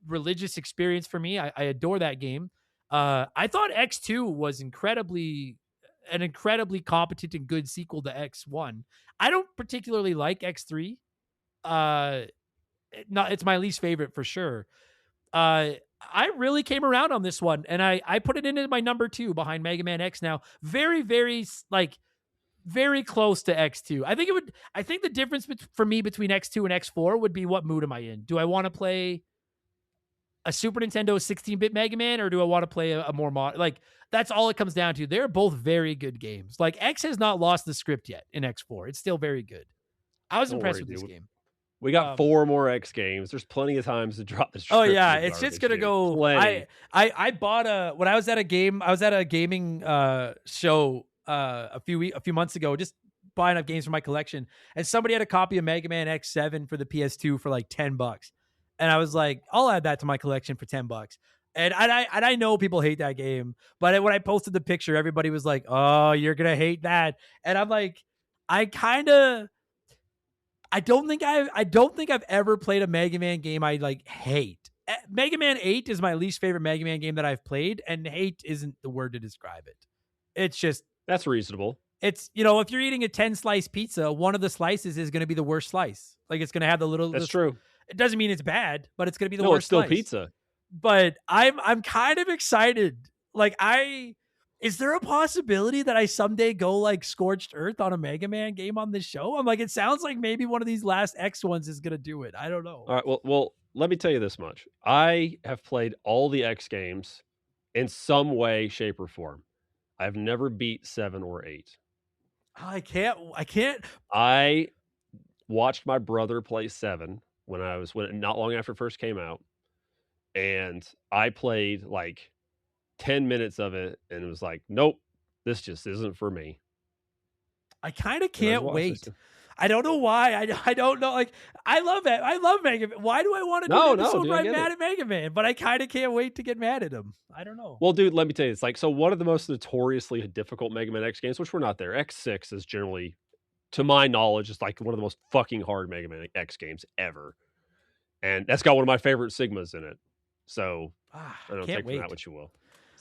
religious experience for me. I adore that game. I thought X2 was an incredibly competent and good sequel to X1. I don't particularly like X3. It's my least favorite for sure. I really came around on this one, and I put it into my number 2 behind Mega Man X now. Very, very, very close to X2. I think the difference for me between X2 and X4 would be what mood am I in? Do I want to play a Super Nintendo 16-bit Mega Man, or do I want to play a more modern? Like, that's all it comes down to. They're both very good games. Like, X has not lost the script yet in X4. It's still very good. I was impressed with this game. We got 4 more X games. There's plenty of times to drop this. Oh yeah, it's just gonna go. Plenty. I bought when I was at a gaming show a few months ago, just buying up games for my collection, and somebody had a copy of Mega Man X7 for the PS2 for like $10. And I was like, I'll add that to my collection for $10. And I know people hate that game, but when I posted the picture, everybody was like, "Oh, you're gonna hate that." And I'm like, I don't think I've ever played a Mega Man game I like hate. Mega Man 8 is my least favorite Mega Man game that I've played, and hate isn't the word to describe it. It's just, that's reasonable. It's, if you're eating a 10-slice pizza, one of the slices is going to be the worst slice. Like, it's going to have the little. That's true. It doesn't mean it's bad, but it's going to be the worst. It's still slice. Pizza. But I'm kind of excited. Like, is there a possibility that I someday go like Scorched Earth on a Mega Man game on this show? I'm like, it sounds like maybe one of these last X ones is going to do it. I don't know. All right. Well, let me tell you this much. I have played all the X games in some way, shape, or form. I've never beat 7 or 8. I can't. I watched my brother play 7 when not long after it first came out, and I played like 10 minutes of it, and it was like, nope, this just isn't for me. I kind of can't wait. I don't know why. I don't know. Like, I love it. I love Mega Man. Why do I want to do an episode where I'm mad at Mega Man? But I kind of can't wait to get mad at him. I don't know. Well, dude, let me tell you, it's like, so one of the most notoriously difficult Mega Man X games, which we're not there, X6 is generally, to my knowledge, is like one of the most fucking hard Mega Man X games ever. And that's got one of my favorite Sigmas in it. So, I don't take from that what you will.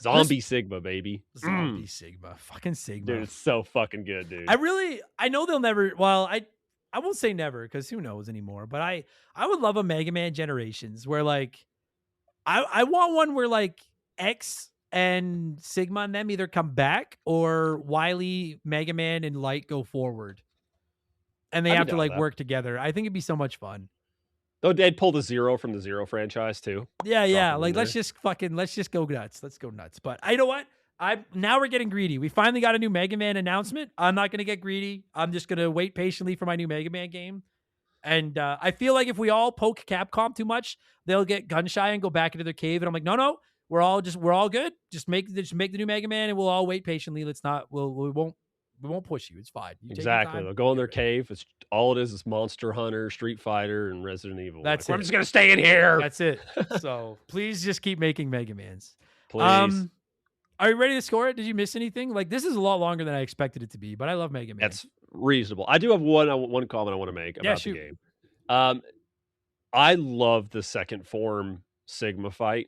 Zombie Sigma, baby. Zombie Sigma. Fucking Sigma. Dude, it's so fucking good, dude. I know they'll never, well, I won't say never, because who knows anymore, but I would love a Mega Man Generations where, like, I want one where, like, X and Sigma and them either come back, or Wily, Mega Man, and Light go forward. And they have to, like, work together. I think it'd be so much fun. Though they'd pull the Zero from the Zero franchise too. Yeah. Like, let's just go nuts. Let's go nuts. But you know what? Now we're getting greedy. We finally got a new Mega Man announcement. I'm not going to get greedy. I'm just going to wait patiently for my new Mega Man game. And I feel like if we all poke Capcom too much, they'll get gun shy and go back into their cave. And I'm like, no, we're all good. Just make the new Mega Man, and we'll all wait patiently. We won't push you. It's fine. Exactly. They'll go in their cave. It's all it is Monster Hunter, Street Fighter, and Resident Evil. That's it. I'm just gonna stay in here. That's it. So please just keep making Mega Mans. Please. Are you ready to score it? Did you miss anything? Like, this is a lot longer than I expected it to be, but I love Mega Man. That's reasonable. I do have one comment I want to make about the game. I love the second form Sigma fight.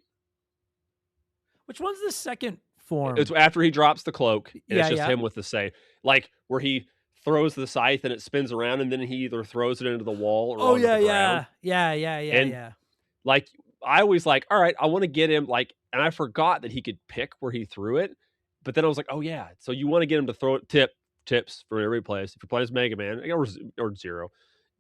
Which one's the second form? It's after he drops the cloak, and Yeah, it's just yeah. him with the scythe. Like, where he throws the scythe and it spins around, and then he either throws it into the wall or onto the ground. Yeah. Like, I always like, all right, I want to get him, like, and I forgot that he could pick where he threw it. But then I was like, oh, yeah. So you want to get him to throw it, tips for every place. If you're playing as Mega Man or Zero,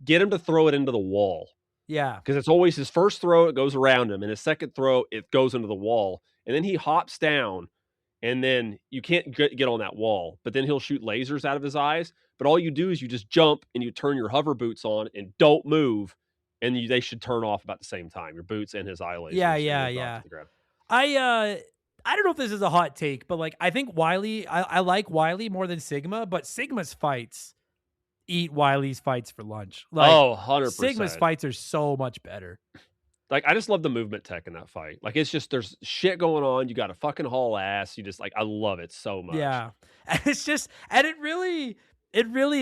get him to throw it into the wall. Yeah. Because it's always his first throw, it goes around him. And his second throw, it goes into the wall. And then he hops down. And then you can't get on that wall. But then he'll shoot lasers out of his eyes. But all you do is you just jump and you turn your hover boots on and don't move. And they should turn off about the same time. Your boots and his eye lasers. Yeah. I don't know if this is a hot take, but like I think Wily, I like Wily more than Sigma, but Sigma's fights eat Wily's fights for lunch. Like, 100%. Sigma's fights are so much better. Like, I just love the movement tech in that fight. Like, it's just, there's shit going on. You got to fucking haul ass. You just, like, I love it so much. Yeah. And it's just, and it really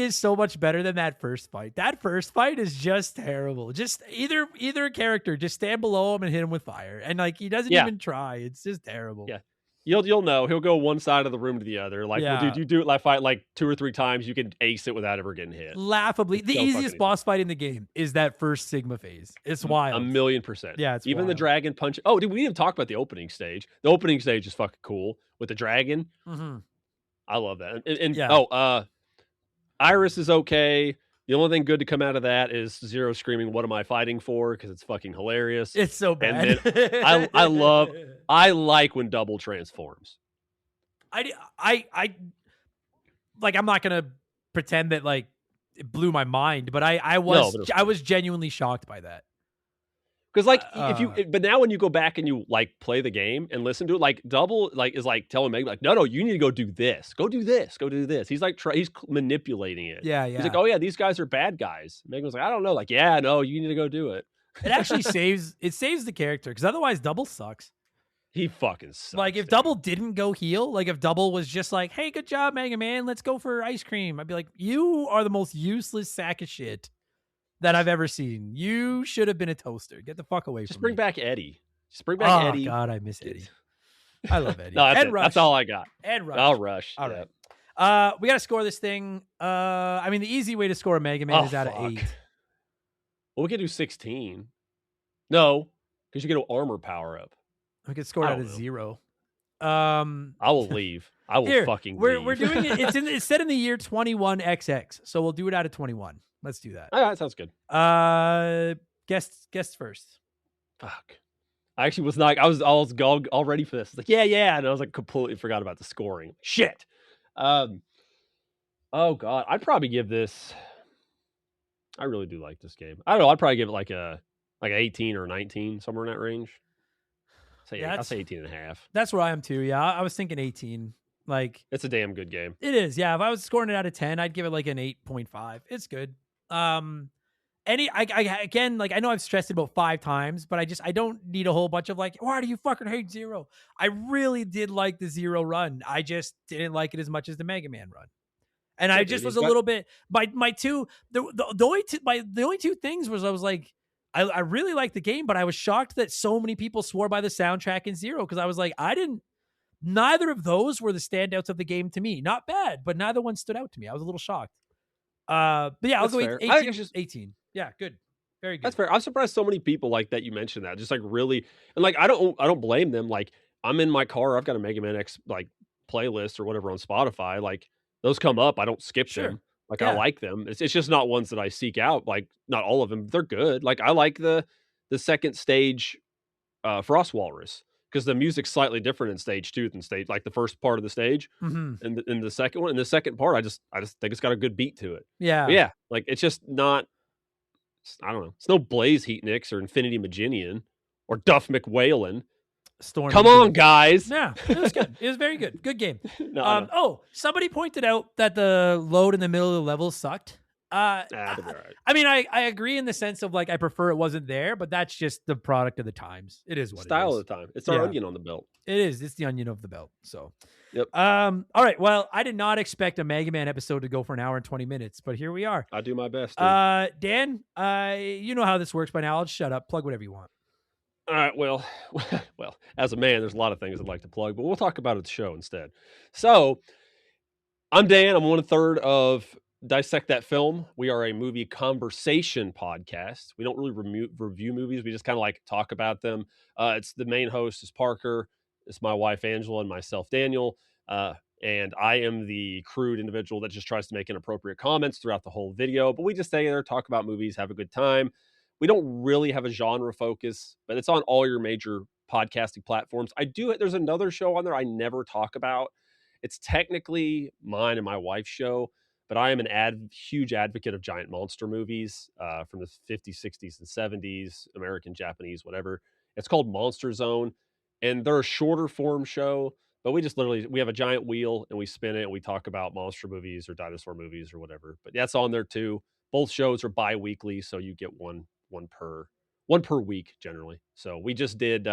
is so much better than that first fight. That first fight is just terrible. Just either character, just stand below him and hit him with fire. And like, he doesn't even try. It's just terrible. Yeah. You'll know. He'll go one side of the room to the other. Like, well, dude, you do it like fight like 2 or 3 times, you can ace it without ever getting hit. Laughably. The easiest boss fight in the game is that first Sigma phase. It's wild. 1,000,000%. Yeah, it's even wild. the dragon punch. Oh, dude, we didn't talk about the opening stage. The opening stage is fucking cool with the dragon. Mm-hmm. I love that. And Iris is okay. The only thing good to come out of that is Zero screaming, "What am I fighting for?" Because it's fucking hilarious. It's so bad. And then I like when Double transforms. I like, I'm not gonna pretend that like it blew my mind, but I was genuinely shocked by that. Because like but now when you go back and you like play the game and listen to it, like Double like is like telling Megan like, no, you need to go do this, go do this. He's like he's manipulating it. Yeah. He's like, oh yeah, these guys are bad guys. Megan was like, I don't know, like, yeah, no, you need to go do it. It actually saves the character, because otherwise Double sucks. He fucking sucks. Like, if Double didn't go heal, like if Double was just like, hey, good job, Mega Man, let's go for ice cream, I'd be like, you are the most useless sack of shit that I've ever seen. You should have been a toaster. Get the fuck away from me. Just bring back Eddie. Eddie. Oh, God, I miss Eddie. I love Eddie. No, and Rush. That's all I got. And Rush. I'll Rush. All right. We got to score this thing. I mean, the easy way to score a Mega Man is out of 8. Well, we could do 16. No, because you get an armor power up. We could score it out of 0. I will leave. I will fucking leave. We're doing it. It's set in the year 21XX, so we'll do it out of 21. Let's do that. All right, sounds good. Guests first. Fuck. I actually was not. I was all ready for this. It's like, yeah, and I was like, completely forgot about the scoring. Shit. Oh God, I'd probably give this. I really do like this game. I don't know. I'd probably give it like an 18 or 19, somewhere in that range. I'll say 18 and a half. That's where I am too. Yeah, I was thinking 18. Like, it's a damn good game. It is. Yeah, if I was scoring it out of 10, I'd give it like an 8.5. It's good. Again, like, I know I've stressed it about 5 times, but I don't need a whole bunch of like, why do you fucking hate Zero? I really did like the Zero run. I just didn't like it as much as the Mega Man run. And I just was a little bit the only two things was I was like, I really liked the game, but I was shocked that so many people swore by the soundtrack in Zero, because I was like, neither of those were the standouts of the game to me. Not bad, but neither one stood out to me. I was a little shocked. But yeah, I'll go 18. Yeah, good. Very good. That's fair. I'm surprised so many people like that you mentioned that. Just like really, and like I don't blame them. Like, I'm in my car, I've got a Mega Man X like playlist or whatever on Spotify. Like, those come up, I don't skip them. Like, I like them. It's just not ones that I seek out. Like, not all of them. They're good. Like, I like the second stage Frost Walrus, because the music's slightly different in stage 2 than stage, like the first part of the stage. Mm-hmm. And in the second one, in the second part, I just think it's got a good beat to it. Yeah. But yeah. Like, it's just not, I don't know. It's no Blaze Heatnix or Infinity Maginian or Duff McWhalen. Come on, guys. Yeah, it was good. It was very good. Good game. No. Oh, somebody pointed out that the load in the middle of the level sucked. I mean, I agree in the sense of like, I prefer it wasn't there, but that's just the product of the times. It is what Style it is. of the time. It's our onion on the belt. It is. It's the onion of the belt. So, yep. All right. Well, I did not expect a Mega Man episode to go for an hour and 20 minutes, but here we are. I do my best. Dude. Dan, you know how this works by now. I'll just shut up. Plug whatever you want. All right, well, well, as a man, there's a lot of things I'd like to plug, but we'll talk about it at the show instead. So, I'm Dan. I'm 1/3 of Dissect That Film. We are a movie conversation podcast. We don't really review movies. We just kind of like talk about them. It's the main host is Parker. It's my wife Angela and myself Daniel. And I am the crude individual that just tries to make inappropriate comments throughout the whole video. But we just stay there, talk about movies, have a good time. We don't really have a genre focus, but it's on all your major podcasting platforms. There's another show on there I never talk about. It's technically mine and my wife's show, but I am huge advocate of giant monster movies from the 50s, 60s, and 70s, American, Japanese, whatever. It's called Monster Zone, and they're a shorter form show, but we have a giant wheel and we spin it and we talk about monster movies or dinosaur movies or whatever. But that's on there too. Both shows are bi-weekly, so you get one per week generally. So we just did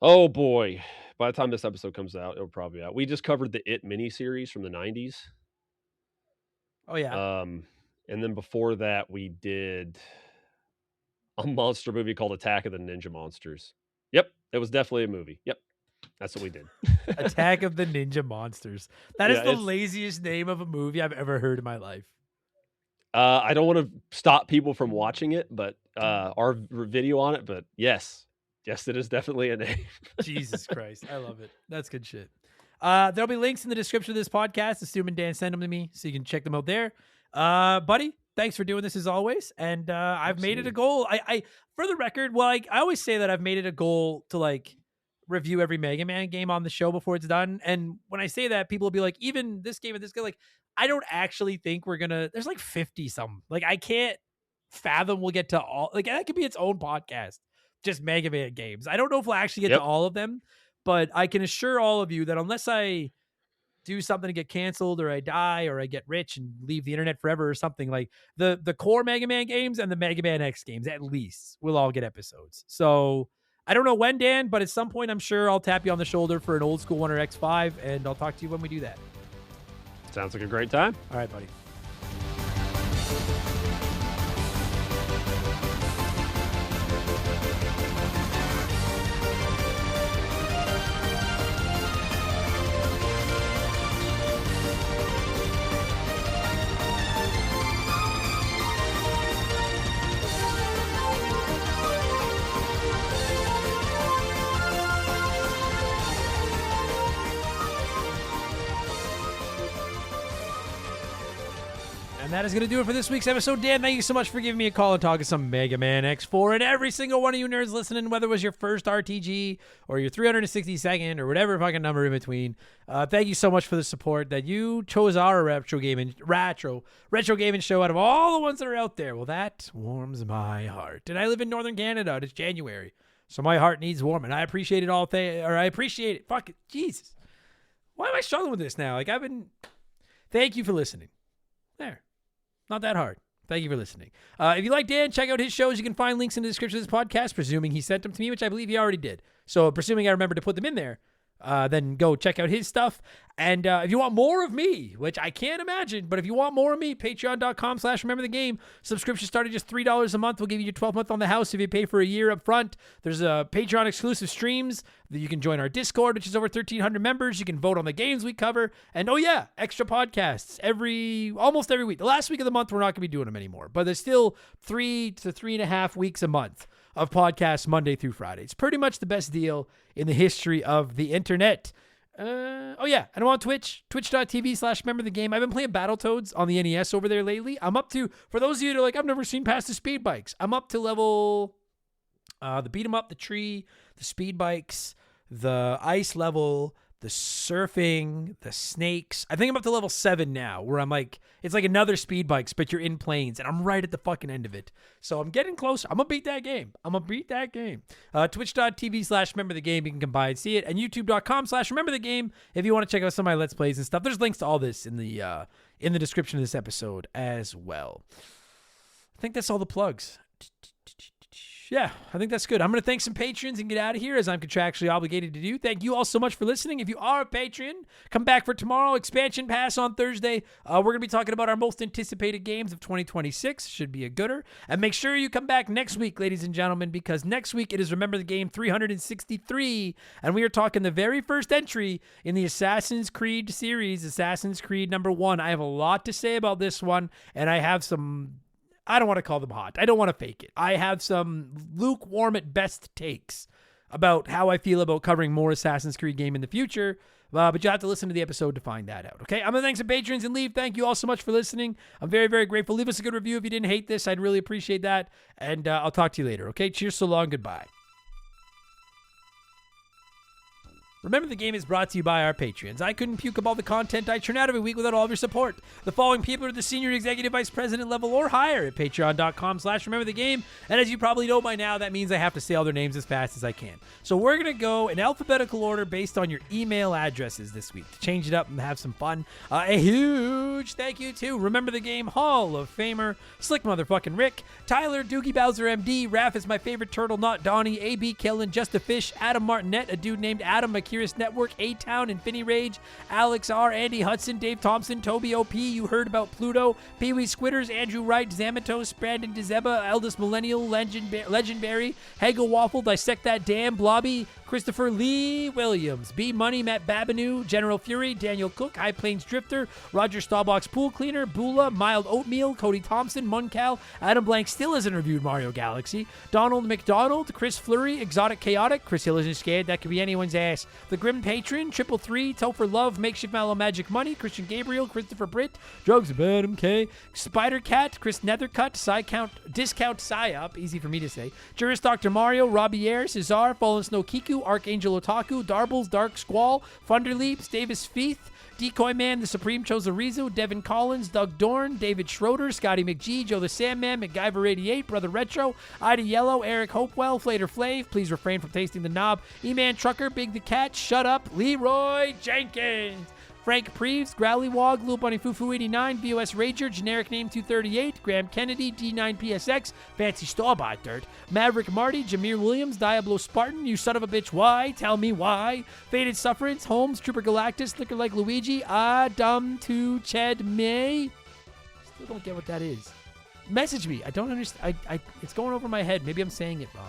oh boy. By the time this episode comes out, it'll probably be out. We just covered the It miniseries from the 90s. Oh yeah. And then before that, we did a monster movie called Attack of the Ninja Monsters. Yep, it was definitely a movie. Yep, that's what we did. Attack of the Ninja Monsters. That is the laziest name of a movie I've ever heard in my life. I don't want to stop people from watching it, but our video on it. But yes, it is definitely a name. Jesus Christ. I love it. That's good shit. There'll be links in the description of this podcast, assuming Dan sent them to me, so you can check them out there. Buddy, thanks for doing this as always. And I've made it a goal. I for the record, well, I always say that I've made it a goal to like review every Mega Man game on the show before it's done. And when I say that, people will be like, even this game and this game, like, I don't actually think there's like 50 some. Like, I can't fathom we'll get to all, like, that could be its own podcast, just Mega Man games. I don't know if we'll actually get to all of them, but I can assure all of you that unless I do something to get canceled or I die or I get rich and leave the internet forever or something, like the core Mega Man games and the Mega Man X games, at least, will all get episodes. So I don't know when, Dan, but at some point I'm sure I'll tap you on the shoulder for an old school one or X5, and I'll talk to you when we do that. Sounds like a great time. All right, buddy. And that is going to do it for this week's episode. Dan, thank you so much for giving me a call and talking some Mega Man X4. And every single one of you nerds listening, whether it was your first RTG or your 362nd or whatever fucking number in between, thank you so much for the support that you chose our retro gaming show out of all the ones that are out there. Well, that warms my heart. And I live in Northern Canada, and it's January, so my heart needs warming. I appreciate it all. I appreciate it. Fuck it. Jesus. Why am I struggling with this now? Thank you for listening. There. Not that hard. Thank you for listening. If you like Dan, check out his shows. You can find links in the description of this podcast, presuming he sent them to me, which I believe he already did. So presuming I remember to put them in there, then go check out his stuff. And if you want more of me, which I can't imagine, but if you want more of me, patreon.com/rememberthegame. Subscription starting just $3 a month. We'll give you your 12th month on the house if you pay for a year up front. There's Patreon exclusive streams that you can join our Discord, which is over 1,300 members. You can vote on the games we cover. And oh yeah, extra podcasts almost every week. The last week of the month, we're not going to be doing them anymore, but there's still 3 to 3.5 weeks a month of podcasts Monday through Friday. It's pretty much the best deal in the history of the internet. Oh yeah, and I'm on Twitch, twitch.tv/rememberthegame. I've been playing Battletoads on the NES over there lately. I'm up to, for those of you that are like, I've never seen past the speed bikes, I'm up to level, the beat 'em up, the tree, the speed bikes, the ice level, the surfing, the snakes. I think I'm up to level 7 now, where I'm like, it's like another speed bikes, but you're in planes, and I'm right at the fucking end of it. So I'm getting closer. I'm gonna beat that game. Twitch.tv/rememberthegame. You can come by and see it, and youtube.com/rememberthegame if you want to check out some of my Let's Plays and stuff. There's links to all this in the description of this episode as well. I think that's all the plugs. Yeah, I think that's good. I'm going to thank some patrons and get out of here as I'm contractually obligated to do. Thank you all so much for listening. If you are a patron, come back for tomorrow. Expansion Pass on Thursday. We're going to be talking about our most anticipated games of 2026. Should be a gooder. And make sure you come back next week, ladies and gentlemen, because next week it is Remember the Game 363, and we are talking the very first entry in the Assassin's Creed series, Assassin's Creed #1. I have a lot to say about this one, and I have some... I don't want to call them hot. I don't want to fake it. I have some lukewarm at best takes about how I feel about covering more Assassin's Creed game in the future, but you have to listen to the episode to find that out, okay? I'm going to thank some patrons and leave. Thank you all so much for listening. I'm very, very grateful. Leave us a good review if you didn't hate this. I'd really appreciate that, and I'll talk to you later, okay? Cheers, so long, goodbye. Remember the Game is brought to you by our Patreons. I couldn't puke up all the content I churn out every week without all of your support. The following people are the senior executive vice president level or higher at patreon.com/rememberthegame. And as you probably know by now, that means I have to say all their names as fast as I can. So we're going to go in alphabetical order based on your email addresses this week to change it up and have some fun. A huge thank you to Remember the Game Hall of Famer, Slick Motherfucking Rick, Tyler, Doogie Bowser MD, Raph is my favorite turtle, not Donnie, AB Kellen, Just a Fish, Adam Martinet, a dude named Adam McKee, Network, A-Town, Infinity Rage, Alex R, Andy Hudson, Dave Thompson, Toby OP, you heard about Pluto, Pee-wee Squitters, Andrew Wright, Zamatos, Brandon DeZeba, Eldest Millennial, Legendberry, Hagel Waffle, Dissect That Damn, Blobby, Christopher Lee Williams, B Money, Matt Babineau, General Fury, Daniel Cook, High Plains Drifter, Roger Staubach's Pool Cleaner, Bula, Mild Oatmeal, Cody Thompson, Muncal, Adam Blank still hasn't reviewed Mario Galaxy, Donald McDonald, Chris Fleury, Exotic Chaotic, Chris Hill isn't scared, that could be anyone's ass, The Grim Patron, 333, Topher Love, Makeshift Mallow Magic Money, Christian Gabriel, Christopher Britt, Drugs of Adam K, Spider Cat, Chris Nethercutt, Discount Psyop, easy for me to say, Juris Dr. Mario, Robbie Air, Cesar, Fallen Snow Kiku, Archangel Otaku, Darbles, Dark Squall, Thunderleaps, Davis Feith, Decoy Man, The Supreme Chosarizo, Devin Collins, Doug Dorn, David Schroeder, Scotty McGee, Joe the Sandman, MacGyver88, Brother Retro, Ida Yellow, Eric Hopewell, Flater Flav, please refrain from tasting the knob, E-Man Trucker, Big the Cat, Shut Up, Leroy Jenkins, Frank Preeves, Growlywog, Lil Bunny Fufu 89, VOS Rager, Generic Name 238, Graham Kennedy, D9PSX, Fancy Store-Bought Dirt, Maverick Marty, Jameer Williams, Diablo Spartan, You Son of a Bitch, Why? Tell Me Why, Faded Sufferance, Holmes, Trooper Galactus, Liquor Like Luigi, Dumb to Ched May. Still don't get what that is. Message me. I don't understand. It's going over my head. Maybe I'm saying it wrong.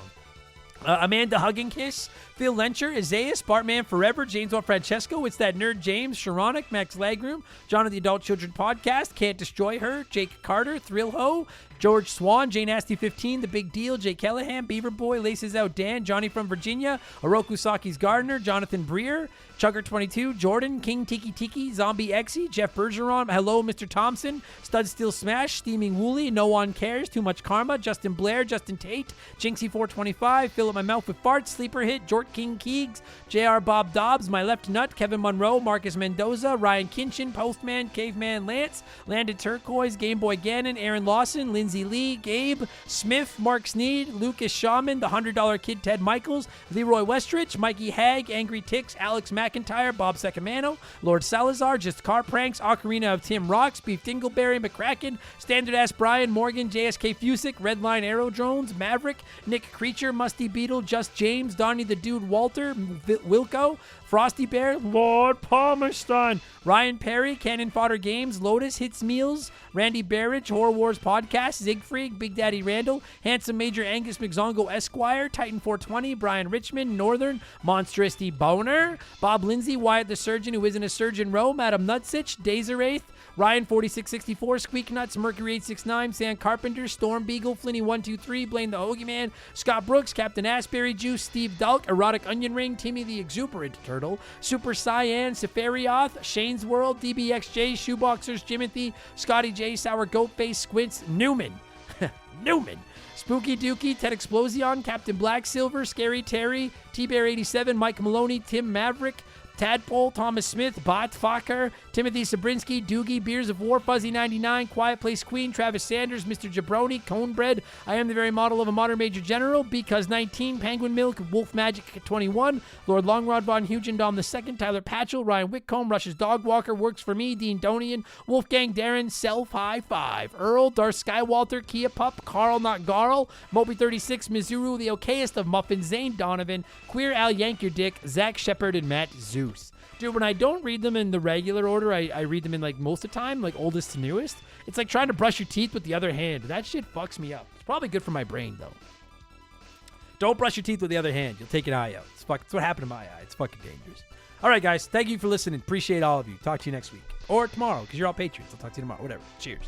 Amanda Hugging Kiss, Phil Lencher, Isaias, Bartman Forever, James L. Francesco, It's That Nerd James, Sharonic, Max Lagroom, John of the Adult Children Podcast, Can't Destroy Her, Jake Carter, Thrill Ho, George Swan, Jane Nasty 15, The Big Deal, Jay Callahan, Beaver Boy, Laces Out Dan, Johnny from Virginia, Oroku Saki's Gardener, Jonathan Breer, Chugger 22, Jordan, King Tiki Tiki, Zombie Exy, Jeff Bergeron, Hello Mr. Thompson, Stud Still Smash, Steaming Wooly, No One Cares, Too Much Karma, Justin Blair, Justin Tate, Jinxie 425, Fill Up My Mouth with Farts, Sleeper Hit, Jort King Keegs, JR Bob Dobbs, My Left Nut, Kevin Monroe, Marcus Mendoza, Ryan Kinchin, Postman, Caveman Lance, Landed Turquoise, Game Boy Gannon, Aaron Lawson, Lindsay Lee, Gabe Smith, Mark Sneed, Lucas Shaman, The $100 Kid Ted Michaels, Leroy Westrich, Mikey Hag, Angry Ticks, Alex McIntyre, Bob Secamano, Lord Salazar, Just Car Pranks, Ocarina of Tim Rocks, Beef Dingleberry, McCracken, Standard Ass Brian, Morgan, JSK Fusick, Redline Aerodrones, Maverick, Nick Creature, Musty Beetle, Just James, Donnie the Dude, Walter, Wilco, Frosty Bear, Lord Palmerston, Ryan Perry, Cannon Fodder Games, Lotus, Hits Meals, Randy Barrage, Horror Wars Podcast, Zigfreak, Big Daddy Randall, Handsome Major Angus McZongo Esquire, Titan 420, Brian Richmond, Northern, Monstrous D. Boner, Bob Lindsay, Wyatt the Surgeon who isn't a surgeon, Rome, Adam Nutsich, Dazer8th, Ryan 4664, Squeak Nuts, Mercury 869, Sam Carpenter, Storm Beagle, Flinny 123, Blaine the Hoagie Man, Scott Brooks, Captain Asbury Juice, Steve Dulk, Erotic Onion Ring, Timmy the Exuberant Turtle, Super Cyan, Seferioth, Shane's World, DBXJ, Shoeboxers, Jimothy, Scotty J, Sour Goat Face, Squints, Newman, Spooky Dookie, Ted Explosion, Captain Black Silver, Scary Terry, T-Bear 87, Mike Maloney, Tim Maverick, Tadpole, Thomas Smith, Botfucker, Timothy Sabrinsky, Doogie, Beers of War, Fuzzy99, Quiet Place Queen, Travis Sanders, Mr. Jabroni, Conebread, I Am the Very Model of a Modern Major General, Because 19, Penguin Milk, Wolf Magic 21, Lord Longrod Von Hugendom II, Tyler Patchell, Ryan Whitcomb, Rush's Dog Walker, Works for Me, Dean Donian, Wolfgang Darren, Self High Five, Earl, Darth Skywalter, Kia Pup, Carl Not Garl, Moby36, Mizuru, the okayest of Muffins, Zane Donovan, Queer Al Yank Your Dick, Zach Shepard, and Matt Zeus. Dude, when I don't read them in the regular order, I read them in like most of the time, like oldest to newest. It's like trying to brush your teeth with the other hand. That shit fucks me up. It's probably good for my brain, though. Don't brush your teeth with the other hand. You'll take an eye out. It's what happened to my eye. It's fucking dangerous. All right, guys. Thank you for listening. Appreciate all of you. Talk to you next week. Or tomorrow, because you're all Patriots. I'll talk to you tomorrow. Whatever. Cheers.